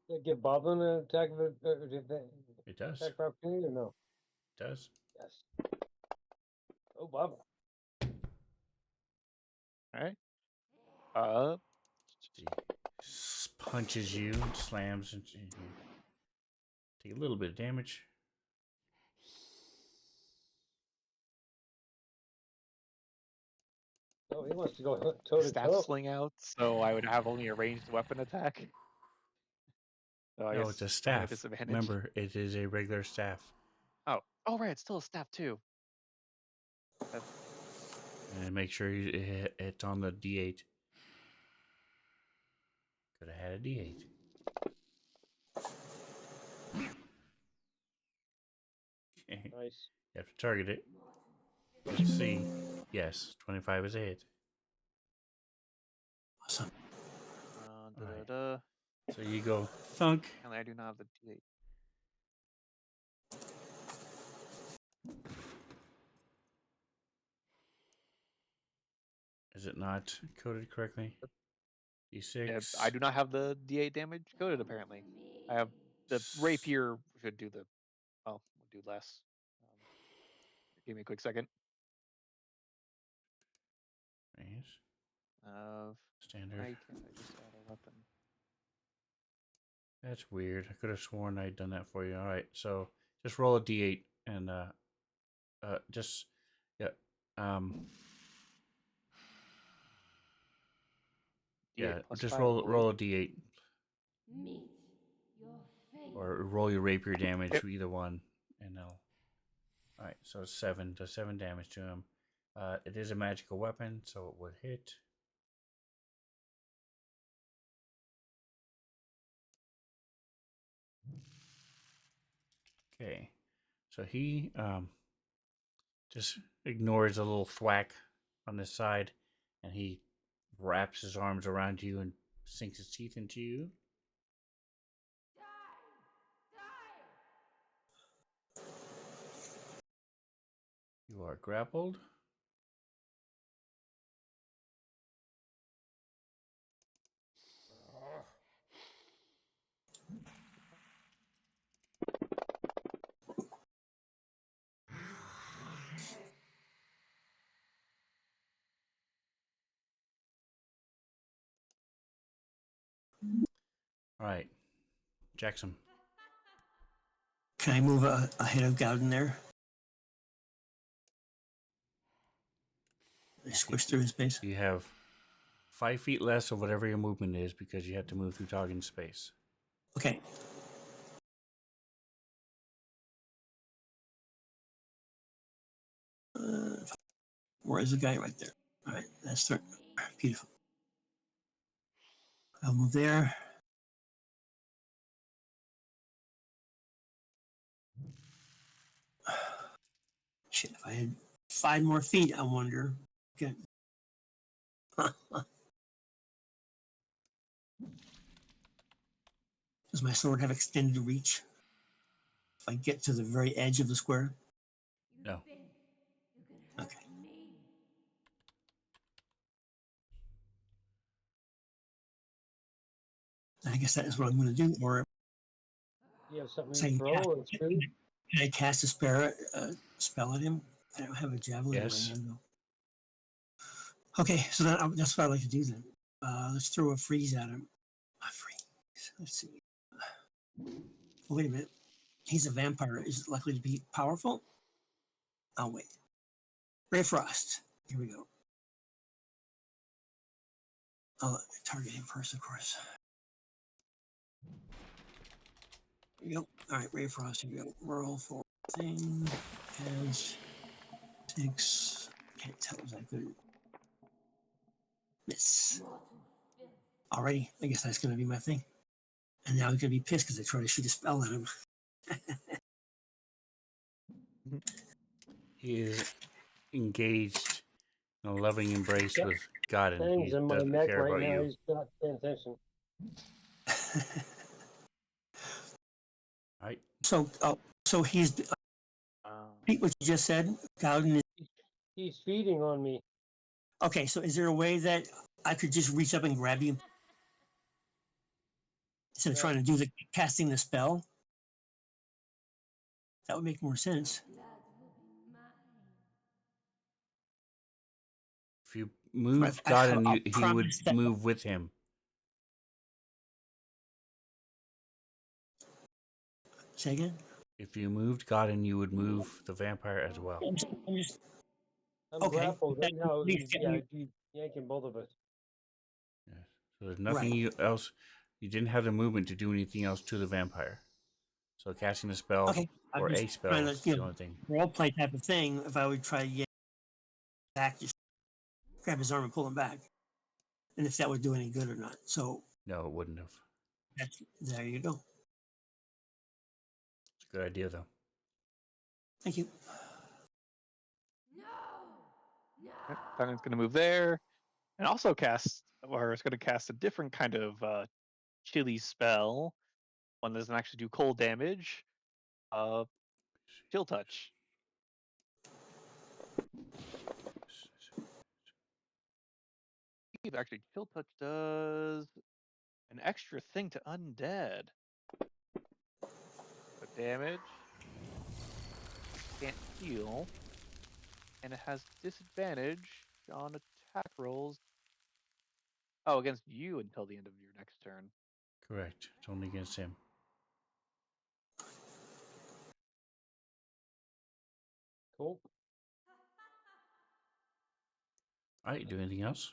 Did I give Boblin an attack of it does. attack of opportunity or no? It does. Yes. Oh, Boblin. All right. He punches you, slams, and you take a little bit of damage. Oh, he wants to go toe to Staff toe. sling out, so I would have only a ranged weapon attack. So I No, guess it's a I'm at staff. disadvantage. Remember, it is a regular staff. Oh, right, it's still a staff too. And make sure it's on the D8. Could have had a D8. Okay. Nice. You have to target it. Let's see. Yes, 25 is a hit. Awesome. Alright. Da-da-da. So you go thunk. Apparently I do not have the D8. Is it not coded correctly? D6. Yeah, I do not have the D8 damage coded, apparently. I have the rapier should do the, well, we'll do less. Give me a quick second. Right. Why Standard. can't I just add a weapon? That's weird. I could have sworn I'd done that for you. All right, so just roll a d8 and just yeah D8 yeah plus just 5, I roll believe. a d8 Meet your fate. or roll your rapier damage, Yep. either one, and I'll. All right, so 7 does 7 damage to him. It is a magical weapon, so it would hit. Okay, so he just ignores a little thwack on this side, and he wraps his arms around you and sinks his teeth into you. You are grappled. All right, Jackson. Can I move ahead of Gowden there? I squish through his space. You have 5 feet less of whatever your movement is because you have to move through Toggen's space. Okay. Where is the guy? Right there. All right, that's beautiful. I'll move there. Shit, if I had 5 more feet, I wonder. Okay. Does my sword have extended reach? If I get to the very edge of the square? No. You think you can hurt Okay. me? I guess that is what I'm going to do. Or You have something say, to throw or shoot? can I cast a spell at him? I don't have a javelin in my Yes. hand, though. Okay, so that's what I'd like to do then. Let's throw a freeze at him. A freeze. Let's see. Wait a minute. He's a vampire. Is it likely to be powerful? I'll wait. Ray of Frost. Here we go. I'll target him first, of course. Here we go. All right, Ray of Frost. Here we go. Roll for thing. Has 6. Can't tell. Is that good? Miss. Alrighty. I guess that's going to be my thing. And now he's going to be pissed because I tried to shoot a spell at him. He is engaged in a loving embrace Yep. with God, and he Things in my doesn't neck care right about now. you. He's not paying attention. All right. So he's repeat what you just said. Gowden is He's feeding on me. okay. So is there a way that I could just reach up and grab you instead of Yeah. trying to do the casting the spell? That would make more sense. Blood will be mine. If you moved I- God, I- and I'll he would promise that- move with him. Say again. If you moved God, and you would move the vampire as well. I'm just I'm Okay. grappled right now. Please get me- He's yanking both of us. Yes. So there's nothing else. You didn't have the movement to do anything else to the vampire. So casting a spell okay. I'm or just a spell trying to, is the only thing. role play type of thing. If I would try to get back, just grab his arm and pull him back, and if that would do any good or not. So No, it wouldn't have. there you go. It's a good idea, though. Thank you. No! Duncan's going to move there, and also cast, or it's going to cast a different kind of chili spell. One that doesn't actually do cold damage. Chill touch. Actually, chill touch does an extra thing to undead. So damage, can't heal, and it has disadvantage on attack rolls. Oh, against you until the end of your next turn. Correct. It's only against him. Cool. All right, do anything else?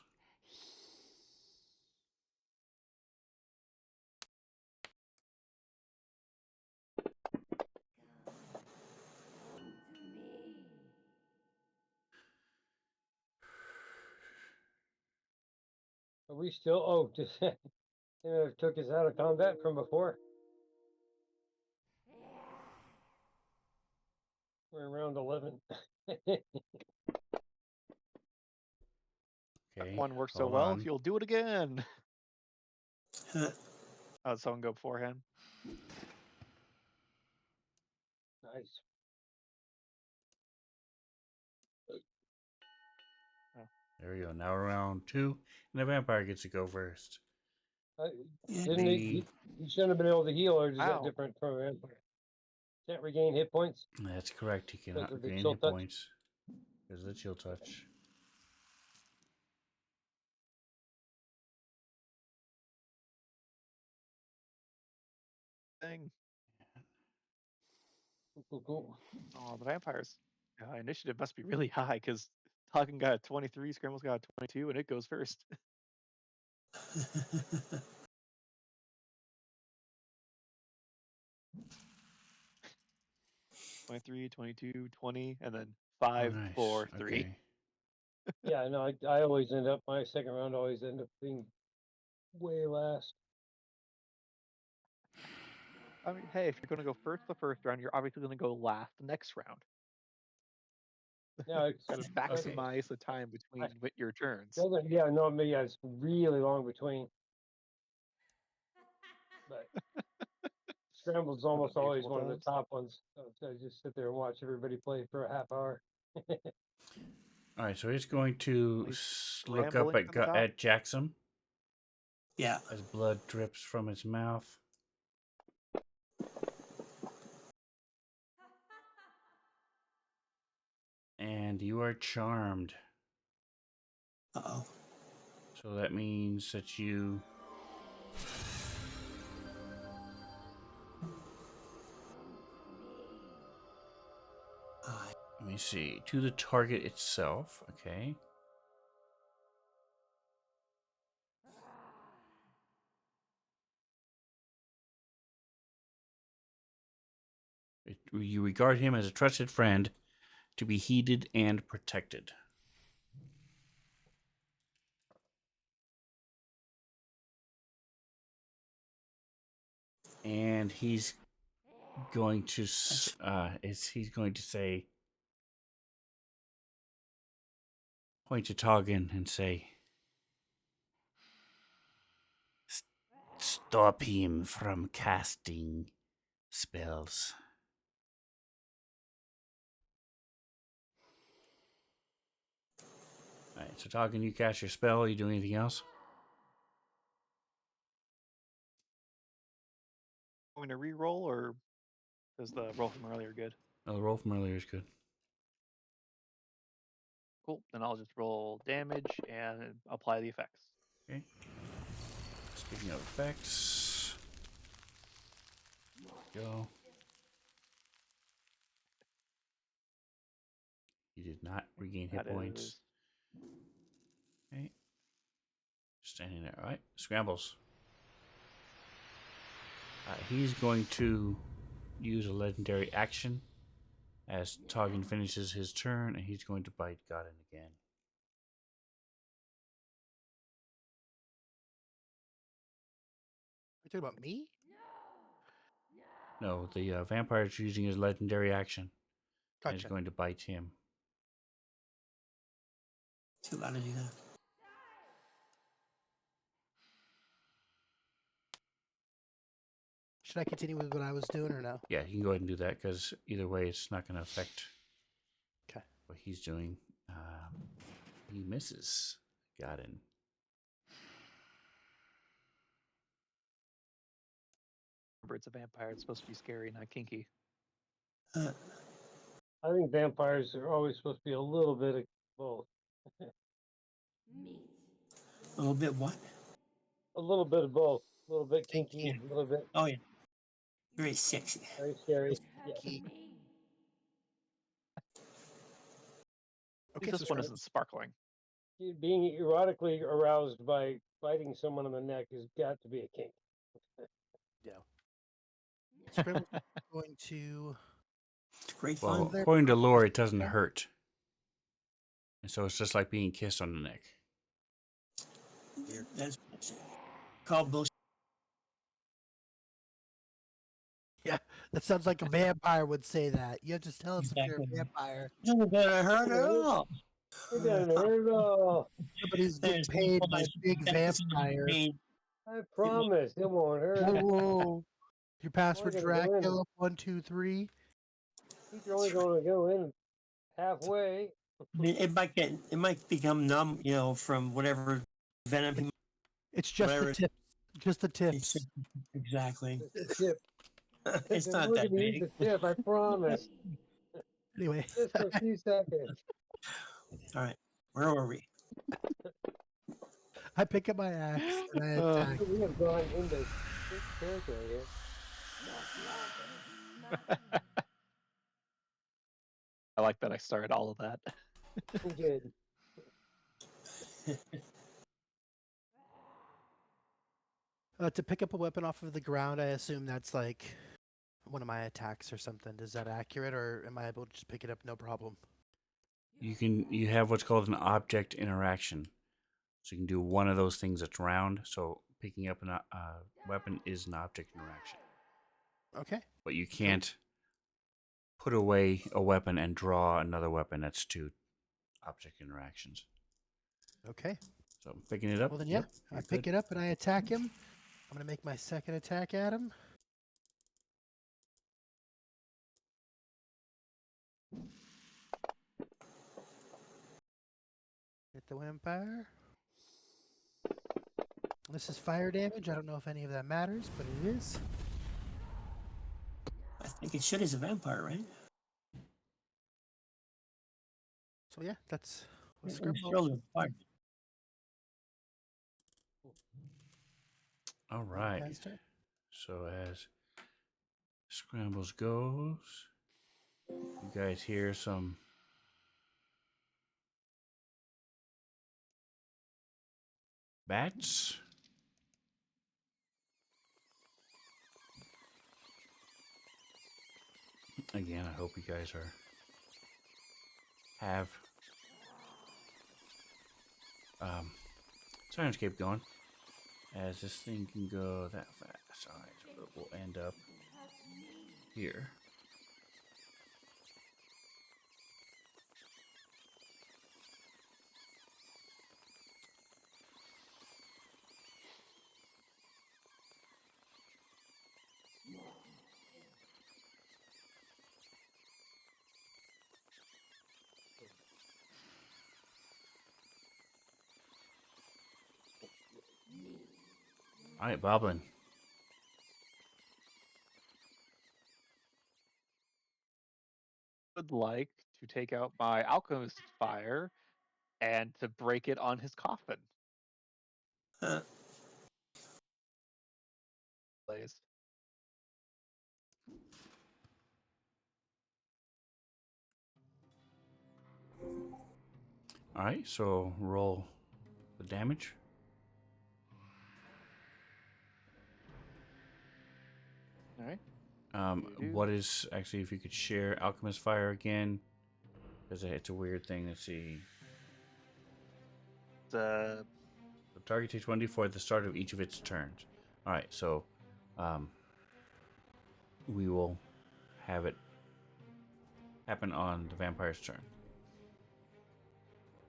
Come to me. Are we still? Oh, just took us out of combat from before. We're in round 11. Okay. One worked so hold well. on. If you'll do it again. Someone go beforehand. Nice. There we go. Now round 2, and the vampire gets to go first. Didn't he shouldn't have been able to heal, or is that Wow. different from a vampire? Can't regain hit points. That's correct. He cannot Because of the regain chill hit touch? points because of the chill touch. Thing. Cool. Oh, the vampires. Initiative must be really high because Talking got a 23, Scramble's got a 22, and it goes first. 23, 22, 20, and then 5, Oh, nice. 4, 3. Okay. Yeah, I know. I always end up, my second round always end up being way last. I mean, hey, if you're going to go first the first round, you're obviously going to go last the next round. Yeah, it's Got to maximize the time between your turns. Yeah, no, yeah, it's really long between. But Scramble's almost always one of the top ones. So I just sit there and watch everybody play for a half hour. All right, so he's going to He's look up scrambling to the top. at Jackson Yeah. as blood drips from his mouth. And you are charmed. Uh-oh. So that means that you... Let me see. To the target itself. Okay. You regard him as a trusted friend to be heeded and protected. And he's going to he's going to say, point to Toggin and say, stop him from casting spells. Alright, so Toggin, you cast your spell. You do anything else? Going to re-roll, or is the roll from earlier good? No, the roll from earlier is good. Cool. Then I'll just roll damage and apply the effects. Okay. Speaking of effects, go. You did not regain hit That points. is- Okay. Standing there, all right? Scrambles. He's going to use a legendary action as Toggin finishes his turn, and he's going to bite Godin again. You talking about me? No, the vampire is using his legendary action. And is Gotcha. going to bite him. Too loud to do that. Should I continue with what I was doing or no? Yeah, you can go ahead and do that because either way, it's not going to affect Okay. what he's doing. He misses. Got in. Remember, it's a vampire. It's supposed to be scary, not kinky. Uh, I think vampires are always supposed to be a little bit of both. Meat. a little bit what? A little bit of both. A little bit kinky, Yeah. a little bit Oh yeah, very sexy. very scary. It Yeah. hurts Key. me. Okay, This so one Scribbles. isn't sparkling. Being erotically aroused by biting someone on the neck has got to be a kink. Yeah. Scribbles is going to. It's great Well, fun. there. according to lore, it doesn't hurt. And so it's just like being kissed on the neck. That's called bullshit. Yeah, that sounds like a vampire would say that. You have to tell us if you're Exactly. a vampire. Doesn't gonna hurt at all. It doesn't hurt at all. Somebody's getting There's paid by boys, big that's vampires. paid. I promise it won't hurt. Whoa, whoa. Your password gonna go in. Dracula 123. You're only going to go in halfway. I mean, it might become numb, from whatever venom. It's just Whatever. the tips. Just the It's tips. just- exactly. It's a tip. It's If not we're that gonna use big. the tip, I promise. Anyway, Just for a few seconds. All right, where were we? I pick up my axe and I Uh, attack. We have gone into thick territory here. I like that I started all of that. We did. To pick up a weapon off of the ground, I assume that's like one of my attacks or something. Is that accurate, or am I able to just pick it up no problem? You have what's called an object interaction. So you can do one of those things that's round. So picking up a weapon is an object interaction. Okay. But you can't put away a weapon and draw another weapon. That's two object interactions. Okay. So I'm picking it up. Well then, yeah, I pick it up and I attack him. I'm gonna make my second attack at him. Hit the vampire. This is fire damage. I don't know if any of that matters, but it is. I think it should as a vampire, right? So yeah, that's what It's Scribble. still a fire. All right. Guy's turn. So as Scrambles goes, you guys hear some bats. Again, I hope you guys have Sirenscape going. As this thing can go that fast. Alright, so it will end up here. Alright, Boblin. Would like to take out my alchemist fire and to break it on his coffin. Uh, Blaze. Alright, so roll the damage. All right. What is actually, if you could share Alchemist Fire again, because it's a weird thing. Let's see. The The target takes 1d4 at the start of each of its turns. Alright, so we will have it happen on the vampire's turn.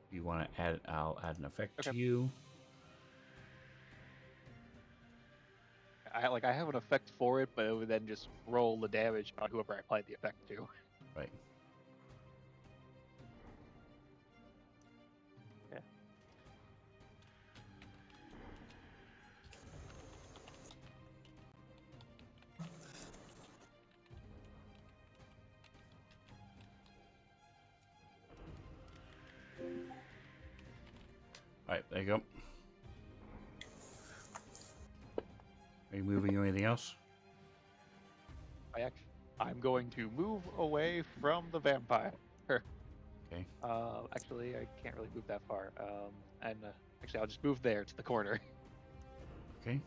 If you want to add, I'll add an effect Okay. to you. I have an effect for it, but it would then just roll the damage on whoever I applied the effect to. Right. Yeah. All right, there you go. Are you moving or anything else? I'm going to move away from the vampire. Okay. Actually, I can't really move that far. Actually, I'll just move there to the corner. Okay.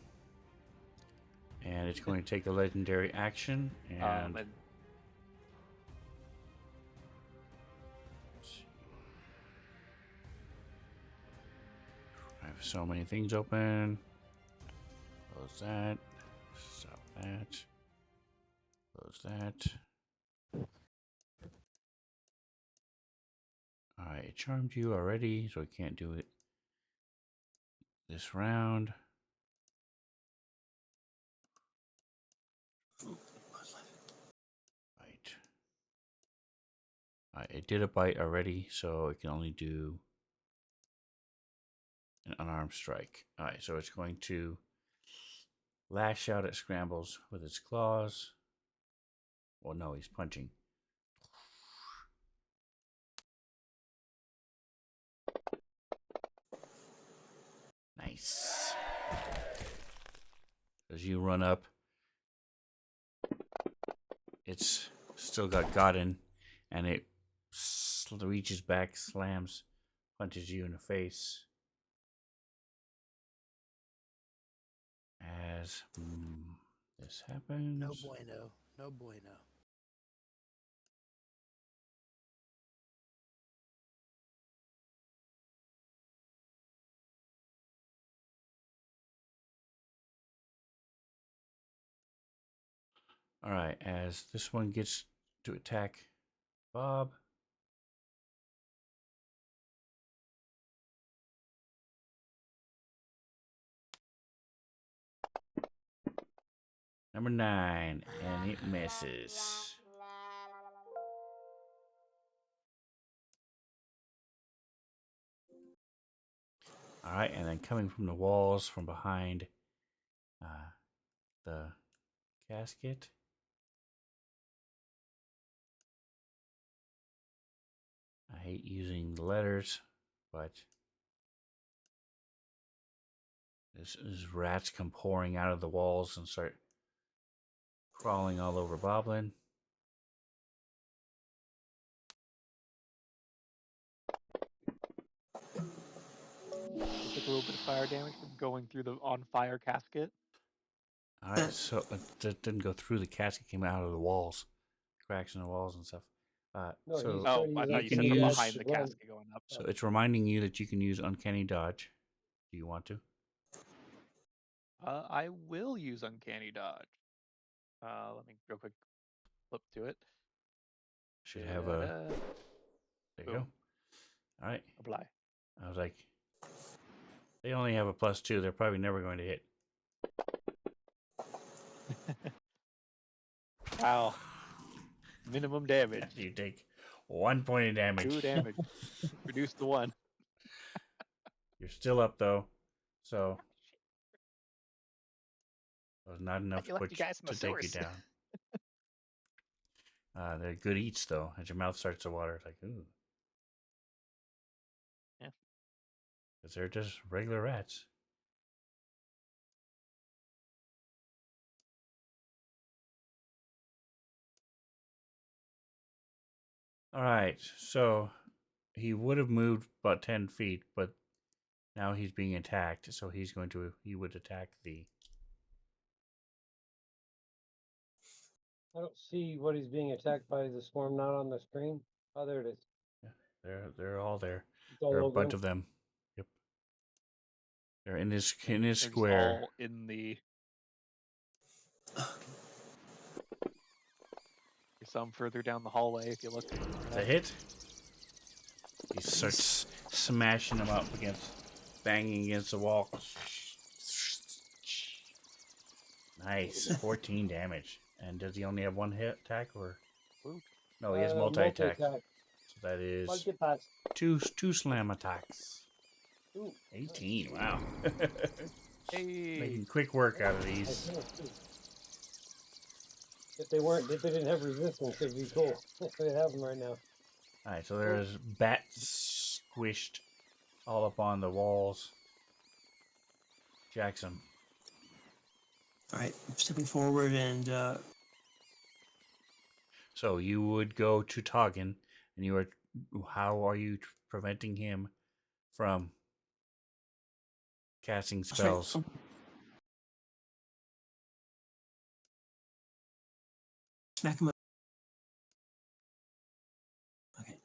And it's going to take a legendary action. And And I have so many things open. Close that. Stop that. Close that. Alright, it charmed you already, so I can't do it this round. Right. Alright, it did a bite already, so it can only do an unarmed strike. Alright, so it's going to lash out at Scrambles with its claws. Well, no, he's punching. Nice. As you run up, it's still got in, and it reaches back, slams, punches you in the face. As this happens. No bueno. No bueno. All right, as this one gets to attack Bob. Number 9, and it misses. All right, and then coming from the walls from behind the casket. I hate using the letters, but this rats come pouring out of the walls and start crawling all over Boblin. take a little bit of fire damage from going through the on fire casket. All right, so it didn't go through the casket; came out of the walls, cracks in the walls and stuff. No, So he's Oh, trying to I use thought you can said uncanny from use- behind the dodge to run. casket going up. So it's reminding you that you can use uncanny dodge. Do you want to? I will use uncanny dodge. Let me real quick flip to it. Should have a. Da-da-da. There you go. Boom. All right. Apply. I was like, they only have a +2. They're probably never going to hit. Wow. Minimum damage. You take 1 point of damage. 2 damage. Reduce to 1. You're still up though, so it was not enough You left you guys in the to take you sewers. down. They're good eats though. As your mouth starts to water, it's like ooh. Yeah. Because they're just regular rats. All right, so he would have moved about 10 feet, but now he's being attacked, so he would attack the. I don't see what he's being attacked by. Is the swarm not on the screen? Oh, there it is. Yeah, they're all there. It's all There are a over bunch him. of them. Yep. They're in his They're just square. all in the There's some further down the hallway if you look. The hit. He starts smashing them up against, banging against the wall. Nice, 14 damage. And does he only have one hit attack, or no? He has multi-attack. So that is Multi-pass. two slam attacks. Ooh, 18. Wow. Hey, Making quick work out of these. If they didn't have resistance, it'd be cool. They have them right now. All right, so there's bats squished all up on the walls. Jackson. All right, I'm stepping forward and So you would go to Toggin, and you are. How are you preventing him from casting spells? Smack him up. Okay.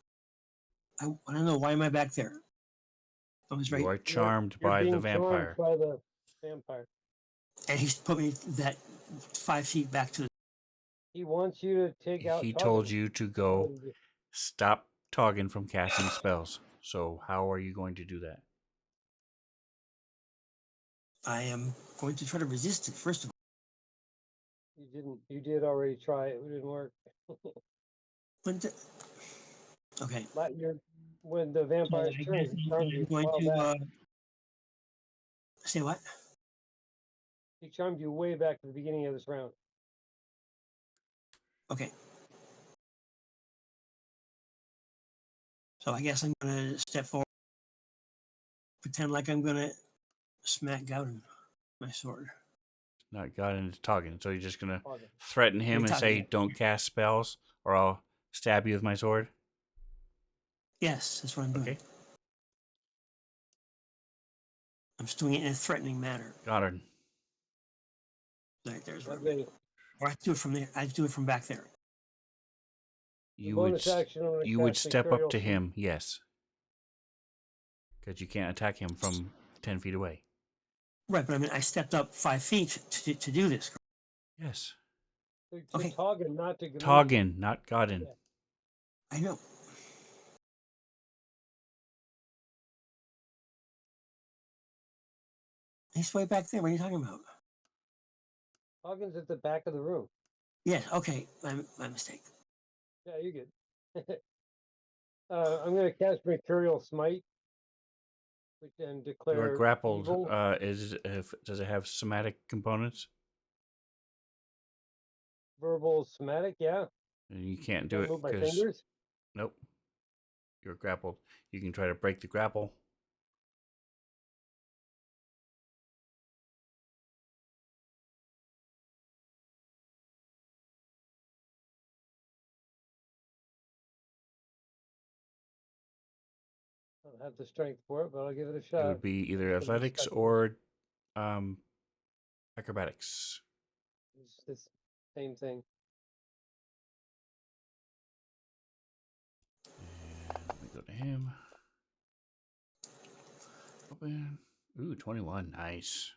I don't know, why am I back there? I was right, You are charmed You're by the being vampire. charmed by the vampire. and he's put me that 5 feet back to the. He wants you to take out. He told Toggin. you to go stop Toggin from casting spells. So how are you going to do that? I am going to try to resist it first of all. You didn't. You did already try it. It didn't work. Okay. When the vampire's I turn, guess he charmed you I'm going far back. to say what? He charmed you way back to the beginning of this round. Okay. So I guess I'm going to step forward, pretend like I'm going to smack Gowden with my sword. Not got into Toggin. So you're just going to Toggin. threaten him and Toggin, say, yeah. don't cast spells, or I'll stab you with my sword? Yes, that's what I'm doing. Okay. I'm just doing it in a threatening manner. Goddard. Right, there's That where way, or I do it from there. I do it from back there. You bonus would, action, I'm gonna you would cast step up Imperial to Sweep. him, yes. Because you can't attack him from 10 feet away. Right, but I mean, I stepped up 5 feet to do this. Yes. To Okay. Toggin, not to Gamushi. Toggin, not Godin. Yeah. I know. He's way back there. What are you talking about? Toggin's at the back of the room. Yes, okay. My mistake. Yeah, you're good. I'm going to cast Mercurial Smite, which then declare You are grappled. evil. Does it have somatic components? Verbal somatic, yeah. And you can't do Can't it move my because fingers. nope. You're grappled. You can try to break the grapple. I don't have the strength for it, but I'll give it a It shot. would be either It's gonna be athletics special. or acrobatics. It's the same thing. And let me go to him. Open. Ooh, 21. Nice.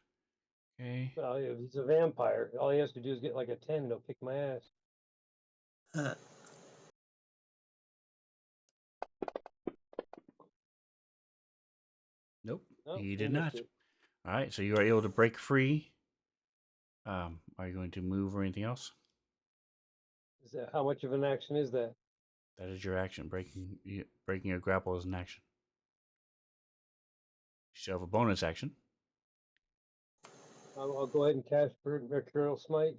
Okay. Well, if he's a vampire, all he has to do is get like a 10 and he'll kick my ass. Uh, Nope. No, he he did missed not. it. All right. So you are able to break free. Are you going to move or anything else? Is that how much of an action is that? That is your action. Breaking a grapple is an action. You still have a bonus action. I'll go ahead and cast Mercurial Smite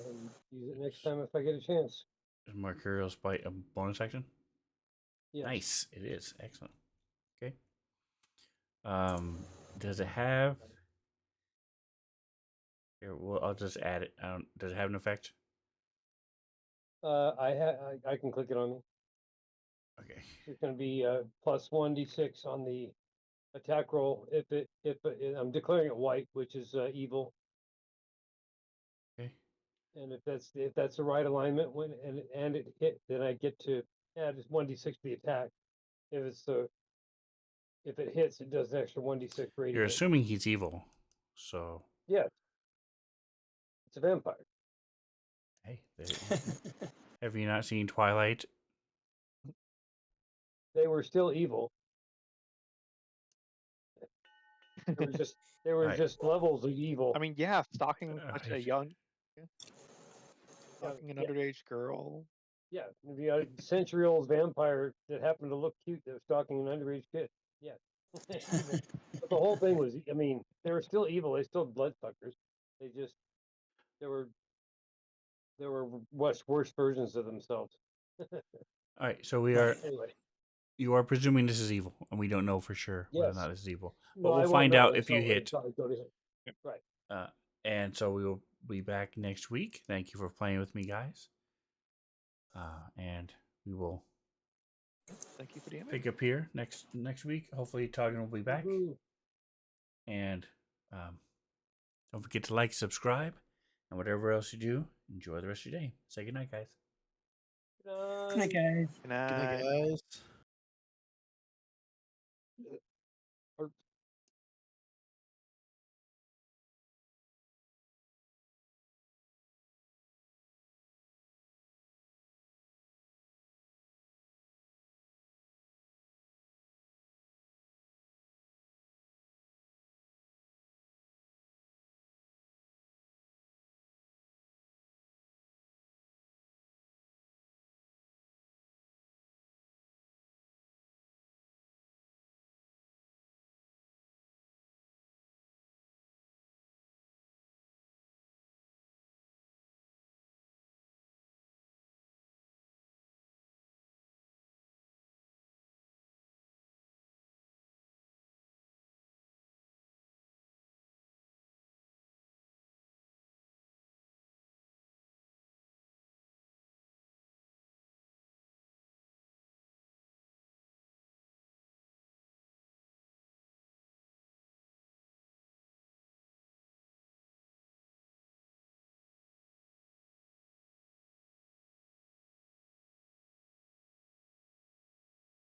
and use it next time if I get a chance. Is Mercurial Spite a bonus action? Yes. Nice. It is. Excellent. Okay. Does it have? Here, well, I'll just add it. Does it have an effect? I can click it on me. Okay. It's going to be plus 1d6 on the attack roll. I'm declaring it white, which is evil. Okay. And if that's the right alignment and it hit, then I get to add just 1d6 to the attack. If it hits, it does an extra 1d6 radiant. You're assuming he's evil, so Yeah. It's a vampire. Hey, have you not seen Twilight? They were still evil. There was Right. just levels of evil. I mean, yeah, stalking such a young, Yeah, stalking an yeah. underage girl. Yeah, the century-old vampire that happened to look cute that was stalking an underage kid. Yeah, evil. But the whole thing was, I mean, they were still evil. They still bloodsuckers. They just there were much worse versions of themselves. All right. So we are. Anyway, You are presuming this is evil, and we don't know for sure whether or yes. not this is evil. No, But I we'll won't find know out if you until hit. I go to him. Yep. Right. And so we will be back next week. Thank you for playing with me, guys. And we will Thank you for DMing. pick up here next week. Hopefully, Toggin will be back. Woohoo. And don't forget to like, subscribe, and whatever else you do, enjoy the rest of your day. Say goodnight, guys. Good Good night, guys. Good Good night, night. guys.